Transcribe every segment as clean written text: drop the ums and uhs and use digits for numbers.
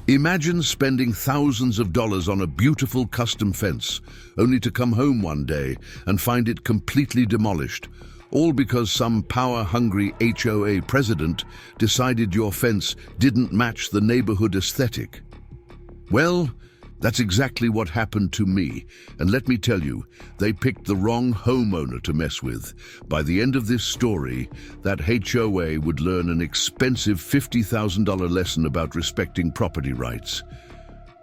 Imagine spending thousands of dollars on a beautiful custom fence, only to come home one day and find it completely demolished, all because some power-hungry HOA president decided your fence didn't match the neighborhood aesthetic. Well, that's exactly what happened to me, and let me tell you, they picked the wrong homeowner to mess with. By the end of this story, that HOA would learn an expensive $50,000 lesson about respecting property rights.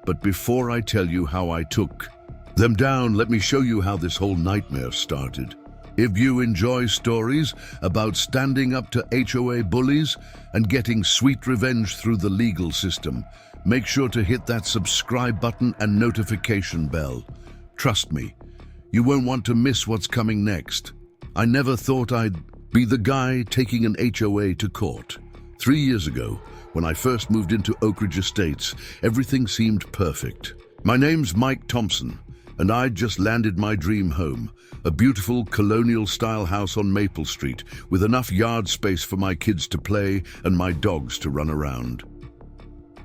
But before I tell you how I took them down, let me show you how this whole nightmare started. If you enjoy stories about standing up to HOA bullies and getting sweet revenge through the legal system, make sure to hit that subscribe button and notification bell. Trust me, you won't want to miss what's coming next. I never thought I'd be the guy taking an HOA to court. 3 years ago, when I first moved into Oakridge Estates, everything seemed perfect. My name's Mike Thompson, and I'd just landed my dream home, a beautiful colonial-style house on Maple Street with enough yard space for my kids to play and my dogs to run around.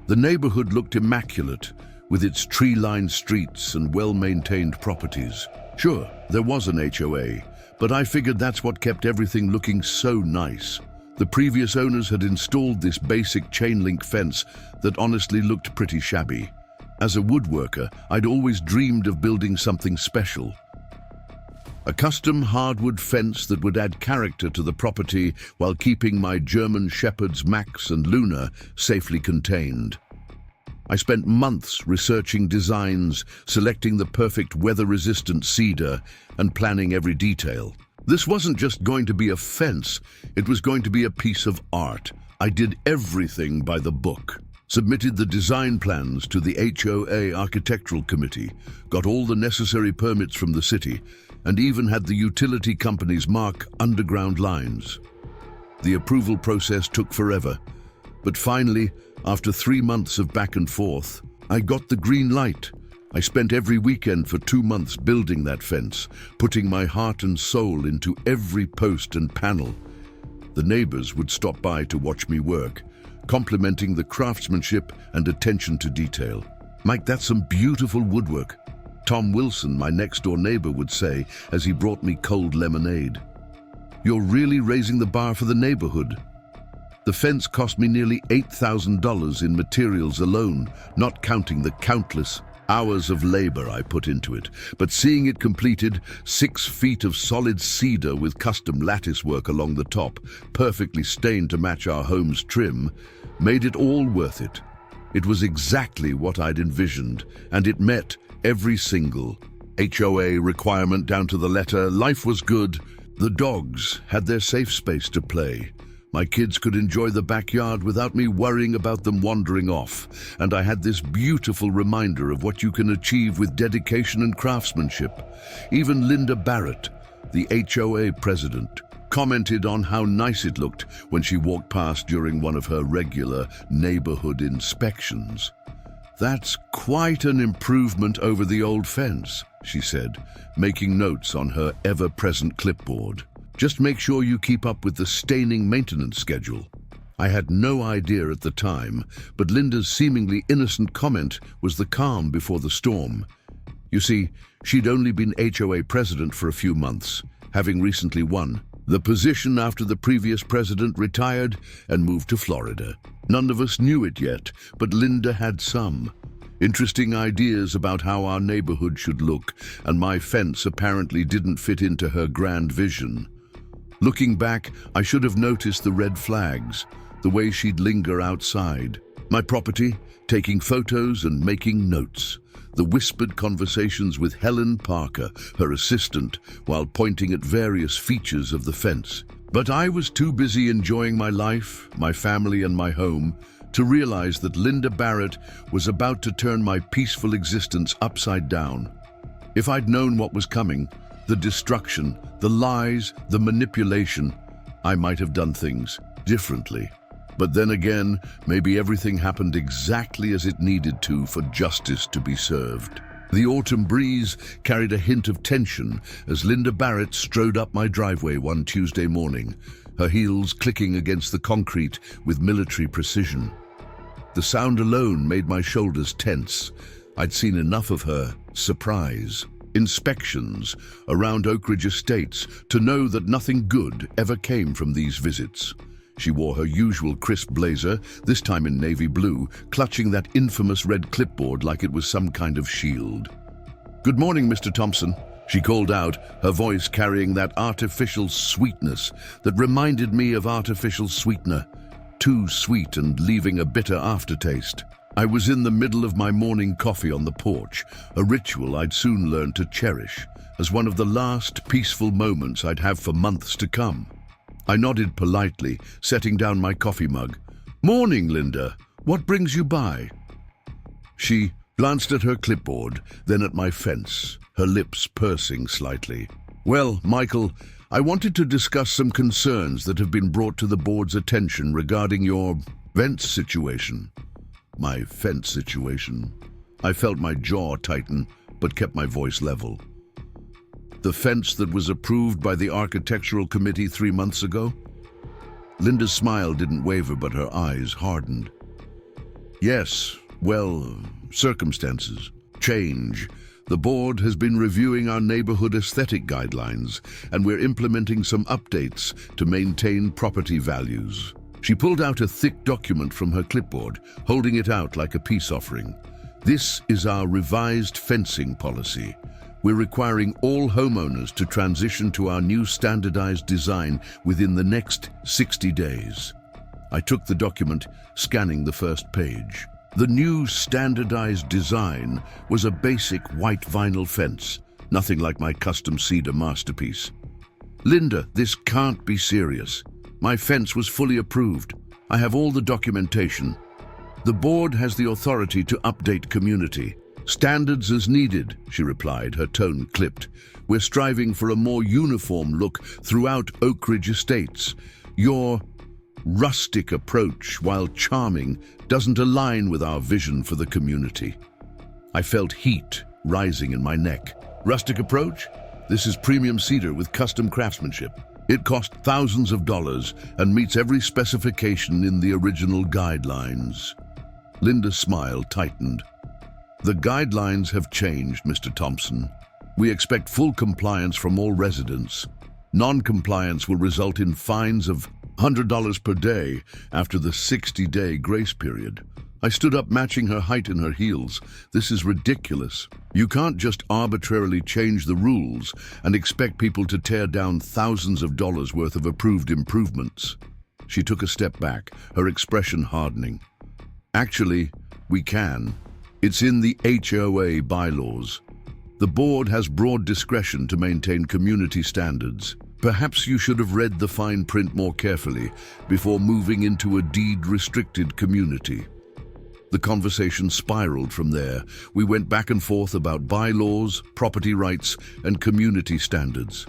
The neighborhood looked immaculate, with its tree-lined streets and well-maintained properties. Sure, there was an HOA, but I figured that's what kept everything looking so nice. The previous owners had installed this basic chain-link fence that honestly looked pretty shabby. As a woodworker, I'd always dreamed of building something special. A custom hardwood fence that would add character to the property while keeping my German shepherds Max and Luna safely contained. I spent months researching designs, selecting the perfect weather-resistant cedar, and planning every detail. This wasn't just going to be a fence, it was going to be a piece of art. I did everything by the book. Submitted the design plans to the HOA Architectural Committee, got all the necessary permits from the city, and even had the utility companies mark underground lines. The approval process took forever, but finally, after 3 months of back and forth, I got the green light. I spent every weekend for 2 months building that fence, putting my heart and soul into every post and panel. The neighbors would stop by to watch me work, complimenting the craftsmanship and attention to detail. Mike, that's some beautiful woodwork. Tom Wilson, my next-door neighbor, would say as he brought me cold lemonade. You're really raising the bar for the neighborhood. The fence cost me nearly $8,000 in materials alone, not counting the countless hours of labor I put into it. But seeing it completed, 6 feet of solid cedar with custom lattice work along the top, perfectly stained to match our home's trim, made it all worth it. It was exactly what I'd envisioned, and it met every single HOA requirement down to the letter. Life was good. The dogs had their safe space to play. My kids could enjoy the backyard without me worrying about them wandering off, and I had this beautiful reminder of what you can achieve with dedication and craftsmanship. Even Linda Barrett, the HOA president, commented on how nice it looked when she walked past during one of her regular neighborhood inspections. That's quite an improvement over the old fence, she said, making notes on her ever-present clipboard. Just make sure you keep up with the staining maintenance schedule. I had no idea at the time, but Linda's seemingly innocent comment was the calm before the storm. You see, she'd only been HOA president for a few months, having recently won the position after the previous president retired and moved to Florida. None of us knew it yet, but Linda had some interesting ideas about how our neighborhood should look, and my fence apparently didn't fit into her grand vision. Looking back, I should have noticed the red flags, the way she'd linger outside my property, taking photos and making notes, the whispered conversations with Helen Parker, her assistant, while pointing at various features of the fence. But I was too busy enjoying my life, my family, and my home to realize that Linda Barrett was about to turn my peaceful existence upside down. If I'd known what was coming, the destruction, the lies, the manipulation, I might have done things differently. But then again, maybe everything happened exactly as it needed to for justice to be served. The autumn breeze carried a hint of tension as Linda Barrett strode up my driveway one Tuesday morning, her heels clicking against the concrete with military precision. The sound alone made my shoulders tense. I'd seen enough of her surprise inspections around Oakridge Estates to know that nothing good ever came from these visits. She wore her usual crisp blazer, this time in navy blue, clutching that infamous red clipboard like it was some kind of shield. "Good morning, Mr. Thompson," she called out, her voice carrying that artificial sweetness that reminded me of artificial sweetener. Too sweet and leaving a bitter aftertaste. I was in the middle of my morning coffee on the porch, a ritual I'd soon learn to cherish as one of the last peaceful moments I'd have for months to come. I nodded politely, setting down my coffee mug. "Morning, Linda. What brings you by?" She glanced at her clipboard, then at my fence, her lips pursing slightly. "Well, Michael, I wanted to discuss some concerns that have been brought to the board's attention regarding your fence situation." My fence situation. I felt my jaw tighten, but kept my voice level. "The fence that was approved by the Architectural Committee 3 months ago?" Linda's smile didn't waver, but her eyes hardened. "Yes, well, circumstances. Change. The board has been reviewing our neighborhood aesthetic guidelines, and we're implementing some updates to maintain property values." She pulled out a thick document from her clipboard, holding it out like a peace offering. "This is our revised fencing policy. We're requiring all homeowners to transition to our new standardized design within the next 60 days. I took the document, scanning the first page. The new standardized design was a basic white vinyl fence, nothing like my custom cedar masterpiece. "Linda, this can't be serious. My fence was fully approved. I have all the documentation. The board has the authority to update community standards as needed," she replied, her tone clipped. "We're striving for a more uniform look throughout Oakridge Estates. Your rustic approach, while charming, doesn't align with our vision for the community." I felt heat rising in my neck. "Rustic approach? This is premium cedar with custom craftsmanship. It cost thousands of dollars and meets every specification in the original guidelines." Linda's smile tightened. "The guidelines have changed, Mr. Thompson. We expect full compliance from all residents. Non-compliance will result in fines of $100 per day after the 60-day grace period." I stood up, matching her height in her heels. "This is ridiculous. You can't just arbitrarily change the rules and expect people to tear down thousands of dollars worth of approved improvements." She took a step back, her expression hardening. "Actually, we can. It's in the HOA bylaws. The board has broad discretion to maintain community standards. Perhaps you should have read the fine print more carefully before moving into a deed-restricted community." The conversation spiraled from there. We went back and forth about bylaws, property rights, and community standards.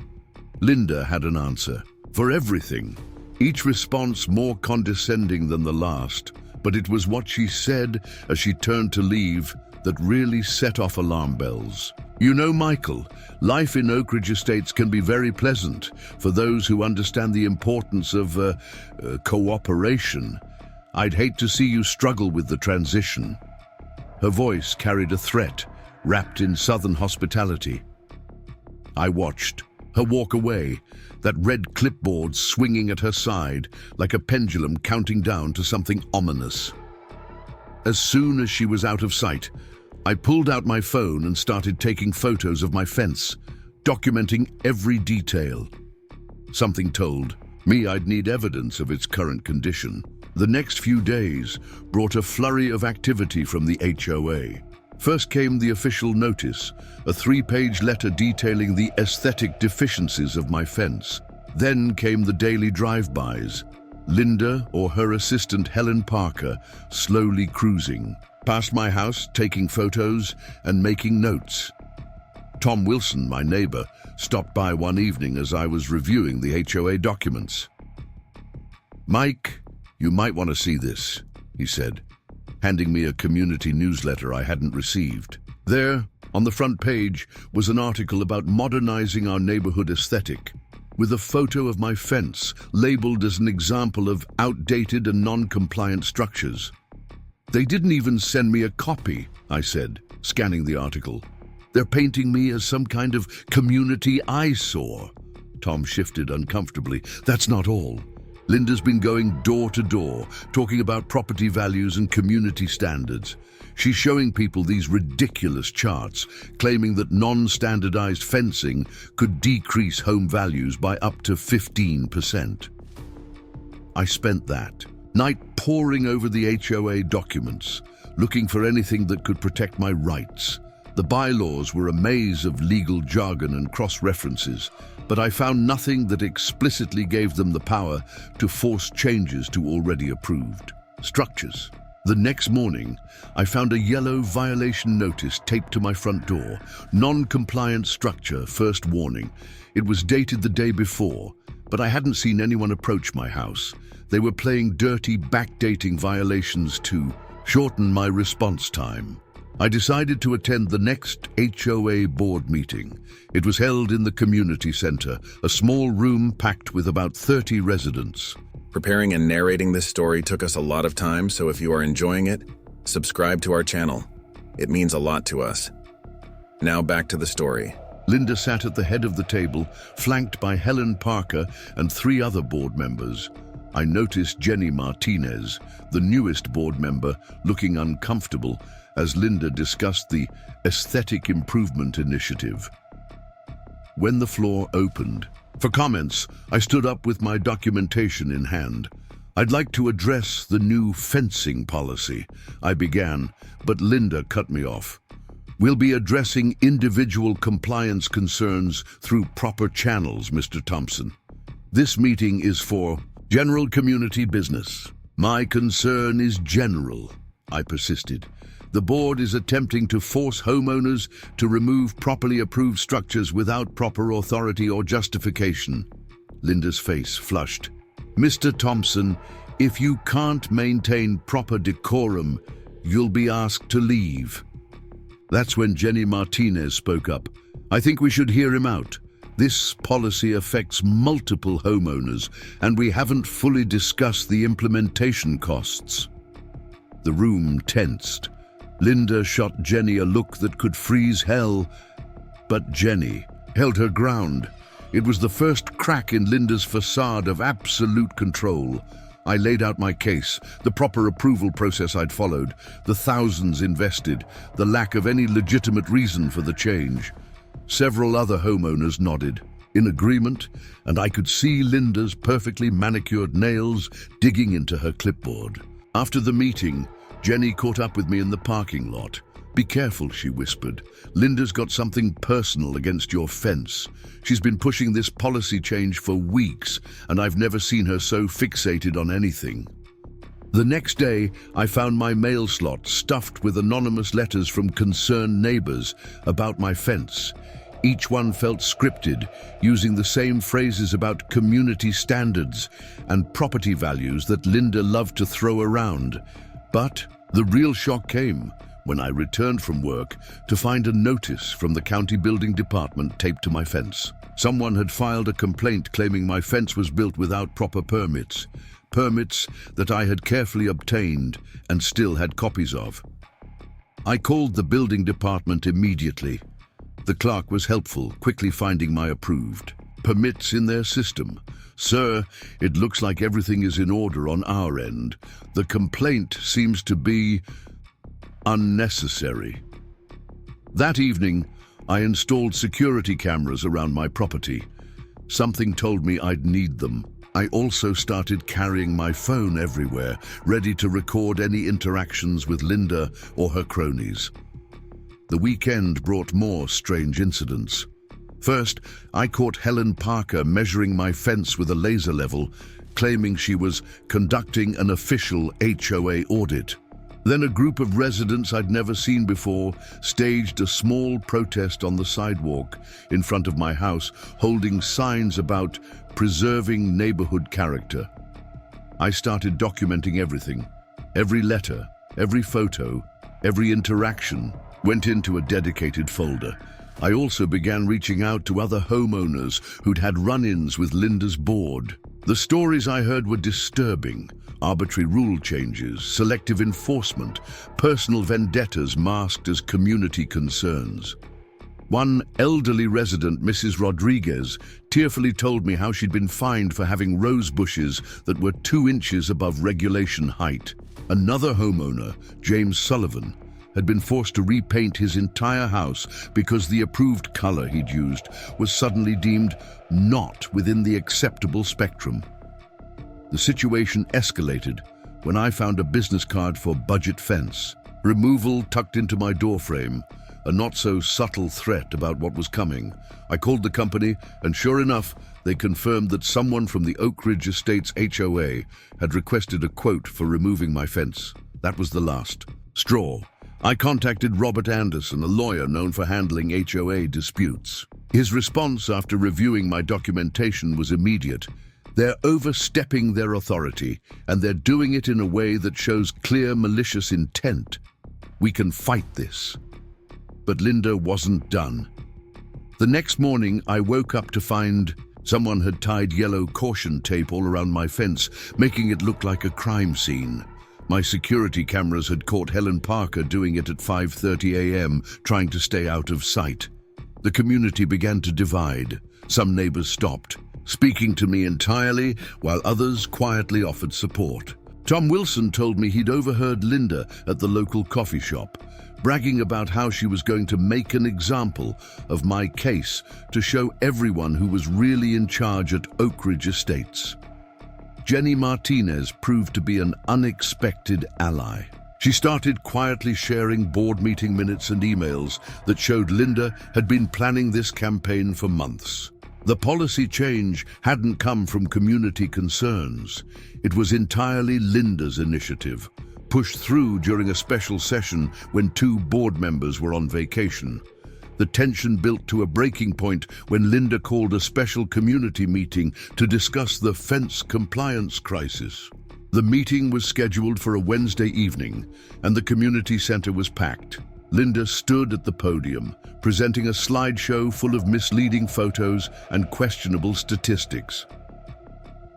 Linda had an answer for everything, each response more condescending than the last, but it was what she said as she turned to leave that really set off alarm bells. "You know, Michael, life in Oakridge Estates can be very pleasant for those who understand the importance of cooperation. I'd hate to see you struggle with the transition." Her voice carried a threat, wrapped in Southern hospitality. I watched her walk away, that red clipboard swinging at her side like a pendulum counting down to something ominous. As soon as she was out of sight, I pulled out my phone and started taking photos of my fence, documenting every detail. Something told me I'd need evidence of its current condition. The next few days brought a flurry of activity from the HOA. First came the official notice, a 3-page letter detailing the aesthetic deficiencies of my fence. Then came the daily drive-bys, Linda or her assistant Helen Parker slowly cruising past my house, taking photos and making notes. Tom Wilson, my neighbor, stopped by one evening as I was reviewing the HOA documents. "Mike, you might want to see this," he said, handing me a community newsletter I hadn't received. There, on the front page, was an article about modernizing our neighborhood aesthetic, with a photo of my fence labeled as an example of outdated and non-compliant structures. They didn't even send me a copy, I said, scanning the article. They're painting me as some kind of community eyesore. Tom shifted uncomfortably. That's not all. Linda's been going door to door, talking about property values and community standards. She's showing people these ridiculous charts, claiming that non-standardized fencing could decrease home values by up to 15%. I spent that night poring over the HOA documents, looking for anything that could protect my rights. The bylaws were a maze of legal jargon and cross-references, but I found nothing that explicitly gave them the power to force changes to already approved structures. The next morning, I found a yellow violation notice taped to my front door. Non-compliant structure, first warning. It was dated the day before, but I hadn't seen anyone approach my house. They were playing dirty backdating violations to shorten my response time. I decided to attend the next HOA board meeting. It was held in the community center, a small room packed with about 30 residents. Preparing and narrating this story took us a lot of time, so if you are enjoying it, subscribe to our channel. It means a lot to us. Now back to the story. Linda sat at the head of the table, flanked by Helen Parker and 3 other board members. I noticed Jenny Martinez, the newest board member, looking uncomfortable as Linda discussed the Aesthetic Improvement Initiative. When the floor opened for comments, I stood up with my documentation in hand. I'd like to address the new fencing policy, I began, but Linda cut me off. We'll be addressing individual compliance concerns through proper channels, Mr. Thompson. This meeting is for general community business. My concern is general, I persisted. The board is attempting to force homeowners to remove properly approved structures without proper authority or justification. Linda's face flushed. Mr. Thompson, if you can't maintain proper decorum, you'll be asked to leave. That's when Jenny Martinez spoke up. I think we should hear him out. This policy affects multiple homeowners, and we haven't fully discussed the implementation costs. The room tensed. Linda shot Jenny a look that could freeze hell, but Jenny held her ground. It was the first crack in Linda's facade of absolute control. I laid out my case, the proper approval process I'd followed, the thousands invested, the lack of any legitimate reason for the change. Several other homeowners nodded, in agreement, and I could see Linda's perfectly manicured nails digging into her clipboard. After the meeting, Jenny caught up with me in the parking lot. Be careful, she whispered. Linda's got something personal against your fence. She's been pushing this policy change for weeks, and I've never seen her so fixated on anything. The next day, I found my mail slot stuffed with anonymous letters from concerned neighbors about my fence. Each one felt scripted, using the same phrases about community standards and property values that Linda loved to throw around. But the real shock came when I returned from work to find a notice from the county building department taped to my fence. Someone had filed a complaint claiming my fence was built without proper permits that I had carefully obtained and still had copies of. I called the building department immediately. The clerk was helpful, quickly finding my approved permits in their system. Sir, it looks like everything is in order on our end. The complaint seems to be unnecessary. That evening, I installed security cameras around my property. Something told me I'd need them. I also started carrying my phone everywhere, ready to record any interactions with Linda or her cronies. The weekend brought more strange incidents. First, I caught Helen Parker measuring my fence with a laser level, claiming she was conducting an official HOA audit. Then a group of residents I'd never seen before staged a small protest on the sidewalk in front of my house, holding signs about preserving neighborhood character. I started documenting everything. Every letter, every photo, every interaction went into a dedicated folder. I also began reaching out to other homeowners who'd had run-ins with Linda's board. The stories I heard were disturbing. Arbitrary rule changes, selective enforcement, personal vendettas masked as community concerns. One elderly resident, Mrs. Rodriguez, tearfully told me how she'd been fined for having rose bushes that were 2 inches above regulation height. Another homeowner, James Sullivan, had been forced to repaint his entire house because the approved color he'd used was suddenly deemed not within the acceptable spectrum. The situation escalated when I found a business card for budget fence, removal tucked into my doorframe, a not-so-subtle threat about what was coming. I called the company, and sure enough, they confirmed that someone from the Oakridge Estates HOA had requested a quote for removing my fence. That was the last straw. I contacted Robert Anderson, a lawyer known for handling HOA disputes. His response after reviewing my documentation was immediate. They're overstepping their authority, and they're doing it in a way that shows clear malicious intent. We can fight this. But Linda wasn't done. The next morning, I woke up to find someone had tied yellow caution tape all around my fence, making it look like a crime scene. My security cameras had caught Helen Parker doing it at 5:30 a.m., trying to stay out of sight. The community began to divide. Some neighbors stopped, speaking to me entirely, while others quietly offered support. Tom Wilson told me he'd overheard Linda at the local coffee shop, bragging about how she was going to make an example of my case to show everyone who was really in charge at Oakridge Estates. Jenny Martinez proved to be an unexpected ally. She started quietly sharing board meeting minutes and emails that showed Linda had been planning this campaign for months. The policy change hadn't come from community concerns. It was entirely Linda's initiative, pushed through during a special session when 2 board members were on vacation. The tension built to a breaking point when Linda called a special community meeting to discuss the fence compliance crisis. The meeting was scheduled for a Wednesday evening, and the community center was packed. Linda stood at the podium, presenting a slideshow full of misleading photos and questionable statistics.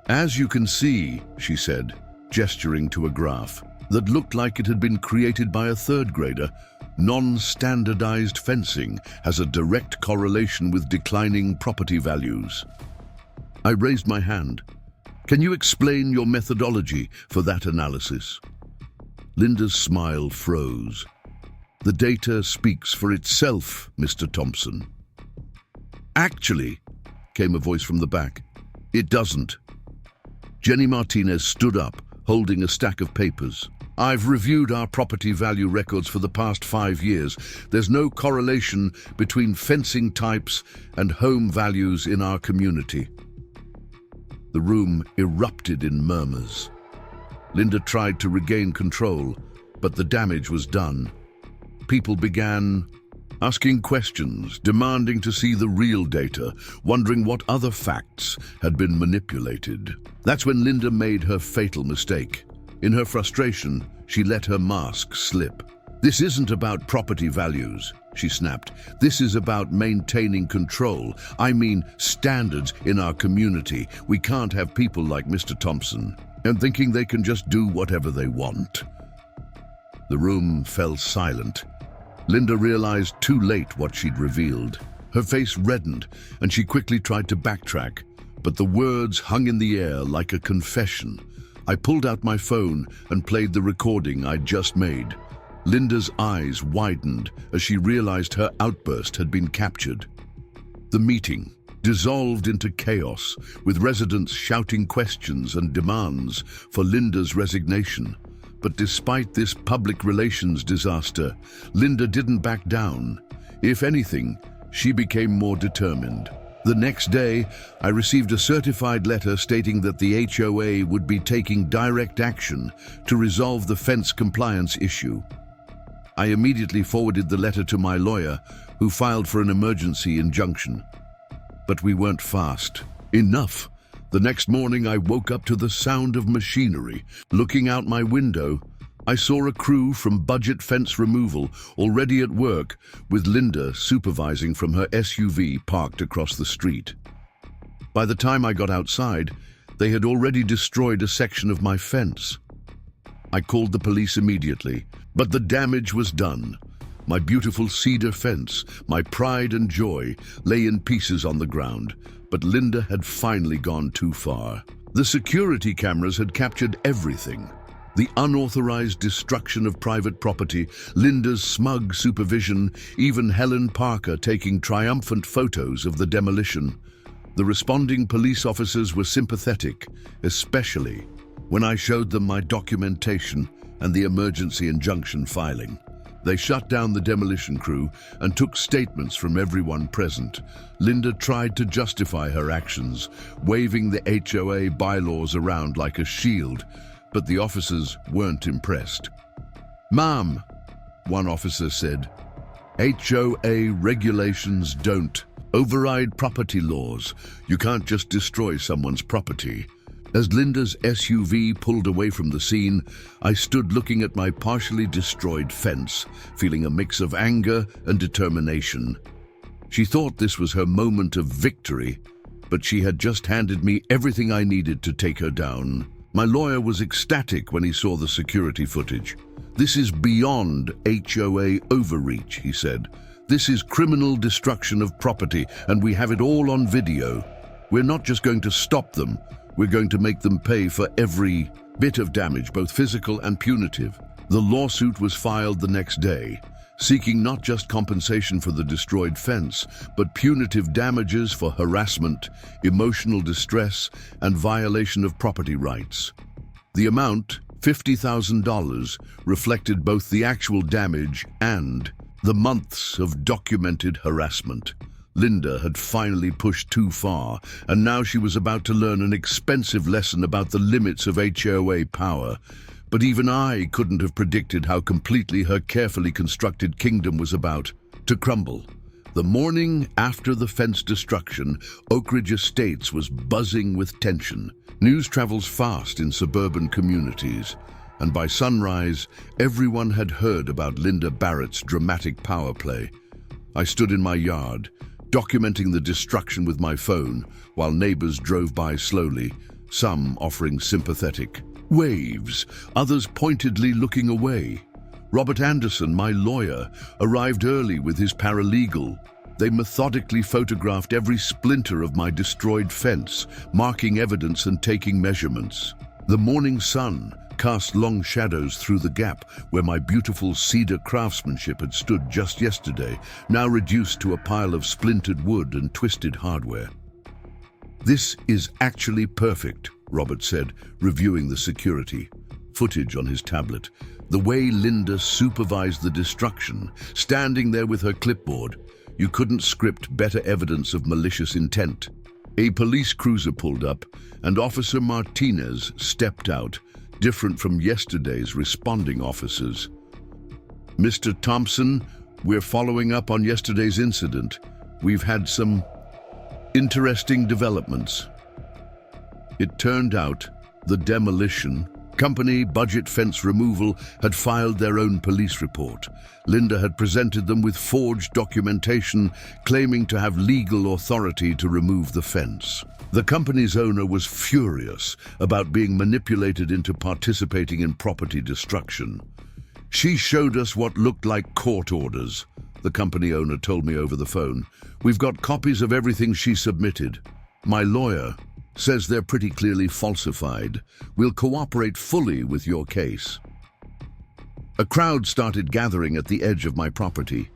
"As you can see," she said, gesturing to a graph that looked like it had been created by a 3rd grader, non-standardized fencing has a direct correlation with declining property values. I raised my hand. "Can you explain your methodology for that analysis?" Linda's smile froze. "The data speaks for itself, Mr. Thompson." "Actually," came a voice from the back, "it doesn't." Jenny Martinez stood up, holding a stack of papers. "I've reviewed our property value records for the past 5 years. There's no correlation between fencing types and home values in our community." The room erupted in murmurs. Linda tried to regain control, but the damage was done. People began asking questions, demanding to see the real data, wondering what other facts had been manipulated. That's when Linda made her fatal mistake. In her frustration, she let her mask slip. "This isn't about property values," she snapped. "This is about maintaining control. I mean standards in our community. We can't have people like Mr. Thompson and thinking they can just do whatever they want." The room fell silent. Linda realized too late what she'd revealed. Her face reddened, and she quickly tried to backtrack, but the words hung in the air like a confession. I pulled out my phone and played the recording I'd just made. Linda's eyes widened as she realized her outburst had been captured. The meeting dissolved into chaos, with residents shouting questions and demands for Linda's resignation. But despite this public relations disaster, Linda didn't back down. If anything, she became more determined. The next day, I received a certified letter stating that the HOA would be taking direct action to resolve the fence compliance issue. I immediately forwarded the letter to my lawyer, who filed for an emergency injunction. But we weren't fast. Enough! The next morning, I woke up to the sound of machinery. Looking out my window, I saw a crew from Budget Fence Removal already at work, with Linda supervising from her SUV parked across the street. By the time I got outside, They had already destroyed a section of my fence. I called the police immediately, but the damage was done. My beautiful cedar fence, my pride and joy, lay in pieces on the ground, but Linda had finally gone too far. The security cameras had captured everything. The unauthorized destruction of private property, Linda's smug supervision, even Helen Parker taking triumphant photos of the demolition. The responding police officers were sympathetic, especially when I showed them my documentation and the emergency injunction filing. They shut down the demolition crew and took statements from everyone present. Linda tried to justify her actions, waving the HOA bylaws around like a shield, but the officers weren't impressed. "Ma'am," one officer said, "HOA regulations don't override property laws. You can't just destroy someone's property." As Linda's SUV pulled away from the scene, I stood looking at my partially destroyed fence, feeling a mix of anger and determination. She thought this was her moment of victory, but she had just handed me everything I needed to take her down. My lawyer was ecstatic when he saw the security footage. "This is beyond HOA overreach," he said. "This is criminal destruction of property, and we have it all on video. We're not just going to stop them, we're going to make them pay for every bit of damage, both physical and punitive." The lawsuit was filed the next day, seeking not just compensation for the destroyed fence, but punitive damages for harassment, emotional distress, and violation of property rights. The amount, $50,000, reflected both the actual damage and the months of documented harassment. Linda had finally pushed too far, and now she was about to learn an expensive lesson about the limits of HOA power. But even I couldn't have predicted how completely her carefully constructed kingdom was about to crumble. The morning after the fence destruction, Oakridge Estates was buzzing with tension. News travels fast in suburban communities, and by sunrise, everyone had heard about Linda Barrett's dramatic power play. I stood in my yard, documenting the destruction with my phone, while neighbors drove by slowly, some offering sympathetic waves, others pointedly looking away. Robert Anderson, my lawyer, arrived early with his paralegal. They methodically photographed every splinter of my destroyed fence, marking evidence and taking measurements. The morning sun cast long shadows through the gap where my beautiful cedar craftsmanship had stood just yesterday, now reduced to a pile of splintered wood and twisted hardware. "This is actually perfect," Robert said, reviewing the security footage on his tablet. "The way Linda supervised the destruction, standing there with her clipboard, you couldn't script better evidence of malicious intent." A police cruiser pulled up, and Officer Martinez stepped out, different from yesterday's responding officers. "Mr. Thompson, we're following up on yesterday's incident. We've had some interesting developments." It turned out the demolition company, Budget Fence Removal, had filed their own police report. Linda had presented them with forged documentation claiming to have legal authority to remove the fence. The company's owner was furious about being manipulated into participating in property destruction. "She showed us what looked like court orders," the company owner told me over the phone. "We've got copies of everything she submitted. My lawyer says they're pretty clearly falsified. We'll cooperate fully with your case." A crowd started gathering at the edge of my property.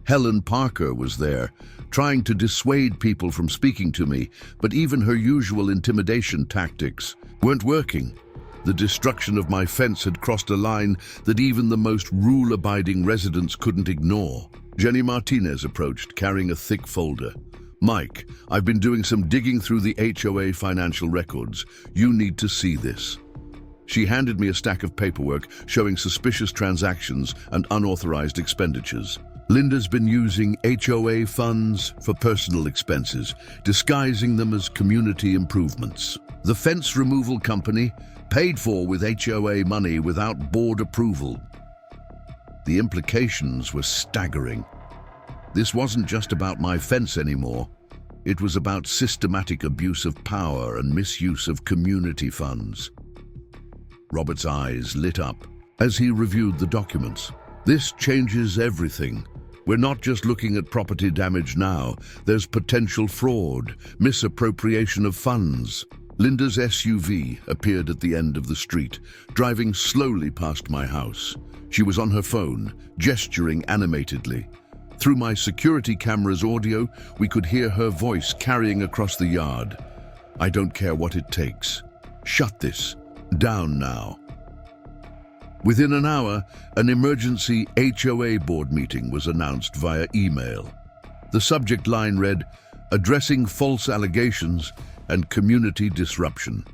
Helen Parker was there, trying to dissuade people from speaking to me, but even her usual intimidation tactics weren't working. The destruction of my fence had crossed a line that even the most rule-abiding residents couldn't ignore. Jenny Martinez approached, carrying a thick folder. "Mike, I've been doing some digging through the HOA financial records. You need to see this." She handed me a stack of paperwork showing suspicious transactions and unauthorized expenditures. Linda's been using HOA funds for personal expenses, disguising them as community improvements. The fence removal company paid for with HOA money without board approval. The implications were staggering. This wasn't just about my fence anymore. It was about systematic abuse of power and misuse of community funds. Robert's eyes lit up as he reviewed the documents. This changes everything. We're not just looking at property damage now. There's potential fraud, misappropriation of funds. Linda's SUV appeared at the end of the street, driving slowly past my house. She was on her phone, gesturing animatedly. Through my security camera's audio, we could hear her voice carrying across the yard. "I don't care what it takes. Shut this down now." Within an hour, an emergency HOA board meeting was announced via email. The subject line read, "Addressing false allegations and community disruption."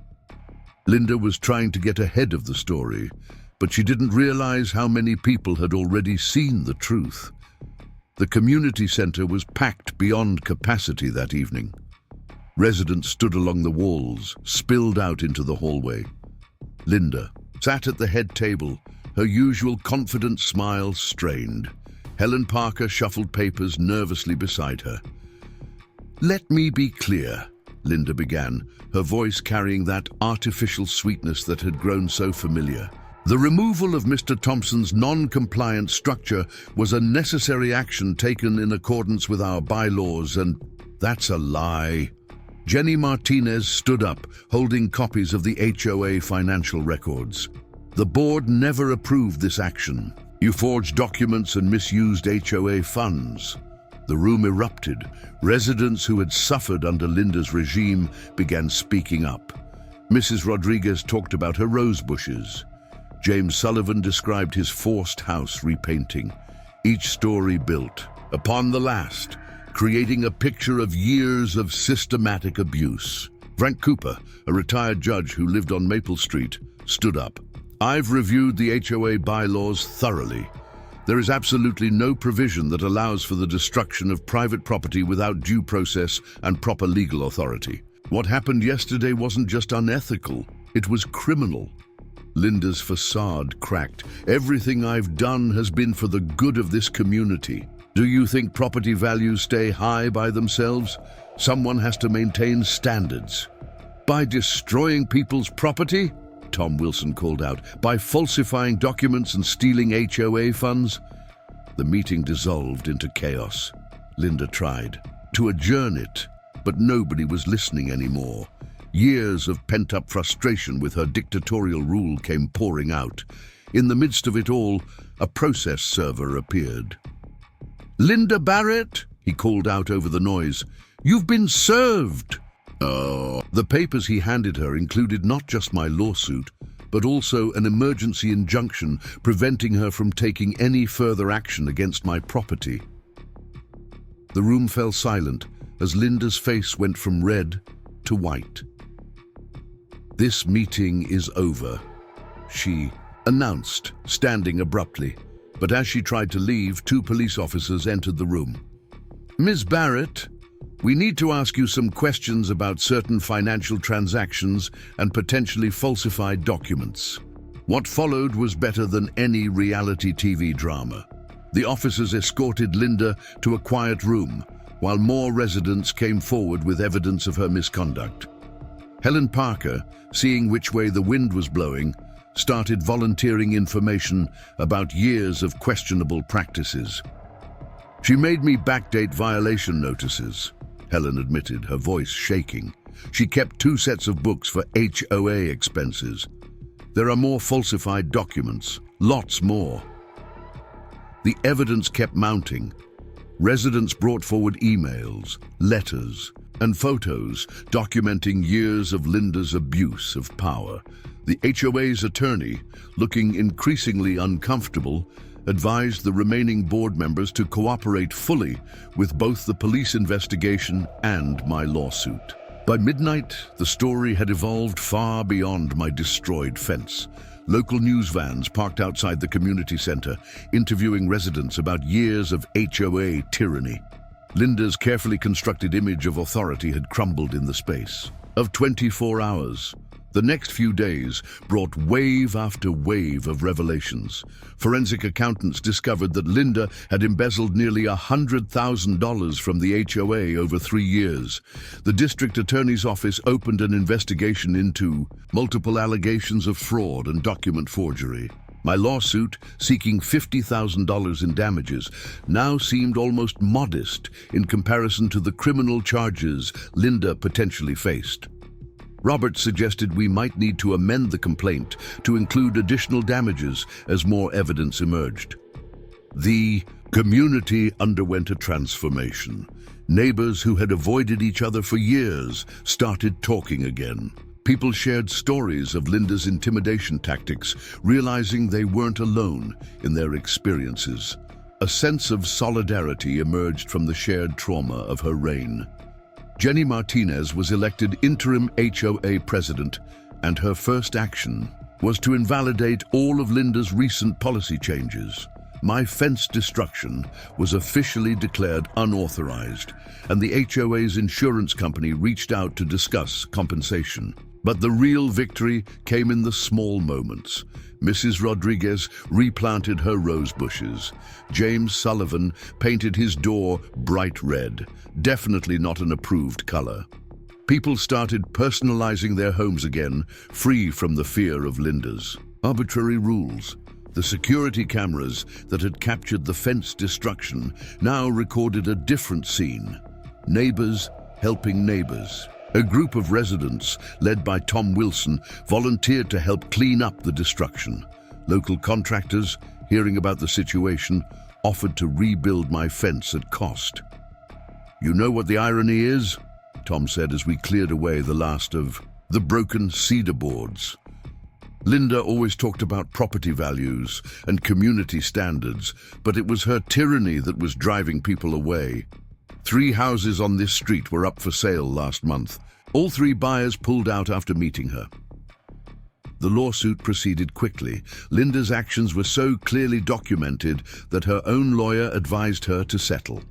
Linda was trying to get ahead of the story, but she didn't realize how many people had already seen the truth. The community center was packed beyond capacity that evening. Residents stood along the walls, spilled out into the hallway. Linda sat at the head table, her usual confident smile strained. Helen Parker shuffled papers nervously beside her. "Let me be clear," Linda began, her voice carrying that artificial sweetness that had grown so familiar. "The removal of Mr. Thompson's non-compliant structure was a necessary action taken in accordance with our bylaws, and that's a lie." Jenny Martinez stood up, holding copies of the HOA financial records. "The board never approved this action. You forged documents and misused HOA funds." The room erupted. Residents who had suffered under Linda's regime began speaking up. Mrs. Rodriguez talked about her rose bushes. James Sullivan described his forced house repainting, each story built upon the last, creating a picture of years of systematic abuse. Frank Cooper, a retired judge who lived on Maple Street, stood up. "I've reviewed the HOA bylaws thoroughly. There is absolutely no provision that allows for the destruction of private property without due process and proper legal authority. What happened yesterday wasn't just unethical, it was criminal." Linda's facade cracked. "Everything I've done has been for the good of this community. Do you think property values stay high by themselves? Someone has to maintain standards." "By destroying people's property?" Tom Wilson called out. "By falsifying documents and stealing HOA funds?" The meeting dissolved into chaos. Linda tried to adjourn it, but nobody was listening anymore. Years of pent-up frustration with her dictatorial rule came pouring out. In the midst of it all, a process server appeared. "Linda Barrett," he called out over the noise, "you've been served." Oh. The papers he handed her included not just my lawsuit, but also an emergency injunction preventing her from taking any further action against my property. The room fell silent as Linda's face went from red to white. "This meeting is over," she announced, standing abruptly. But as she tried to leave, 2 police officers entered the room. "Ms. Barrett, we need to ask you some questions about certain financial transactions and potentially falsified documents." What followed was better than any reality TV drama. The officers escorted Linda to a quiet room, while more residents came forward with evidence of her misconduct. Helen Parker, seeing which way the wind was blowing, started volunteering information about years of questionable practices. "She made me backdate violation notices," Helen admitted, her voice shaking. "She kept 2 sets of books for HOA expenses. There are more falsified documents, lots more." The evidence kept mounting. Residents brought forward emails, letters, and photos documenting years of Linda's abuse of power. The HOA's attorney, looking increasingly uncomfortable, advised the remaining board members to cooperate fully with both the police investigation and my lawsuit. By midnight, the story had evolved far beyond my destroyed fence. Local news vans parked outside the community center, interviewing residents about years of HOA tyranny. Linda's carefully constructed image of authority had crumbled in the space of 24 hours. The next few days brought wave after wave of revelations. Forensic accountants discovered that Linda had embezzled nearly $100,000 from the HOA over 3 years. The district attorney's office opened an investigation into multiple allegations of fraud and document forgery. My lawsuit, seeking $50,000 in damages, now seemed almost modest in comparison to the criminal charges Linda potentially faced. Robert suggested we might need to amend the complaint to include additional damages as more evidence emerged. The community underwent a transformation. Neighbors who had avoided each other for years started talking again. People shared stories of Linda's intimidation tactics, realizing they weren't alone in their experiences. A sense of solidarity emerged from the shared trauma of her reign. Jenny Martinez was elected interim HOA president, and her first action was to invalidate all of Linda's recent policy changes. My fence destruction was officially declared unauthorized, and the HOA's insurance company reached out to discuss compensation. But the real victory came in the small moments. Mrs. Rodriguez replanted her rose bushes. James Sullivan painted his door bright red, definitely not an approved color. People started personalizing their homes again, free from the fear of Linda's arbitrary rules. The security cameras that had captured the fence destruction now recorded a different scene. Neighbors helping neighbors. A group of residents, led by Tom Wilson, volunteered to help clean up the destruction. Local contractors, hearing about the situation, offered to rebuild my fence at cost. "You know what the irony is?" Tom said as we cleared away the last of the broken cedar boards. Linda always talked about property values and community standards, but it was her tyranny that was driving people away. 3 houses on this street were up for sale last month. All 3 buyers pulled out after meeting her. The lawsuit proceeded quickly. Linda's actions were so clearly documented that her own lawyer advised her to settle.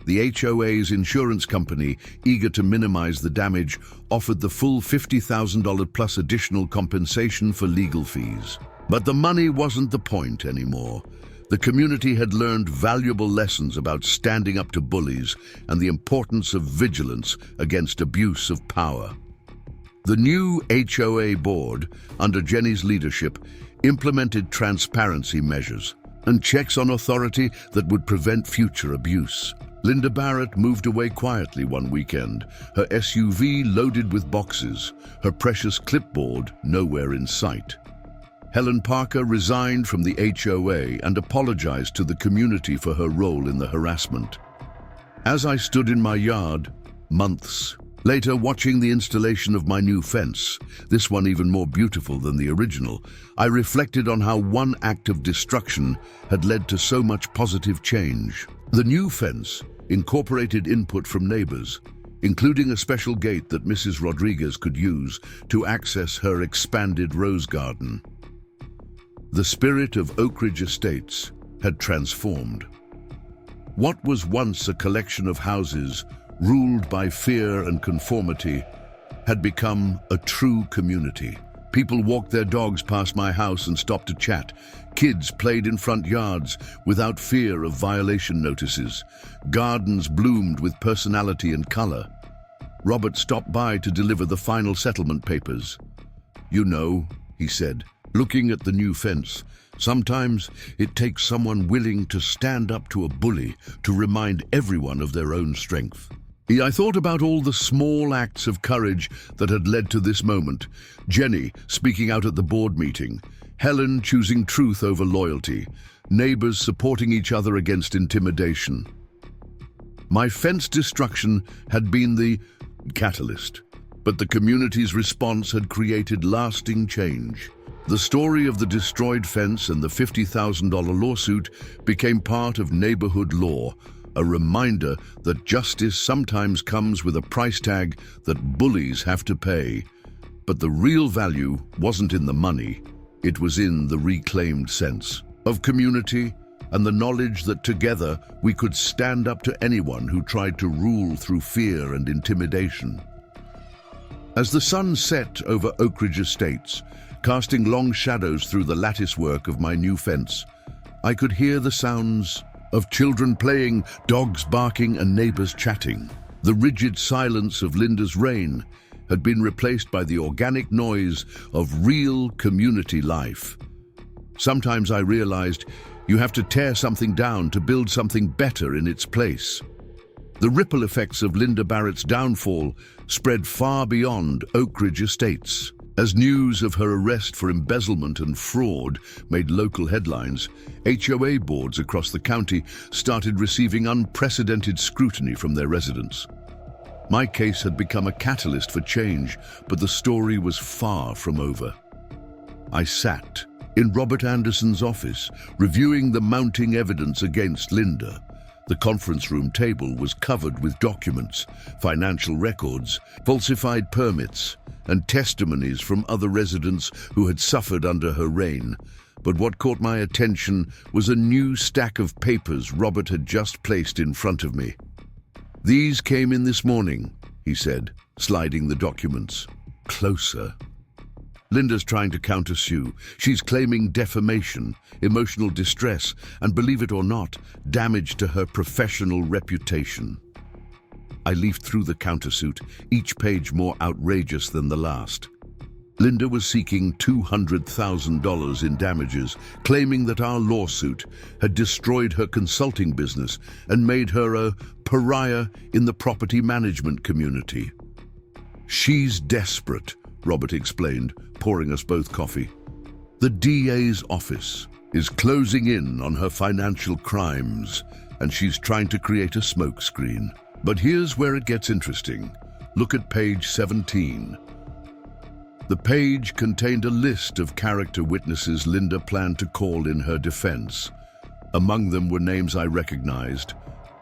The HOA's insurance company, eager to minimize the damage, offered the full $50,000 plus additional compensation for legal fees. But the money wasn't the point anymore. The community had learned valuable lessons about standing up to bullies and the importance of vigilance against abuse of power. The new HOA board, under Jenny's leadership, implemented transparency measures and checks on authority that would prevent future abuse. Linda Barrett moved away quietly one weekend, her SUV loaded with boxes, her precious clipboard nowhere in sight. Helen Parker resigned from the HOA and apologized to the community for her role in the harassment. As I stood in my yard, months later, watching the installation of my new fence, this one even more beautiful than the original, I reflected on how one act of destruction had led to so much positive change. The new fence incorporated input from neighbors, including a special gate that Mrs. Rodriguez could use to access her expanded rose garden. The spirit of Oakridge Estates had transformed. What was once a collection of houses ruled by fear and conformity had become a true community. People walked their dogs past my house and stopped to chat. Kids played in front yards without fear of violation notices. Gardens bloomed with personality and color. Robert stopped by to deliver the final settlement papers. "You know," he said, looking at the new fence, "sometimes it takes someone willing to stand up to a bully to remind everyone of their own strength." I thought about all the small acts of courage that had led to this moment. Jenny speaking out at the board meeting, Helen choosing truth over loyalty, neighbors supporting each other against intimidation. My fence destruction had been the catalyst, but the community's response had created lasting change. The story of the destroyed fence and the $50,000 lawsuit became part of neighborhood law, a reminder that justice sometimes comes with a price tag that bullies have to pay. But the real value wasn't in the money, it was in the reclaimed sense of community and the knowledge that together we could stand up to anyone who tried to rule through fear and intimidation. As the sun set over Oakridge Estates, casting long shadows through the latticework of my new fence, I could hear the sounds of children playing, dogs barking, and neighbors chatting. The rigid silence of Linda's reign had been replaced by the organic noise of real community life. Sometimes I realized you have to tear something down to build something better in its place. The ripple effects of Linda Barrett's downfall spread far beyond Oakridge Estates. As news of her arrest for embezzlement and fraud made local headlines, HOA boards across the county started receiving unprecedented scrutiny from their residents. My case had become a catalyst for change, but the story was far from over. I sat in Robert Anderson's office, reviewing the mounting evidence against Linda. The conference room table was covered with documents, financial records, falsified permits, and testimonies from other residents who had suffered under her reign. But what caught my attention was a new stack of papers Robert had just placed in front of me. "These came in this morning," he said, sliding the documents closer. "Linda's trying to countersue. She's claiming defamation, emotional distress, and, believe it or not, damage to her professional reputation." I leafed through the countersuit, each page more outrageous than the last. Linda was seeking $200,000 in damages, claiming that our lawsuit had destroyed her consulting business and made her a pariah in the property management community. "She's desperate," Robert explained, pouring us both coffee. "The DA's office is closing in on her financial crimes, and she's trying to create a smokescreen. But here's where it gets interesting. Look at page 17. The page contained a list of character witnesses Linda planned to call in her defense. Among them were names I recognized,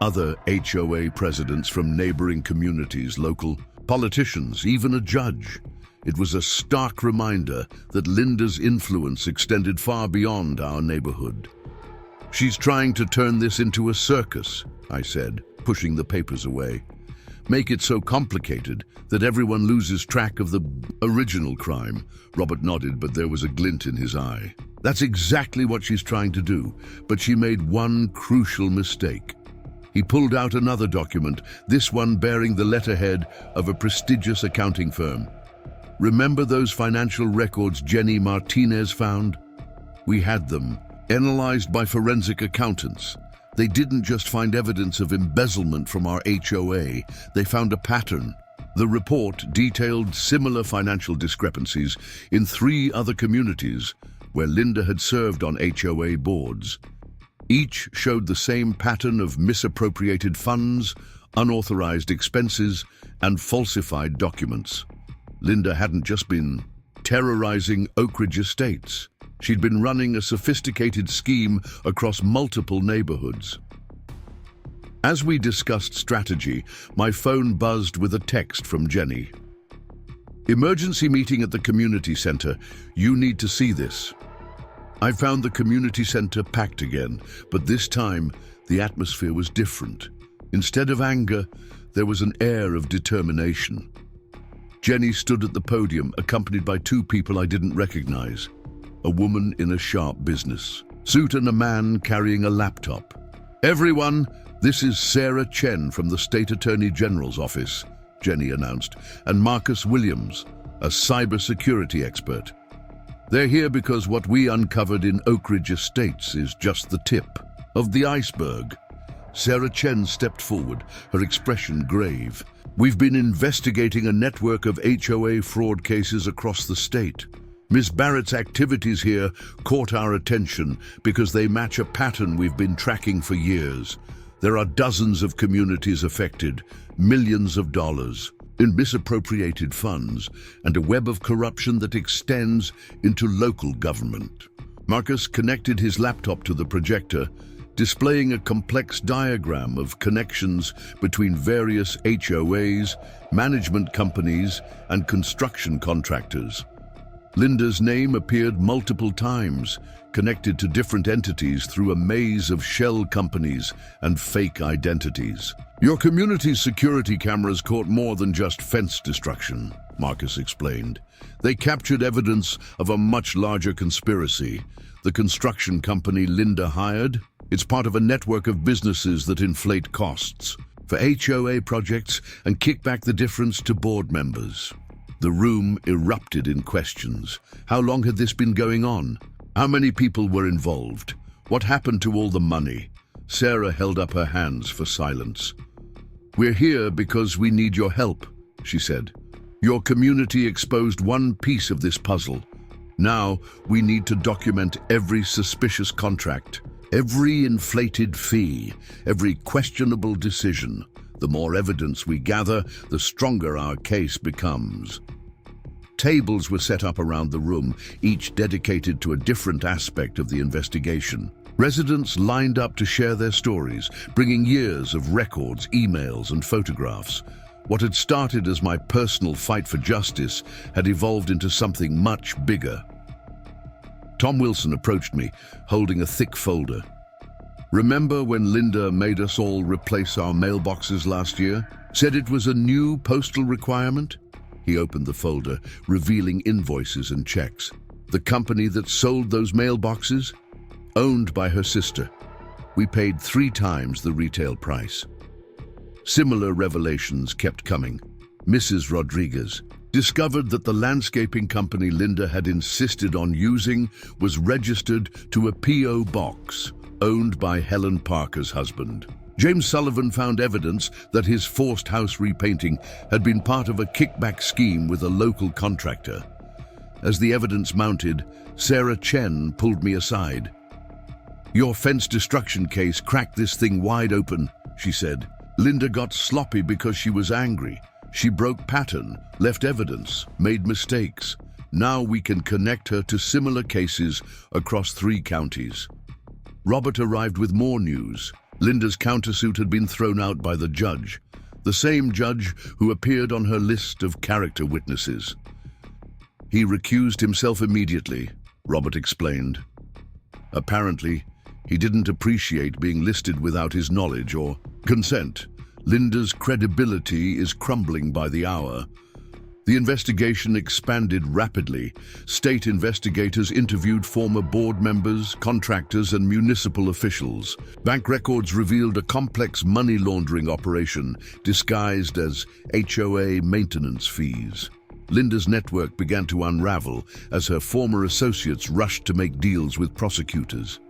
other HOA presidents from neighboring communities, local politicians, even a judge. It was a stark reminder that Linda's influence extended far beyond our neighborhood. "She's trying to turn this into a circus," I said, pushing the papers away. "Make it so complicated that everyone loses track of the original crime." Robert nodded, but there was a glint in his eye. "That's exactly what she's trying to do, but she made one crucial mistake." He pulled out another document, this one bearing the letterhead of a prestigious accounting firm. "Remember those financial records Jenny Martinez found? We had them, analyzed by forensic accountants. They didn't just find evidence of embezzlement from our HOA, they found a pattern. The report detailed similar financial discrepancies in 3 other communities where Linda had served on HOA boards. Each showed the same pattern of misappropriated funds, unauthorized expenses, and falsified documents. Linda hadn't just been terrorizing Oakridge Estates. She'd been running a sophisticated scheme across multiple neighborhoods. As we discussed strategy, my phone buzzed with a text from Jenny. "Emergency meeting at the community center. You need to see this." I found the community center packed again, but this time the atmosphere was different. Instead of anger, there was an air of determination. Jenny stood at the podium, accompanied by 2 people I didn't recognize. A woman in a sharp business suit and a man carrying a laptop. "Everyone, this is Sarah Chen from the State Attorney General's office," Jenny announced, "and Marcus Williams, a cybersecurity expert. They're here because what we uncovered in Oakridge Estates is just the tip of the iceberg." Sarah Chen stepped forward, her expression grave. "We've been investigating a network of HOA fraud cases across the state. Ms. Barrett's activities here caught our attention because they match a pattern we've been tracking for years. There are dozens of communities affected, millions of dollars in misappropriated funds, and a web of corruption that extends into local government." Marcus connected his laptop to the projector, displaying a complex diagram of connections between various HOAs, management companies, and construction contractors. Linda's name appeared multiple times, connected to different entities through a maze of shell companies and fake identities. "Your community's security cameras caught more than just fence destruction," Marcus explained. They captured evidence of a much larger conspiracy. The construction company Linda hired, it's part of a network of businesses that inflate costs for HOA projects and kick back the difference to board members. The room erupted in questions. How long had this been going on? How many people were involved? What happened to all the money? Sarah held up her hands for silence. "We're here because we need your help," she said. "Your community exposed one piece of this puzzle. Now we need to document every suspicious contract, every inflated fee, every questionable decision. The more evidence we gather, the stronger our case becomes." Tables were set up around the room, each dedicated to a different aspect of the investigation. Residents lined up to share their stories, bringing years of records, emails, and photographs. What had started as my personal fight for justice had evolved into something much bigger. Tom Wilson approached me, holding a thick folder. "Remember when Linda made us all replace our mailboxes last year? Said it was a new postal requirement?" He opened the folder, revealing invoices and checks. The company that sold those mailboxes? Owned by her sister. We paid 3 times the retail price. Similar revelations kept coming. Mrs. Rodriguez discovered that the landscaping company Linda had insisted on using was registered to a P.O. box owned by Helen Parker's husband. James Sullivan found evidence that his forced house repainting had been part of a kickback scheme with a local contractor. As the evidence mounted, Sarah Chen pulled me aside. "Your fence destruction case cracked this thing wide open," she said. "Linda got sloppy because she was angry. She broke pattern, left evidence, made mistakes. Now we can connect her to similar cases across 3 counties." Robert arrived with more news. Linda's countersuit had been thrown out by the judge, the same judge who appeared on her list of character witnesses. "He recused himself immediately," Robert explained. "Apparently, he didn't appreciate being listed without his knowledge or consent. Linda's credibility is crumbling by the hour." The investigation expanded rapidly. State investigators interviewed former board members, contractors, and municipal officials. Bank records revealed a complex money laundering operation disguised as HOA maintenance fees. Linda's network began to unravel as her former associates rushed to make deals with prosecutors.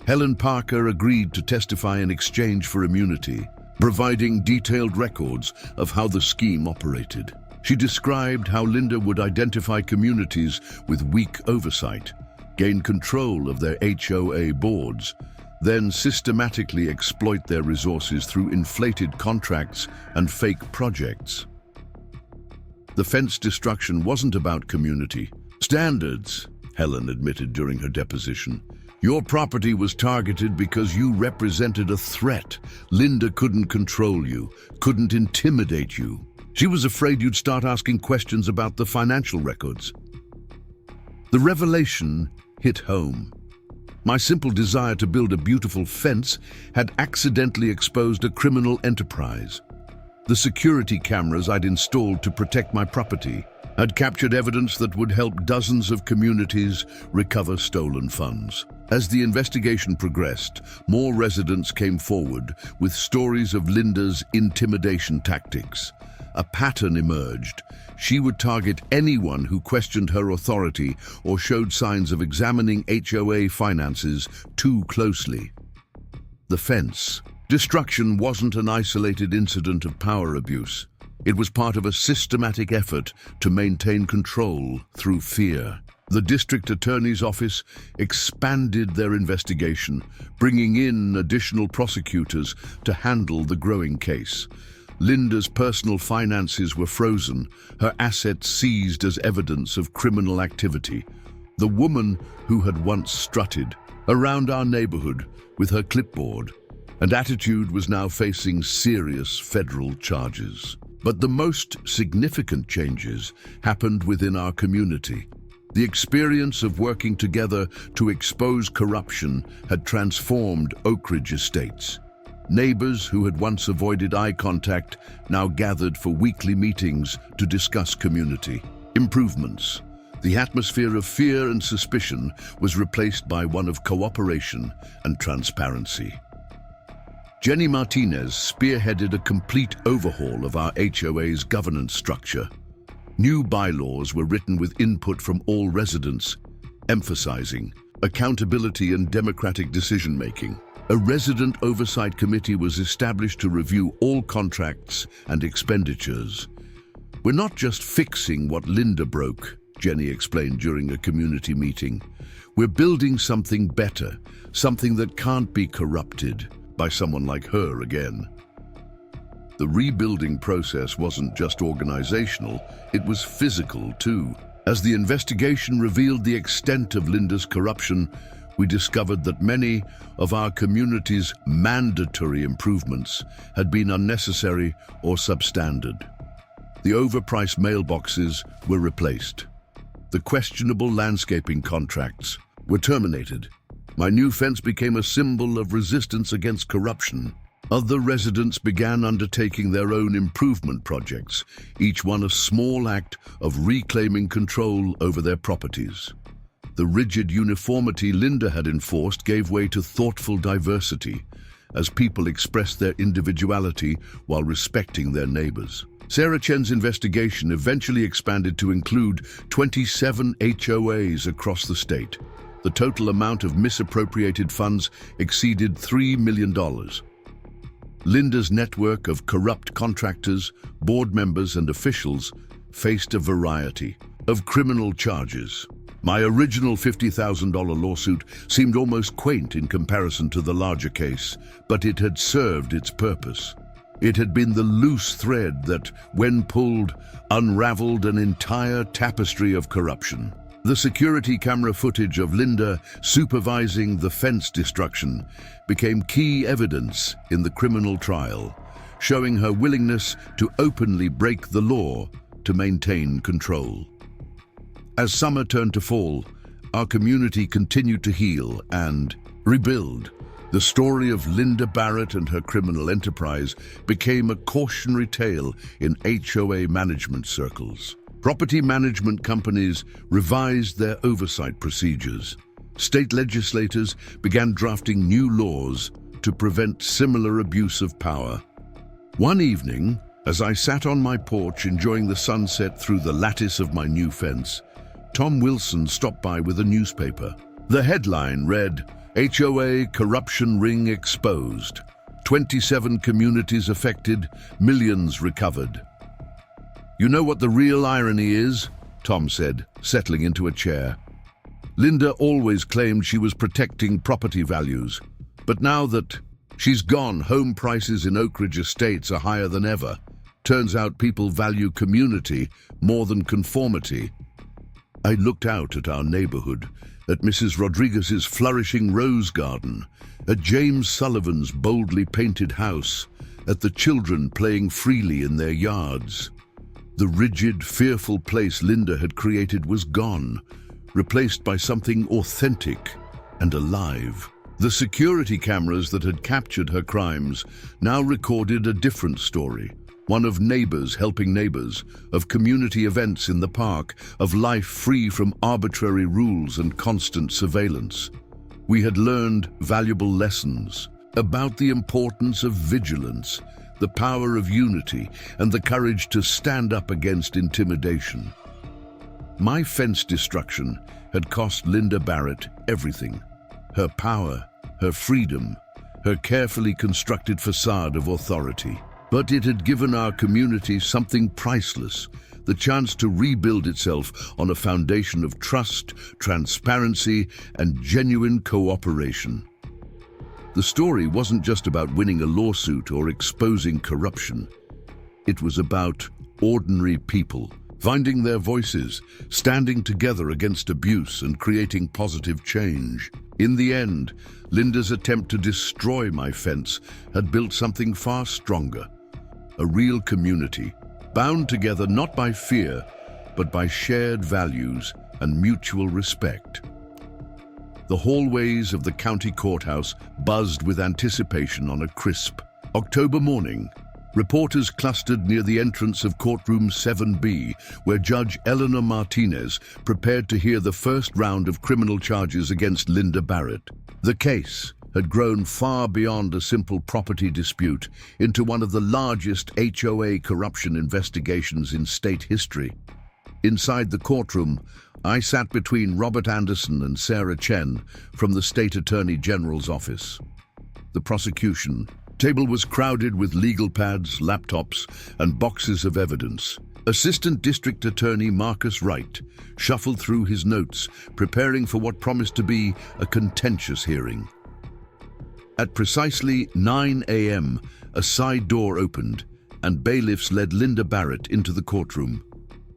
Helen Parker agreed to testify in exchange for immunity, providing detailed records of how the scheme operated. She described how Linda would identify communities with weak oversight, gain control of their HOA boards, then systematically exploit their resources through inflated contracts and fake projects. The fence destruction wasn't about community standards, Helen admitted during her deposition. "Your property was targeted because you represented a threat. Linda couldn't control you, couldn't intimidate you. She was afraid you'd start asking questions about the financial records." The revelation hit home. My simple desire to build a beautiful fence had accidentally exposed a criminal enterprise. The security cameras I'd installed to protect my property had captured evidence that would help dozens of communities recover stolen funds. As the investigation progressed, more residents came forward with stories of Linda's intimidation tactics. A pattern emerged. She would target anyone who questioned her authority or showed signs of examining HOA finances too closely. The fence destruction wasn't an isolated incident of power abuse. It was part of a systematic effort to maintain control through fear. The district attorney's office expanded their investigation, bringing in additional prosecutors to handle the growing case. Linda's personal finances were frozen, her assets seized as evidence of criminal activity. The woman who had once strutted around our neighborhood with her clipboard and attitude was now facing serious federal charges. But the most significant changes happened within our community. The experience of working together to expose corruption had transformed Oakridge Estates. Neighbors who had once avoided eye contact now gathered for weekly meetings to discuss community improvements. The atmosphere of fear and suspicion was replaced by one of cooperation and transparency. Jenny Martinez spearheaded a complete overhaul of our HOA's governance structure. New bylaws were written with input from all residents, emphasizing accountability and democratic decision-making. A resident oversight committee was established to review all contracts and expenditures. "We're not just fixing what Linda broke," Jenny explained during a community meeting. "We're building something better, something that can't be corrupted by someone like her again." The rebuilding process wasn't just organizational, it was physical too. As the investigation revealed the extent of Linda's corruption, we discovered that many of our community's mandatory improvements had been unnecessary or substandard. The overpriced mailboxes were replaced. The questionable landscaping contracts were terminated. My new fence became a symbol of resistance against corruption. Other residents began undertaking their own improvement projects, each one a small act of reclaiming control over their properties. The rigid uniformity Linda had enforced gave way to thoughtful diversity, as people expressed their individuality while respecting their neighbors. Sarah Chen's investigation eventually expanded to include 27 HOAs across the state. The total amount of misappropriated funds exceeded $3 million. Linda's network of corrupt contractors, board members, and officials faced a variety of criminal charges. My original $50,000 lawsuit seemed almost quaint in comparison to the larger case, but it had served its purpose. It had been the loose thread that, when pulled, unraveled an entire tapestry of corruption. The security camera footage of Linda supervising the fence destruction became key evidence in the criminal trial, showing her willingness to openly break the law to maintain control. As summer turned to fall, our community continued to heal and rebuild. The story of Linda Barrett and her criminal enterprise became a cautionary tale in HOA management circles. Property management companies revised their oversight procedures. State legislators began drafting new laws to prevent similar abuse of power. One evening, as I sat on my porch enjoying the sunset through the lattice of my new fence, Tom Wilson stopped by with a newspaper. The headline read, "HOA Corruption Ring Exposed. 27 communities affected, millions recovered." "You know what the real irony is?" Tom said, settling into a chair. "Linda always claimed she was protecting property values, but now that she's gone, home prices in Oakridge Estates are higher than ever. Turns out people value community more than conformity." I looked out at our neighborhood, at Mrs. Rodriguez's flourishing rose garden, at James Sullivan's boldly painted house, at the children playing freely in their yards. The rigid, fearful place Linda had created was gone, replaced by something authentic and alive. The security cameras that had captured her crimes now recorded a different story. One of neighbors helping neighbors, of community events in the park, of life free from arbitrary rules and constant surveillance. We had learned valuable lessons about the importance of vigilance, the power of unity, and the courage to stand up against intimidation. My fence destruction had cost Linda Barrett everything. Her power, her freedom, her carefully constructed facade of authority. But it had given our community something priceless, the chance to rebuild itself on a foundation of trust, transparency, and genuine cooperation. The story wasn't just about winning a lawsuit or exposing corruption. It was about ordinary people finding their voices, standing together against abuse and creating positive change. In the end, Linda's attempt to destroy my fence had built something far stronger. A real community, bound together not by fear, but by shared values and mutual respect. The hallways of the county courthouse buzzed with anticipation on a crisp October morning. Reporters clustered near the entrance of courtroom 7B, where Judge Eleanor Martinez prepared to hear the first round of criminal charges against Linda Barrett. The case had grown far beyond a simple property dispute into one of the largest HOA corruption investigations in state history. Inside the courtroom, I sat between Robert Anderson and Sarah Chen from the State Attorney General's office. The prosecution table was crowded with legal pads, laptops, and boxes of evidence. Assistant District Attorney Marcus Wright shuffled through his notes, preparing for what promised to be a contentious hearing. At precisely 9 a.m., a side door opened, and bailiffs led Linda Barrett into the courtroom.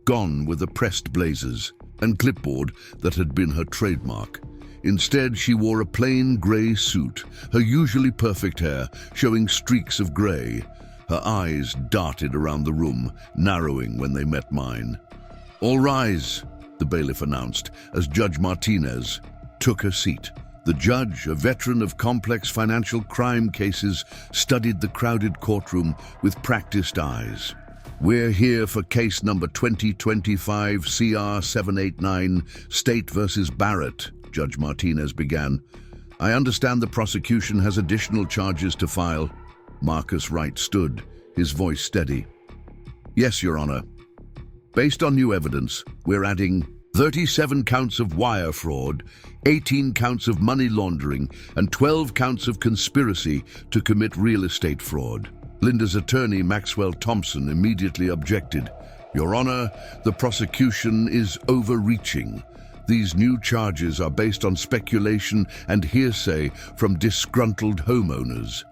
Gone were the pressed blazers and clipboard that had been her trademark. Instead, she wore a plain grey suit, her usually perfect hair showing streaks of grey. Her eyes darted around the room, narrowing when they met mine. "All rise," the bailiff announced as Judge Martinez took her seat. The judge, a veteran of complex financial crime cases, studied the crowded courtroom with practiced eyes. "We're here for case number 2025 CR 789, State versus Barrett," Judge Martinez began. "I understand the prosecution has additional charges to file." Marcus Wright stood, his voice steady. "Yes, Your Honor. Based on new evidence, we're adding 37 counts of wire fraud, 18 counts of money laundering, and 12 counts of conspiracy to commit real estate fraud." Linda's attorney, Mike Thompson, immediately objected. "Your Honor, the prosecution is overreaching. These new charges are based on speculation and hearsay from disgruntled homeowners."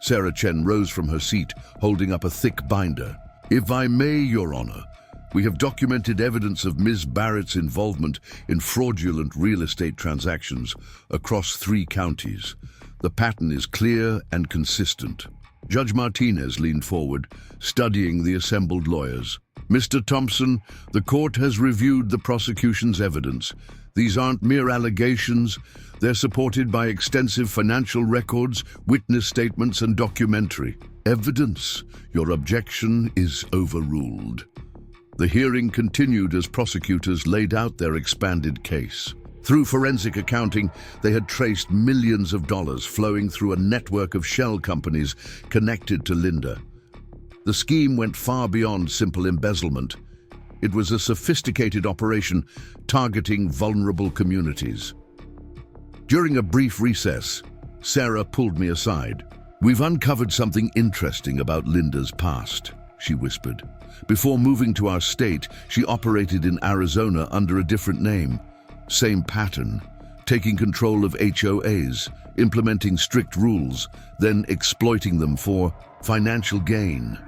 Sarah Chen rose from her seat, holding up a thick binder. "If I may, Your Honor, we have documented evidence of Ms. Barrett's involvement in fraudulent real estate transactions across 3 counties. The pattern is clear and consistent." Judge Martinez leaned forward, studying the assembled lawyers. "Mr. Thompson, the court has reviewed the prosecution's evidence. These aren't mere allegations. They're supported by extensive financial records, witness statements, and documentary evidence. Your objection is overruled." The hearing continued as prosecutors laid out their expanded case. Through forensic accounting, they had traced millions of dollars flowing through a network of shell companies connected to Linda. The scheme went far beyond simple embezzlement. It was a sophisticated operation targeting vulnerable communities. During a brief recess, Sarah pulled me aside. "We've uncovered something interesting about Linda's past," she whispered. "Before moving to our state, she operated in Arizona under a different name. Same pattern, taking control of HOAs, implementing strict rules, then exploiting them for financial gain."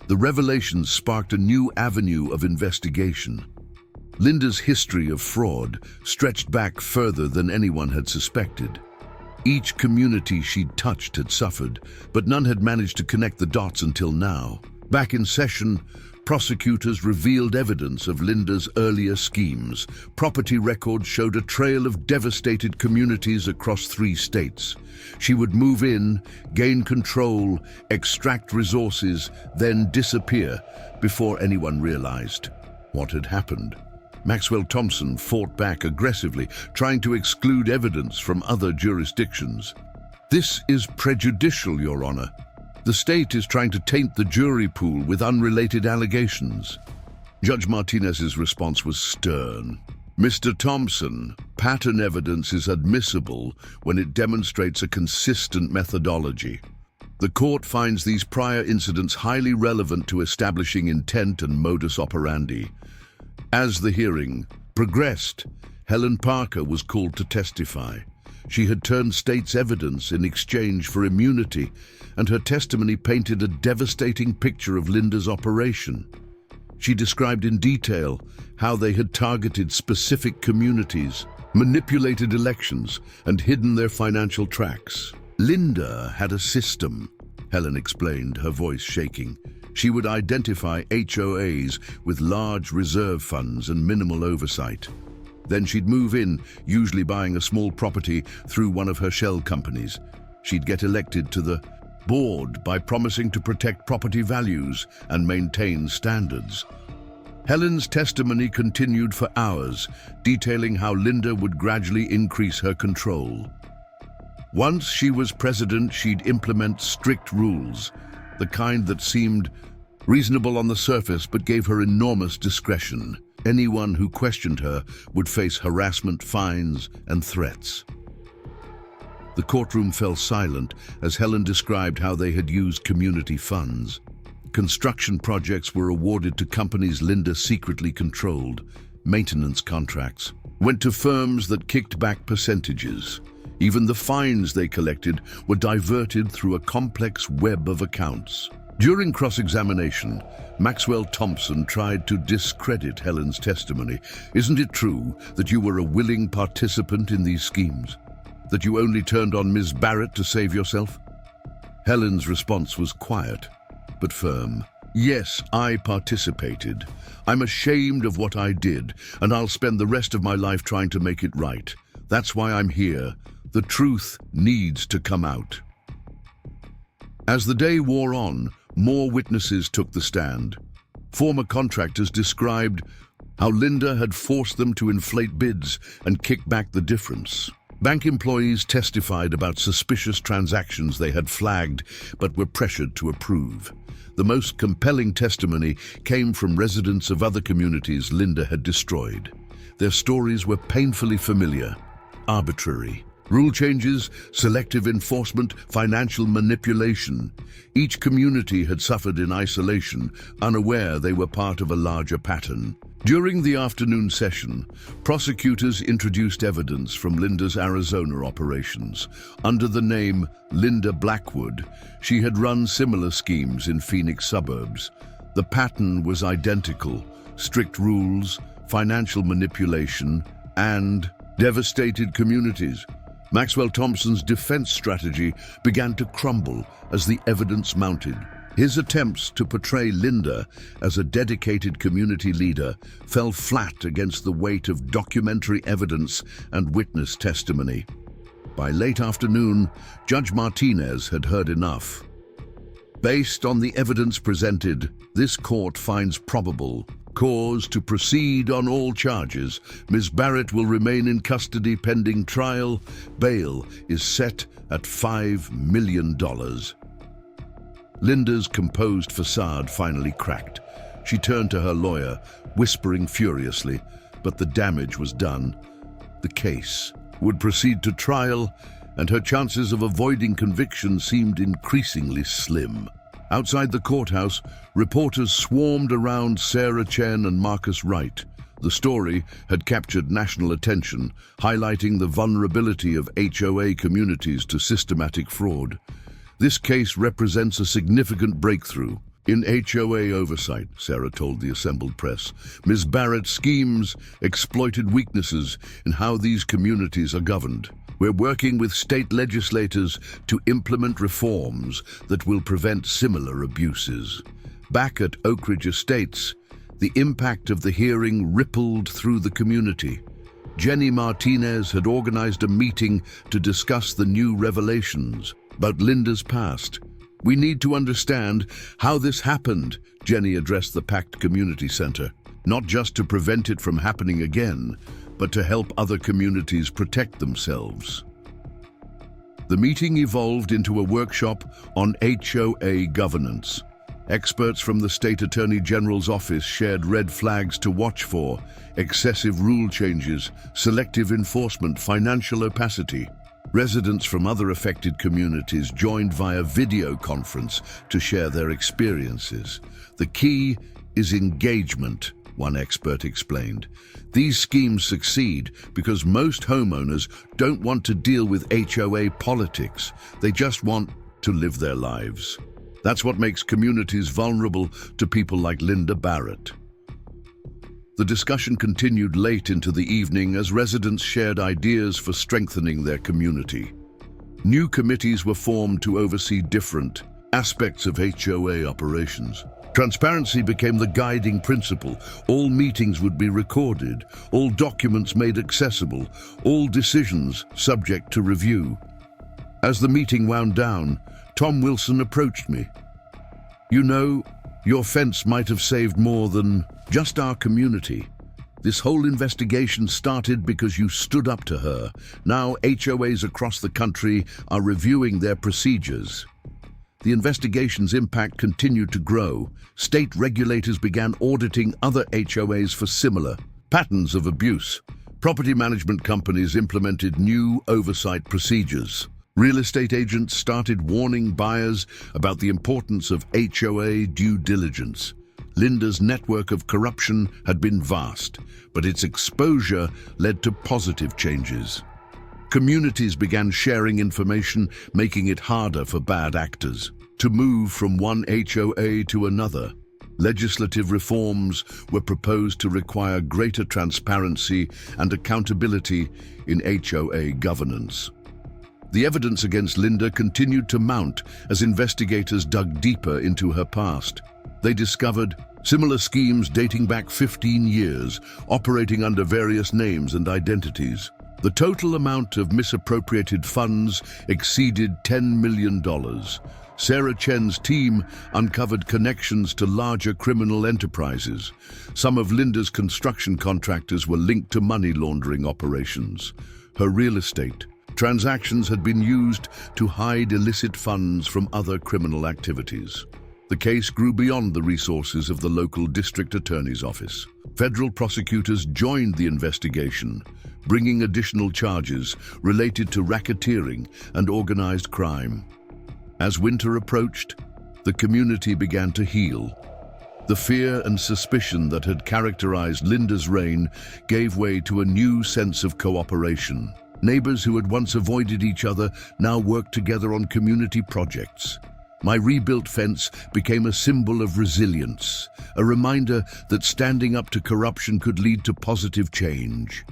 The revelations sparked a new avenue of investigation. Linda's history of fraud stretched back further than anyone had suspected. Each community she'd touched had suffered, but none had managed to connect the dots until now. Back in session, prosecutors revealed evidence of Linda's earlier schemes. Property records showed a trail of devastated communities across 3 states. She would move in, gain control, extract resources, then disappear before anyone realized what had happened. Mike Thompson fought back aggressively, trying to exclude evidence from other jurisdictions. "This is prejudicial, Your Honor. The state is trying to taint the jury pool with unrelated allegations." Judge Martinez's response was stern. "Mr. Thompson, pattern evidence is admissible when it demonstrates a consistent methodology. The court finds these prior incidents highly relevant to establishing intent and modus operandi." As the hearing progressed, Helen Parker was called to testify. She had turned state's evidence in exchange for immunity, and her testimony painted a devastating picture of Linda's operation. She described in detail how they had targeted specific communities, manipulated elections, and hidden their financial tracks. "Linda had a system," Helen explained, her voice shaking. "She would identify HOAs with large reserve funds and minimal oversight. Then she'd move in, usually buying a small property through one of her shell companies. She'd get elected to the board by promising to protect property values and maintain standards. Helen's testimony continued for hours, detailing how Linda would gradually increase her control. Once she was president, she'd implement strict rules, the kind that seemed reasonable on the surface but gave her enormous discretion. Anyone who questioned her would face harassment, fines, and threats. The courtroom fell silent as Helen described how they had used community funds. Construction projects were awarded to companies Linda secretly controlled. Maintenance contracts went to firms that kicked back percentages. Even the fines they collected were diverted through a complex web of accounts. During cross-examination, Maxwell Thompson tried to discredit Helen's testimony. "Isn't it true that you were a willing participant in these schemes? That you only turned on Ms. Barrett to save yourself?" Helen's response was quiet, but firm. "Yes, I participated. I'm ashamed of what I did, and I'll spend the rest of my life trying to make it right. That's why I'm here. The truth needs to come out." As the day wore on, more witnesses took the stand. Former contractors described how Linda had forced them to inflate bids and kick back the difference. Bank employees testified about suspicious transactions they had flagged but were pressured to approve. The most compelling testimony came from residents of other communities Linda had destroyed. Their stories were painfully familiar, arbitrary. Rule changes, selective enforcement, financial manipulation. Each community had suffered in isolation, unaware they were part of a larger pattern. During the afternoon session, prosecutors introduced evidence from Linda's Arizona operations. Under the name Linda Blackwood, she had run similar schemes in Phoenix suburbs. The pattern was identical: strict rules, financial manipulation, and devastated communities. Maxwell Thompson's defense strategy began to crumble as the evidence mounted. His attempts to portray Linda as a dedicated community leader fell flat against the weight of documentary evidence and witness testimony. By late afternoon, Judge Martinez had heard enough. Based on the evidence presented, this court finds probable cause to proceed on all charges. Ms. Barrett will remain in custody pending trial. Bail is set at $5 million. Linda's composed facade finally cracked. She turned to her lawyer, whispering furiously, but the damage was done. The case would proceed to trial, and her chances of avoiding conviction seemed increasingly slim. Outside the courthouse, reporters swarmed around Sarah Chen and Marcus Wright. The story had captured national attention, highlighting the vulnerability of HOA communities to systematic fraud. This case represents a significant breakthrough in HOA oversight, Sarah told the assembled press. Ms. Barrett's schemes exploited weaknesses in how these communities are governed. We're working with state legislators to implement reforms that will prevent similar abuses. Back at Oakridge Estates, the impact of the hearing rippled through the community. Jenny Martinez had organized a meeting to discuss the new revelations about Linda's past. "We need to understand how this happened," Jenny addressed the packed community center, "not just to prevent it from happening again, but to help other communities protect themselves." The meeting evolved into a workshop on HOA governance. Experts from the State Attorney General's office shared red flags to watch for: excessive rule changes, selective enforcement, financial opacity. Residents from other affected communities joined via video conference to share their experiences. "The key is engagement," one expert explained. "These schemes succeed because most homeowners don't want to deal with HOA politics. They just want to live their lives. That's what makes communities vulnerable to people like Linda Barrett." The discussion continued late into the evening as residents shared ideas for strengthening their community. New committees were formed to oversee different aspects of HOA operations. Transparency became the guiding principle. All meetings would be recorded, all documents made accessible, all decisions subject to review. As the meeting wound down, Tom Wilson approached me. "You know, your fence might have saved more than just our community. This whole investigation started because you stood up to her. Now HOAs across the country are reviewing their procedures." The investigation's impact continued to grow. State regulators began auditing other HOAs for similar patterns of abuse. Property management companies implemented new oversight procedures. Real estate agents started warning buyers about the importance of HOA due diligence. Linda's network of corruption had been vast, but its exposure led to positive changes. Communities began sharing information, making it harder for bad actors to move from one HOA to another. Legislative reforms were proposed to require greater transparency and accountability in HOA governance. The evidence against Linda continued to mount as investigators dug deeper into her past. They discovered similar schemes dating back 15 years, operating under various names and identities. The total amount of misappropriated funds exceeded $10 million. Sarah Chen's team uncovered connections to larger criminal enterprises. Some of Linda's construction contractors were linked to money laundering operations. Her real estate transactions had been used to hide illicit funds from other criminal activities. The case grew beyond the resources of the local district attorney's office. Federal prosecutors joined the investigation, bringing additional charges related to racketeering and organized crime. As winter approached, the community began to heal. The fear and suspicion that had characterized Linda's reign gave way to a new sense of cooperation. Neighbors who had once avoided each other now worked together on community projects. My rebuilt fence became a symbol of resilience, a reminder that standing up to corruption could lead to positive change.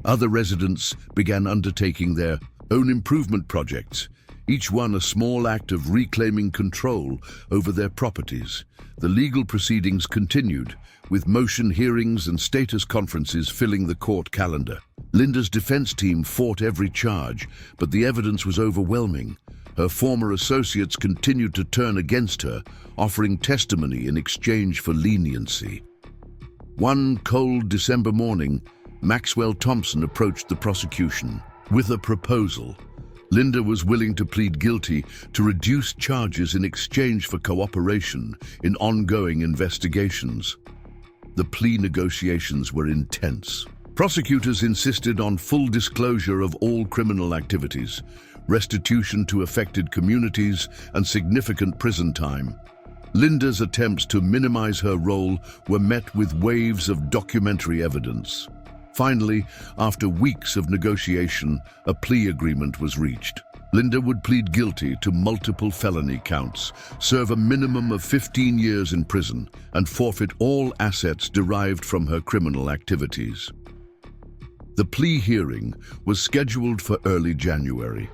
Other residents began undertaking their own improvement projects, each one a small act of reclaiming control over their properties. The legal proceedings continued, with motion hearings and status conferences filling the court calendar. Linda's defense team fought every charge, but the evidence was overwhelming. Her former associates continued to turn against her, offering testimony in exchange for leniency. One cold December morning, Mike Thompson approached the prosecution with a proposal. Linda was willing to plead guilty to reduce charges in exchange for cooperation in ongoing investigations. The plea negotiations were intense. Prosecutors insisted on full disclosure of all criminal activities, restitution to affected communities, and significant prison time. Linda's attempts to minimize her role were met with waves of documentary evidence. Finally, after weeks of negotiation, a plea agreement was reached. Linda would plead guilty to multiple felony counts, serve a minimum of 15 years in prison, and forfeit all assets derived from her criminal activities. The plea hearing was scheduled for early January.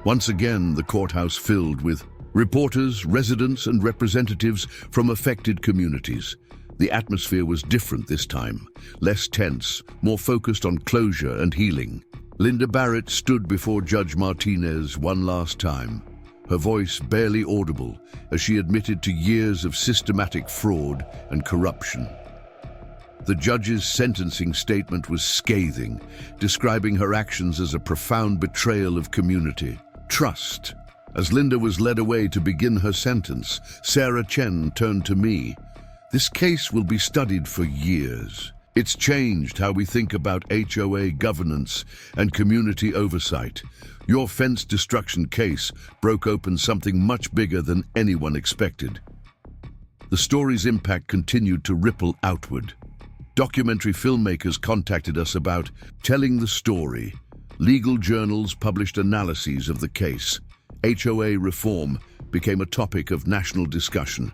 Once again, the courthouse filled with reporters, residents, and representatives from affected communities. The atmosphere was different this time, less tense, more focused on closure and healing. Linda Barrett stood before Judge Martinez one last time, her voice barely audible as she admitted to years of systematic fraud and corruption. The judge's sentencing statement was scathing, describing her actions as a profound betrayal of community trust. As Linda was led away to begin her sentence, Sarah Chen turned to me. "This case will be studied for years. It's changed how we think about HOA governance and community oversight. Your fence destruction case broke open something much bigger than anyone expected." The story's impact continued to ripple outward. Documentary filmmakers contacted us about telling the story. Legal journals published analyses of the case. HOA reform became a topic of national discussion.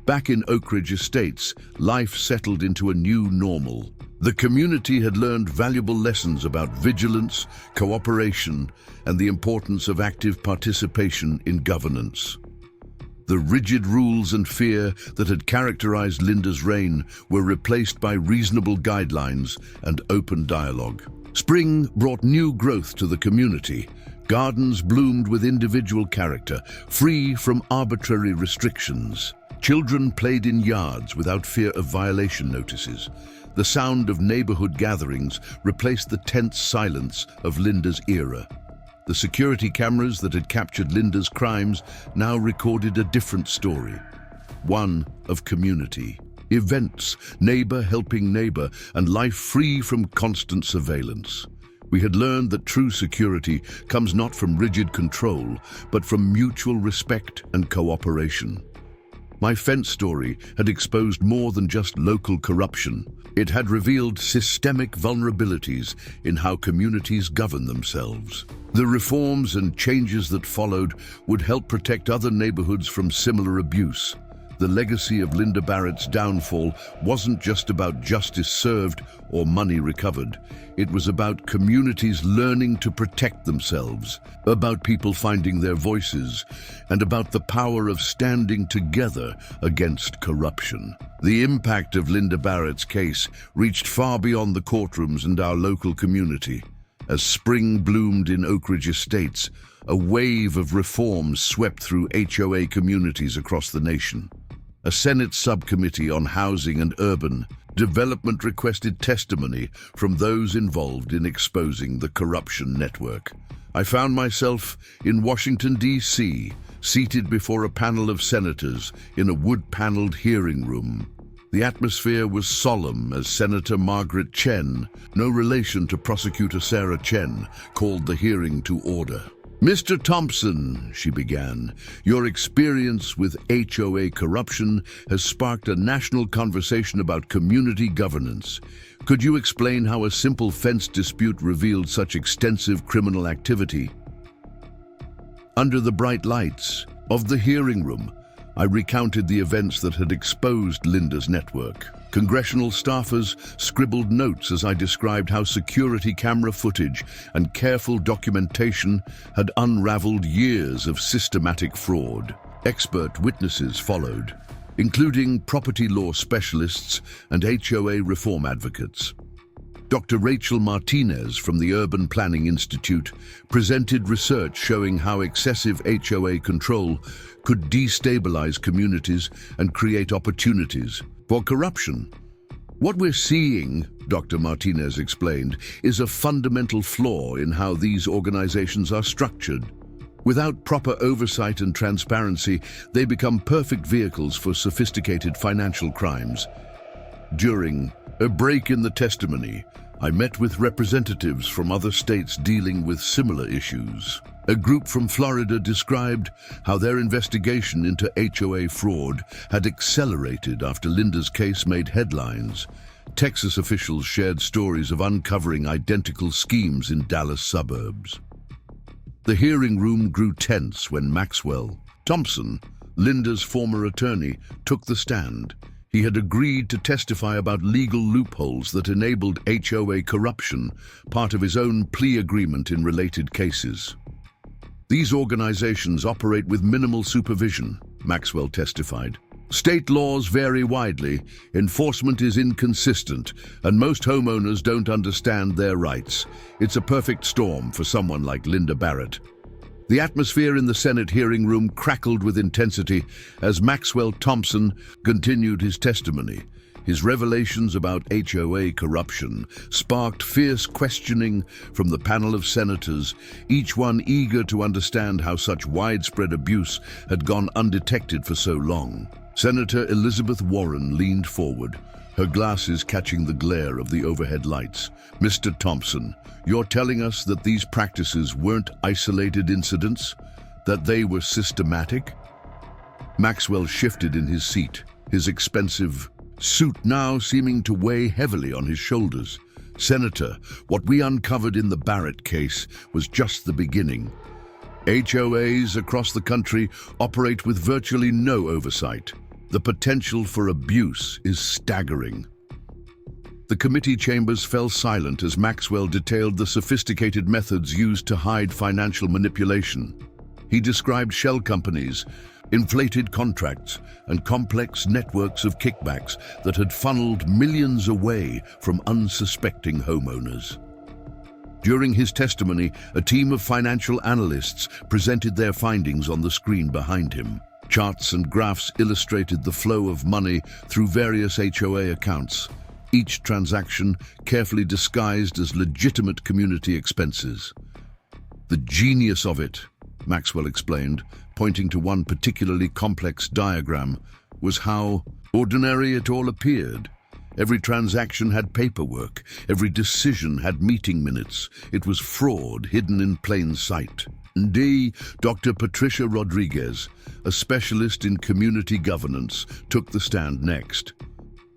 Back in Oakridge Estates, life settled into a new normal. The community had learned valuable lessons about vigilance, cooperation, and the importance of active participation in governance. The rigid rules and fear that had characterized Linda's reign were replaced by reasonable guidelines and open dialogue. Spring brought new growth to the community. Gardens bloomed with individual character, free from arbitrary restrictions. Children played in yards without fear of violation notices. The sound of neighborhood gatherings replaced the tense silence of Linda's era. The security cameras that had captured Linda's crimes now recorded a different story, one of community. Events, neighbor helping neighbor, and life free from constant surveillance. We had learned that true security comes not from rigid control, but from mutual respect and cooperation. My fence story had exposed more than just local corruption. It had revealed systemic vulnerabilities in how communities govern themselves. The reforms and changes that followed would help protect other neighborhoods from similar abuse. The legacy of Linda Barrett's downfall wasn't just about justice served or money recovered. It was about communities learning to protect themselves, about people finding their voices, and about the power of standing together against corruption. The impact of Linda Barrett's case reached far beyond the courtrooms and our local community. As spring bloomed in Oakridge Estates, a wave of reforms swept through HOA communities across the nation. A Senate subcommittee on housing and urban development requested testimony from those involved in exposing the corruption network. I found myself in Washington, D.C., seated before a panel of senators in a wood-paneled hearing room. The atmosphere was solemn as Senator Margaret Chen, no relation to Prosecutor Sarah Chen, called the hearing to order. "Mr. Thompson," she began, "your experience with HOA corruption has sparked a national conversation about community governance. Could you explain how a simple fence dispute revealed such extensive criminal activity?" Under the bright lights of the hearing room, I recounted the events that had exposed Linda's network. Congressional staffers scribbled notes as I described how security camera footage and careful documentation had unraveled years of systematic fraud. Expert witnesses followed, including property law specialists and HOA reform advocates. Dr. Rachel Martinez from the Urban Planning Institute presented research showing how excessive HOA control could destabilize communities and create opportunities for corruption. What we're seeing, Dr. Martinez explained, is a fundamental flaw in how these organizations are structured. Without proper oversight and transparency, they become perfect vehicles for sophisticated financial crimes. During a break in the testimony, I met with representatives from other states dealing with similar issues. A group from Florida described how their investigation into HOA fraud had accelerated after Linda's case made headlines. Texas officials shared stories of uncovering identical schemes in Dallas suburbs. The hearing room grew tense when Mike Thompson, Linda's former attorney, took the stand. He had agreed to testify about legal loopholes that enabled HOA corruption, part of his own plea agreement in related cases. "These organizations operate with minimal supervision," Maxwell testified. "State laws vary widely, enforcement is inconsistent, and most homeowners don't understand their rights. It's a perfect storm for someone like Linda Barrett." The atmosphere in the Senate hearing room crackled with intensity as Mike Thompson continued his testimony. His revelations about HOA corruption sparked fierce questioning from the panel of senators, each one eager to understand how such widespread abuse had gone undetected for so long. Senator Elizabeth Warren leaned forward, her glasses catching the glare of the overhead lights. "Mr. Thompson, you're telling us that these practices weren't isolated incidents, that they were systematic?" Maxwell shifted in his seat, his expensive suit now seeming to weigh heavily on his shoulders. "Senator, what we uncovered in the Barrett case was just the beginning. HOAs across the country operate with virtually no oversight. The potential for abuse is staggering." The committee chambers fell silent as Maxwell detailed the sophisticated methods used to hide financial manipulation. He described shell companies, inflated contracts, and complex networks of kickbacks that had funneled millions away from unsuspecting homeowners. During his testimony, a team of financial analysts presented their findings on the screen behind him. Charts and graphs illustrated the flow of money through various HOA accounts, each transaction carefully disguised as legitimate community expenses. "The genius of it," Maxwell explained, pointing to one particularly complex diagram, "was how ordinary it all appeared. Every transaction had paperwork, every decision had meeting minutes. It was fraud hidden in plain sight." Dr. Patricia Rodriguez, a specialist in community governance, took the stand next.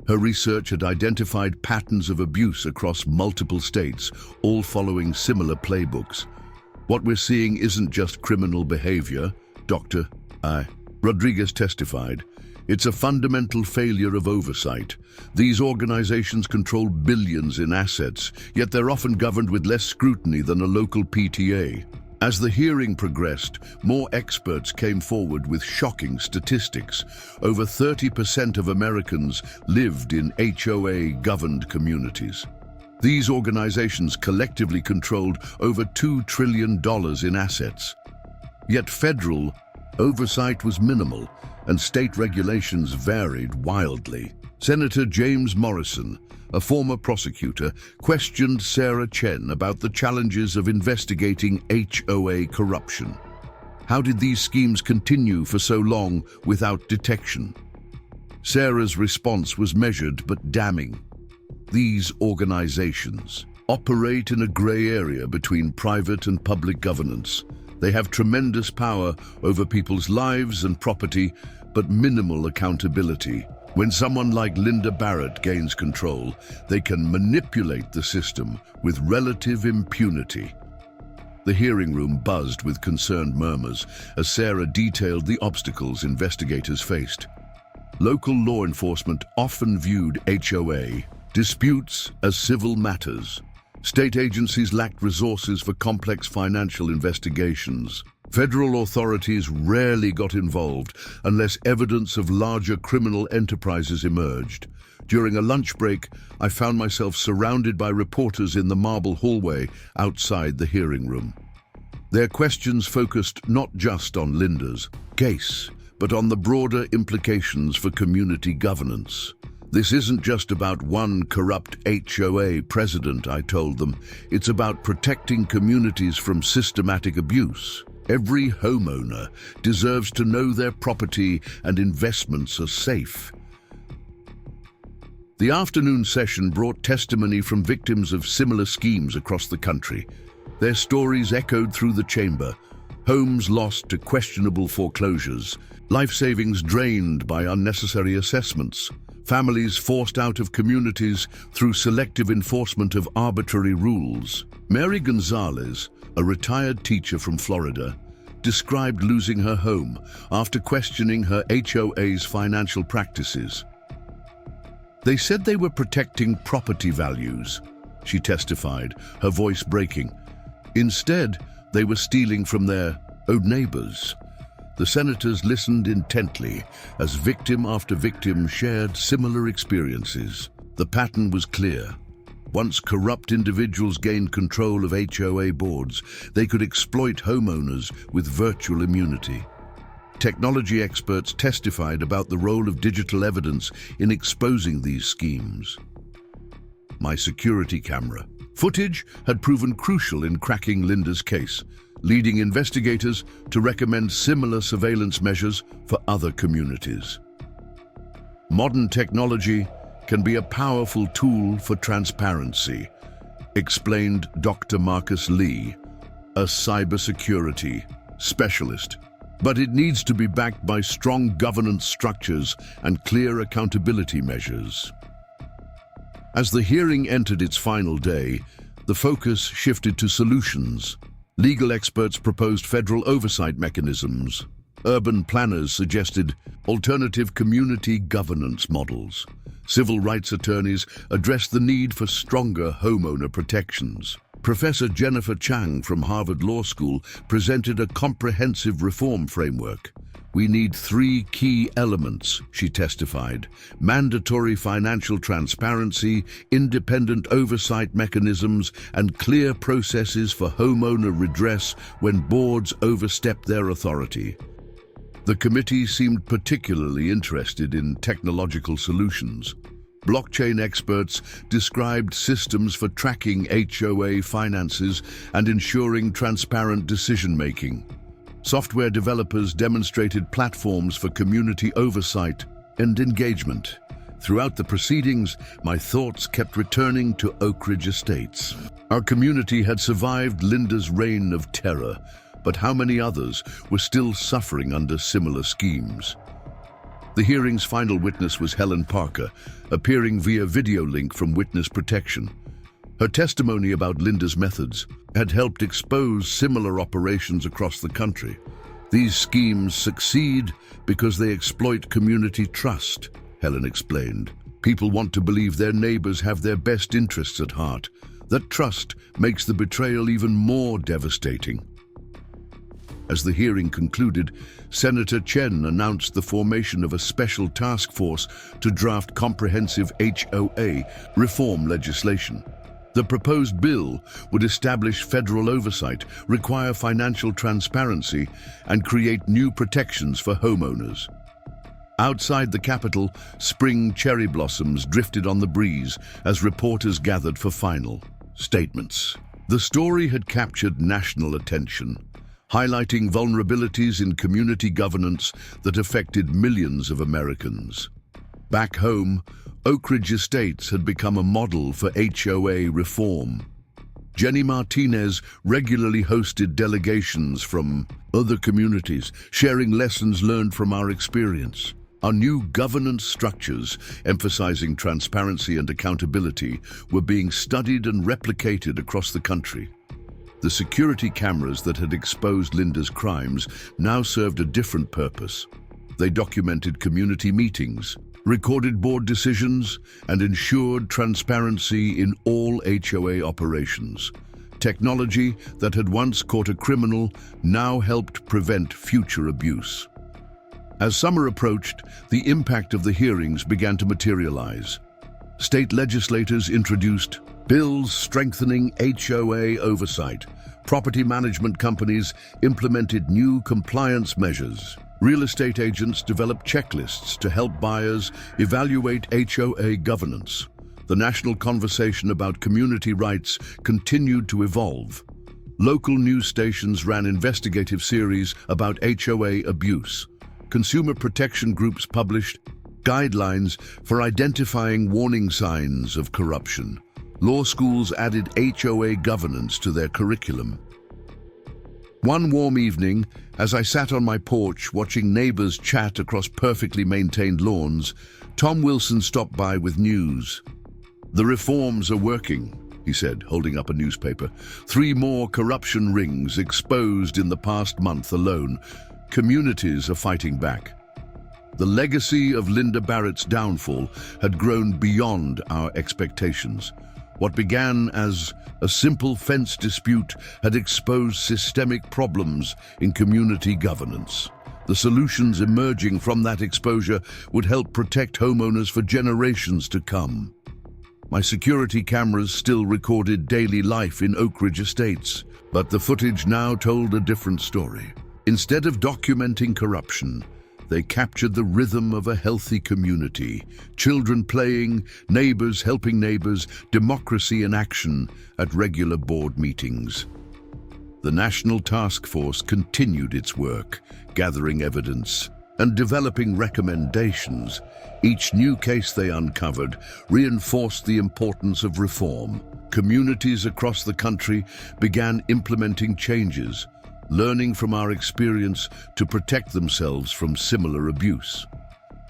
Her research had identified patterns of abuse across multiple states, all following similar playbooks. "What we're seeing isn't just criminal behavior, Dr. Rodriguez testified. It's a fundamental failure of oversight. These organizations control billions in assets, yet they're often governed with less scrutiny than a local PTA." As the hearing progressed, more experts came forward with shocking statistics. Over 30% of Americans lived in HOA-governed communities. These organizations collectively controlled over $2 trillion in assets. Yet federal oversight was minimal, and state regulations varied wildly. Senator James Morrison, a former prosecutor, questioned Sarah Chen about the challenges of investigating HOA corruption. How did these schemes continue for so long without detection? Sarah's response was measured but damning. "These organizations operate in a gray area between private and public governance. They have tremendous power over people's lives and property, but minimal accountability. When someone like Linda Barrett gains control, they can manipulate the system with relative impunity." The hearing room buzzed with concerned murmurs as Sarah detailed the obstacles investigators faced. Local law enforcement often viewed HOA disputes as civil matters. State agencies lacked resources for complex financial investigations. Federal authorities rarely got involved unless evidence of larger criminal enterprises emerged. During a lunch break, I found myself surrounded by reporters in the marble hallway outside the hearing room. Their questions focused not just on Linda's case, but on the broader implications for community governance. "This isn't just about one corrupt HOA president," I told them. "It's about protecting communities from systematic abuse. Every homeowner deserves to know their property and investments are safe." The afternoon session brought testimony from victims of similar schemes across the country. Their stories echoed through the chamber. Homes lost to questionable foreclosures, life savings drained by unnecessary assessments, families forced out of communities through selective enforcement of arbitrary rules. Mary Gonzalez, a retired teacher from Florida, described losing her home after questioning her HOA's financial practices. "They said they were protecting property values," she testified, her voice breaking. "Instead, they were stealing from their neighbors." The senators listened intently as victim after victim shared similar experiences. The pattern was clear. Once corrupt individuals gained control of HOA boards, they could exploit homeowners with virtual immunity. Technology experts testified about the role of digital evidence in exposing these schemes. My security camera footage had proven crucial in cracking Linda's case, leading investigators to recommend similar surveillance measures for other communities. Modern technology can be a powerful tool for transparency, explained Dr. Marcus Lee, a cybersecurity specialist. But it needs to be backed by strong governance structures and clear accountability measures. As the hearing entered its final day, the focus shifted to solutions. Legal experts proposed federal oversight mechanisms. Urban planners suggested alternative community governance models. Civil rights attorneys addressed the need for stronger homeowner protections. Professor Jennifer Chang from Harvard Law School presented a comprehensive reform framework. "We need three key elements," she testified: mandatory financial transparency, independent oversight mechanisms, and clear processes for homeowner redress when boards overstep their authority. The committee seemed particularly interested in technological solutions. Blockchain experts described systems for tracking HOA finances and ensuring transparent decision-making. Software developers demonstrated platforms for community oversight and engagement. Throughout the proceedings, my thoughts kept returning to Oakridge Estates. Our community had survived Linda's reign of terror, but how many others were still suffering under similar schemes? The hearing's final witness was Helen Parker, appearing via video link from Witness Protection. Her testimony about Linda's methods had helped expose similar operations across the country. These schemes succeed because they exploit community trust, Helen explained. People want to believe their neighbors have their best interests at heart. That trust makes the betrayal even more devastating. As the hearing concluded, Senator Chen announced the formation of a special task force to draft comprehensive HOA reform legislation. The proposed bill would establish federal oversight, require financial transparency, and create new protections for homeowners. Outside the Capitol, spring cherry blossoms drifted on the breeze as reporters gathered for final statements. The story had captured national attention, highlighting vulnerabilities in community governance that affected millions of Americans. Back home, Oakridge Estates had become a model for HOA reform. Jenny Martinez regularly hosted delegations from other communities, sharing lessons learned from our experience. Our new governance structures, emphasizing transparency and accountability, were being studied and replicated across the country. The security cameras that had exposed Linda's crimes now served a different purpose. They documented community meetings, recorded board decisions, and ensured transparency in all HOA operations. Technology that had once caught a criminal now helped prevent future abuse. As summer approached, the impact of the hearings began to materialize. State legislators introduced bills strengthening HOA oversight. Property management companies implemented new compliance measures. Real estate agents developed checklists to help buyers evaluate HOA governance. The national conversation about community rights continued to evolve. Local news stations ran investigative series about HOA abuse. Consumer protection groups published guidelines for identifying warning signs of corruption. Law schools added HOA governance to their curriculum. One warm evening, as I sat on my porch watching neighbors chat across perfectly maintained lawns, Tom Wilson stopped by with news. "The reforms are working," he said, holding up a newspaper. "3 more corruption rings exposed in the past month alone. Communities are fighting back." The legacy of Linda Barrett's downfall had grown beyond our expectations. What began as a simple fence dispute had exposed systemic problems in community governance. The solutions emerging from that exposure would help protect homeowners for generations to come. My security cameras still recorded daily life in Oakridge Estates, but the footage now told a different story. Instead of documenting corruption, they captured the rhythm of a healthy community. Children playing, neighbors helping neighbors, democracy in action at regular board meetings. The National Task Force continued its work, gathering evidence and developing recommendations. Each new case they uncovered reinforced the importance of reform. Communities across the country began implementing changes, learning from our experience to protect themselves from similar abuse.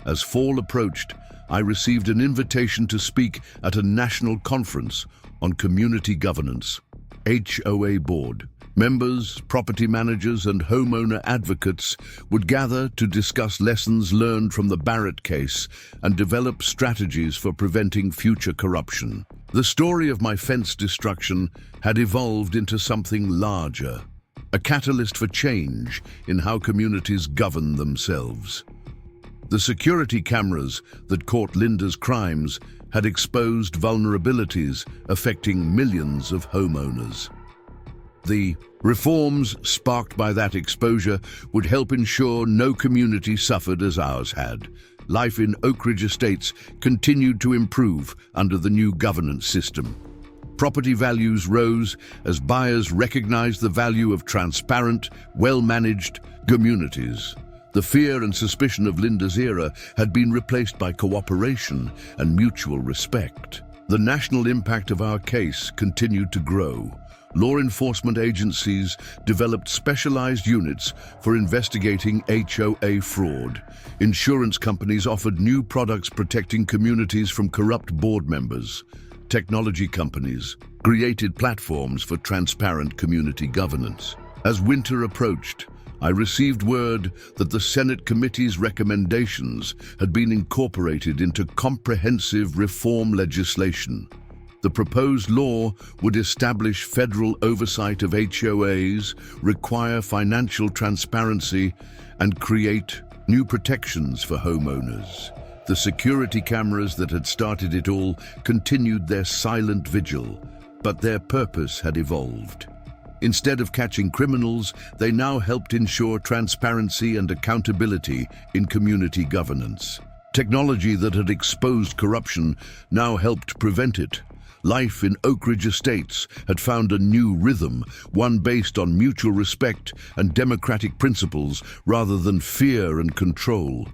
As fall approached, I received an invitation to speak at a national conference on community governance. HOA board members, property managers, and homeowner advocates would gather to discuss lessons learned from the Barrett case and develop strategies for preventing future corruption. The story of my fence destruction had evolved into something larger. a catalyst for change in how communities govern themselves. The security cameras that caught Linda's crimes had exposed vulnerabilities affecting millions of homeowners. The reforms sparked by that exposure would help ensure no community suffered as ours had. Life in Oakridge Estates continued to improve under the new governance system. Property values rose as buyers recognized the value of transparent, well-managed communities. The fear and suspicion of Linda's era had been replaced by cooperation and mutual respect. The national impact of our case continued to grow. Law enforcement agencies developed specialized units for investigating HOA fraud. Insurance companies offered new products protecting communities from corrupt board members. Technology companies created platforms for transparent community governance. As winter approached, I received word that the Senate committee's recommendations had been incorporated into comprehensive reform legislation. The proposed law would establish federal oversight of HOAs, require financial transparency, and create new protections for homeowners. The security cameras that had started it all continued their silent vigil, but their purpose had evolved. Instead of catching criminals, they now helped ensure transparency and accountability in community governance. Technology that had exposed corruption now helped prevent it. Life in Oakridge Estates had found a new rhythm, one based on mutual respect and democratic principles rather than fear and control.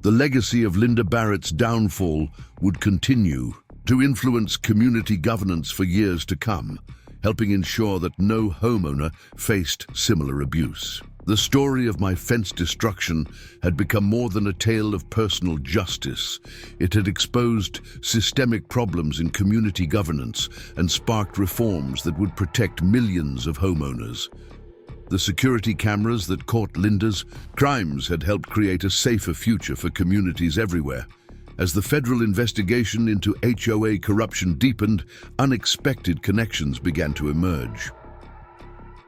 The legacy of Linda Barrett's downfall would continue to influence community governance for years to come, helping ensure that no homeowner faced similar abuse. The story of my fence destruction had become more than a tale of personal justice. It had exposed systemic problems in community governance and sparked reforms that would protect millions of homeowners. The security cameras that caught Linda's crimes had helped create a safer future for communities everywhere. As the federal investigation into HOA corruption deepened, unexpected connections began to emerge.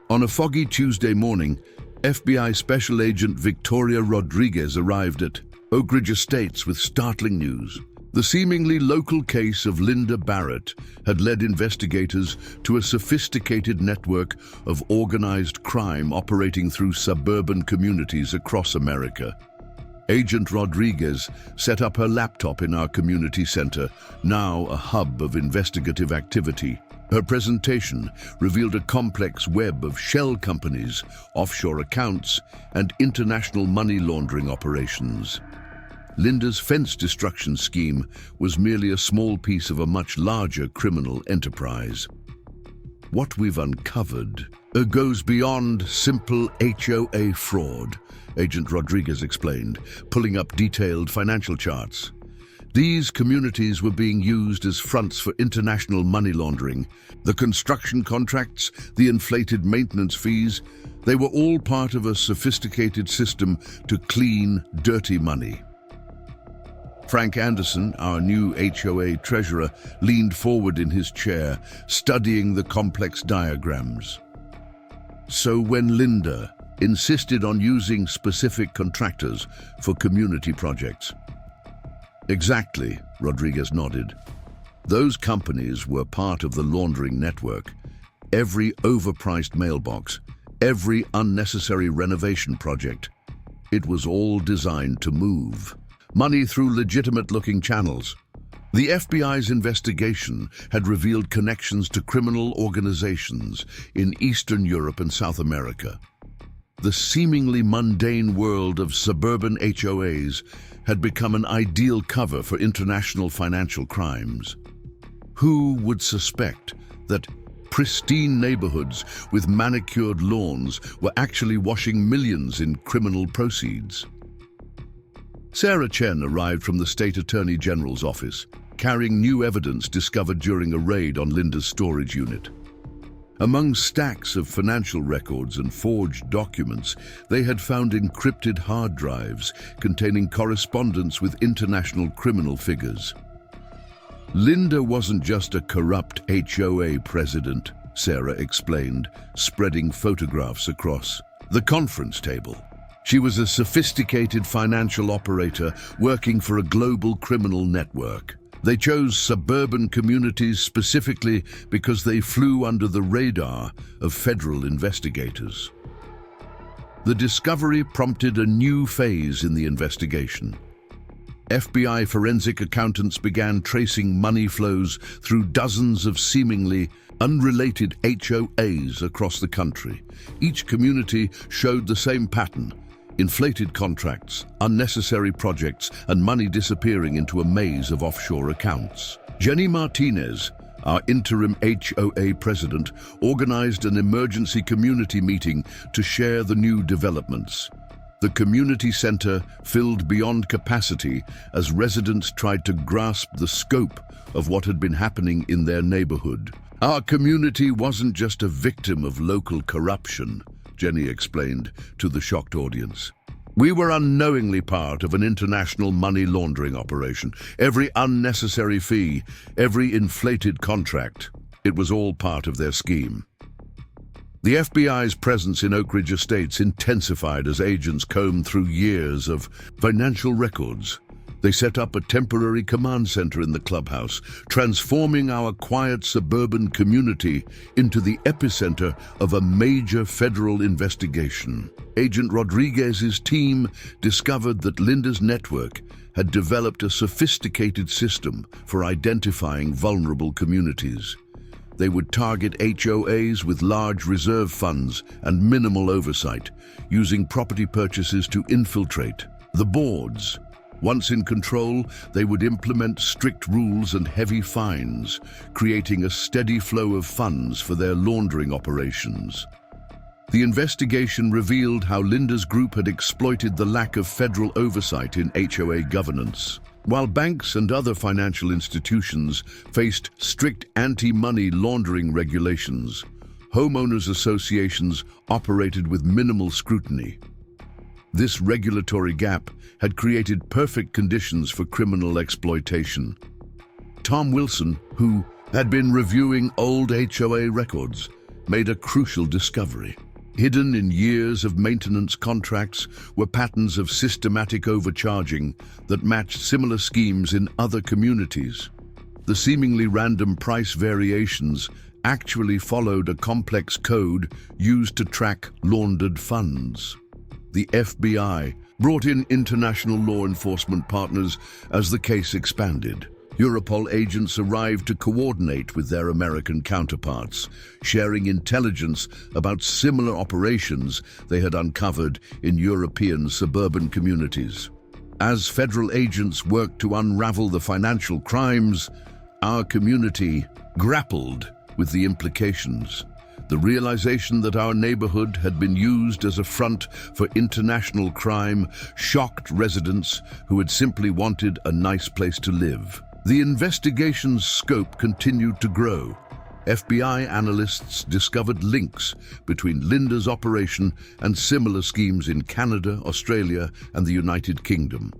On a foggy Tuesday morning, FBI Special Agent Victoria Rodriguez arrived at Oakridge Estates with startling news. The seemingly local case of Linda Barrett had led investigators to a sophisticated network of organized crime operating through suburban communities across America. Agent Rodriguez set up her laptop in our community center, now a hub of investigative activity. Her presentation revealed a complex web of shell companies, offshore accounts, and international money laundering operations. Linda's fence destruction scheme was merely a small piece of a much larger criminal enterprise. What we've uncovered goes beyond simple HOA fraud, Agent Rodriguez explained, pulling up detailed financial charts. These communities were being used as fronts for international money laundering. The construction contracts, the inflated maintenance fees, they were all part of a sophisticated system to clean dirty money. Frank Anderson, our new HOA treasurer, leaned forward in his chair, studying the complex diagrams. So when Linda insisted on using specific contractors for community projects. Exactly, Rodriguez nodded. Those companies were part of the laundering network. Every overpriced mailbox, every unnecessary renovation project. It was all designed to move money through legitimate-looking channels. The FBI's investigation had revealed connections to criminal organizations in Eastern Europe and South America. The seemingly mundane world of suburban HOAs had become an ideal cover for international financial crimes. Who would suspect that pristine neighborhoods with manicured lawns were actually washing millions in criminal proceeds? Sarah Chen arrived from the State Attorney General's office, carrying new evidence discovered during a raid on Linda's storage unit. Among stacks of financial records and forged documents, they had found encrypted hard drives containing correspondence with international criminal figures. Linda wasn't just a corrupt HOA president. Sarah explained, spreading photographs across the conference table. She was a sophisticated financial operator working for a global criminal network. They chose suburban communities specifically because they flew under the radar of federal investigators. The discovery prompted a new phase in the investigation. FBI forensic accountants began tracing money flows through dozens of seemingly unrelated HOAs across the country. Each community showed the same pattern: inflated contracts, unnecessary projects, and money disappearing into a maze of offshore accounts. Jenny Martinez, our interim HOA president, organized an emergency community meeting to share the new developments. The community center filled beyond capacity as residents tried to grasp the scope of what had been happening in their neighborhood. Our community wasn't just a victim of local corruption, Jenny explained to the shocked audience. We were unknowingly part of an international money laundering operation. Every unnecessary fee, every inflated contract, it was all part of their scheme. The FBI's presence in Oakridge Estates intensified as agents combed through years of financial records. They set up a temporary command center in the clubhouse, transforming our quiet suburban community into the epicenter of a major federal investigation. Agent Rodriguez's team discovered that Linda's network had developed a sophisticated system for identifying vulnerable communities. They would target HOAs with large reserve funds and minimal oversight, using property purchases to infiltrate the boards. Once in control, they would implement strict rules and heavy fines, creating a steady flow of funds for their laundering operations. The investigation revealed how Linda's group had exploited the lack of federal oversight in HOA governance. While banks and other financial institutions faced strict anti-money laundering regulations, homeowners associations operated with minimal scrutiny. This regulatory gap had created perfect conditions for criminal exploitation. Tom Wilson, who had been reviewing old HOA records, made a crucial discovery. Hidden in years of maintenance contracts were patterns of systematic overcharging that matched similar schemes in other communities. The seemingly random price variations actually followed a complex code used to track laundered funds. The FBI brought in international law enforcement partners as the case expanded. Europol agents arrived to coordinate with their American counterparts, sharing intelligence about similar operations they had uncovered in European suburban communities. As federal agents worked to unravel the financial crimes, our community grappled with the implications. The realization that our neighborhood had been used as a front for international crime shocked residents who had simply wanted a nice place to live. The investigation's scope continued to grow. FBI analysts discovered links between Linda's operation and similar schemes in Canada, Australia, and the United Kingdom.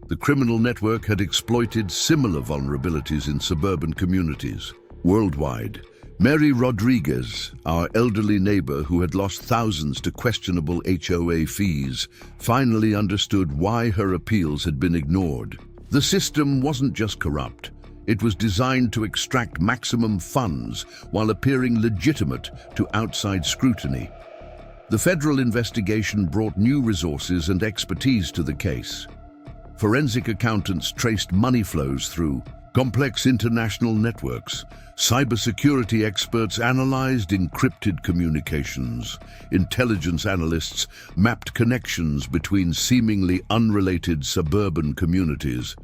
The criminal network had exploited similar vulnerabilities in suburban communities. Worldwide, Mary Rodriguez, our elderly neighbor who had lost thousands to questionable HOA fees, finally understood why her appeals had been ignored. The system wasn't just corrupt. It was designed to extract maximum funds while appearing legitimate to outside scrutiny. The federal investigation brought new resources and expertise to the case. Forensic accountants traced money flows through complex international networks. Cybersecurity experts analyzed encrypted communications. Intelligence analysts mapped connections between seemingly unrelated suburban communities.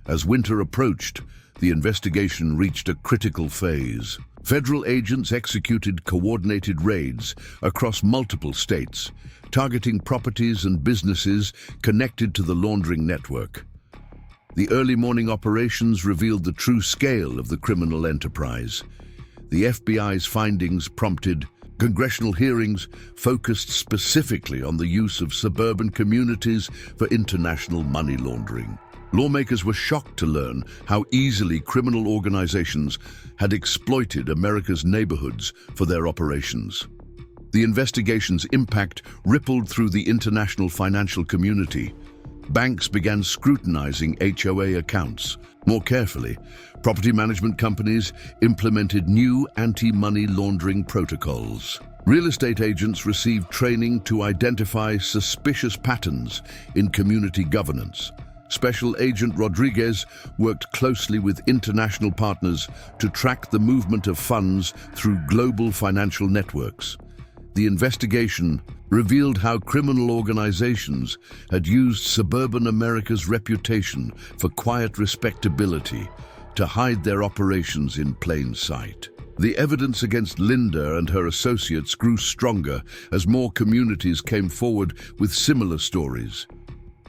As winter approached, the investigation reached a critical phase. Federal agents executed coordinated raids across multiple states, targeting properties and businesses connected to the laundering network. The early morning operations revealed the true scale of the criminal enterprise. The FBI's findings prompted Congressional hearings focused specifically on the use of suburban communities for international money laundering. Lawmakers were shocked to learn how easily criminal organizations had exploited America's neighborhoods for their operations. The investigation's impact rippled through the international financial community. Banks began scrutinizing HOA accounts more carefully. Property management companies implemented new anti-money laundering protocols. Real estate agents received training to identify suspicious patterns in community governance. Special Agent Rodriguez worked closely with international partners to track the movement of funds through global financial networks. The investigation revealed how criminal organizations had used suburban America's reputation for quiet respectability to hide their operations in plain sight. The evidence against Linda and her associates grew stronger as more communities came forward with similar stories.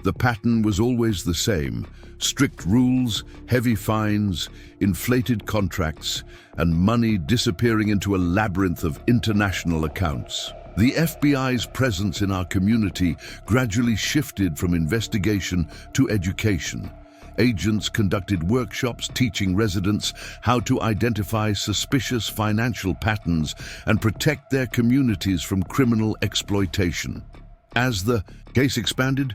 The pattern was always the same: strict rules, heavy fines, inflated contracts, and money disappearing into a labyrinth of international accounts. The FBI's presence in our community gradually shifted from investigation to education. Agents conducted workshops teaching residents how to identify suspicious financial patterns and protect their communities from criminal exploitation. As the case expanded,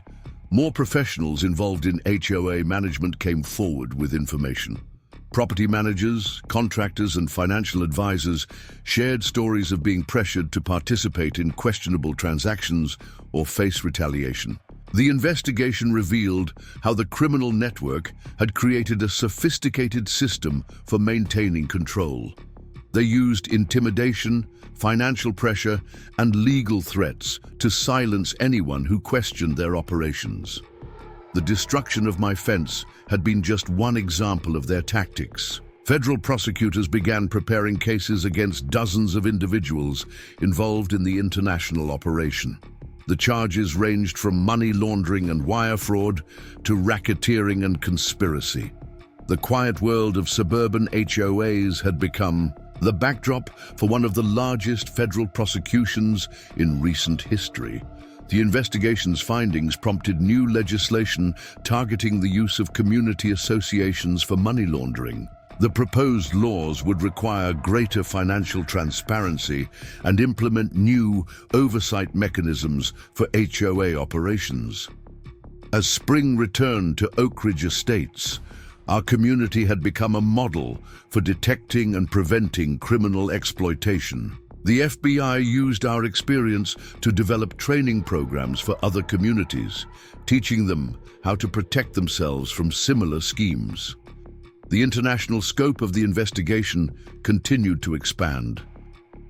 more professionals involved in HOA management came forward with information. Property managers, contractors, and financial advisors shared stories of being pressured to participate in questionable transactions or face retaliation. The investigation revealed how the criminal network had created a sophisticated system for maintaining control. They used intimidation, financial pressure, and legal threats to silence anyone who questioned their operations. The destruction of my fence had been just one example of their tactics. Federal prosecutors began preparing cases against dozens of individuals involved in the international operation. The charges ranged from money laundering and wire fraud to racketeering and conspiracy. The quiet world of suburban HOAs had become the backdrop for one of the largest federal prosecutions in recent history. The investigation's findings prompted new legislation targeting the use of community associations for money laundering. The proposed laws would require greater financial transparency and implement new oversight mechanisms for HOA operations. As spring returned to Oakridge Estates, our community had become a model for detecting and preventing criminal exploitation. The FBI used our experience to develop training programs for other communities, teaching them how to protect themselves from similar schemes. The international scope of the investigation continued to expand.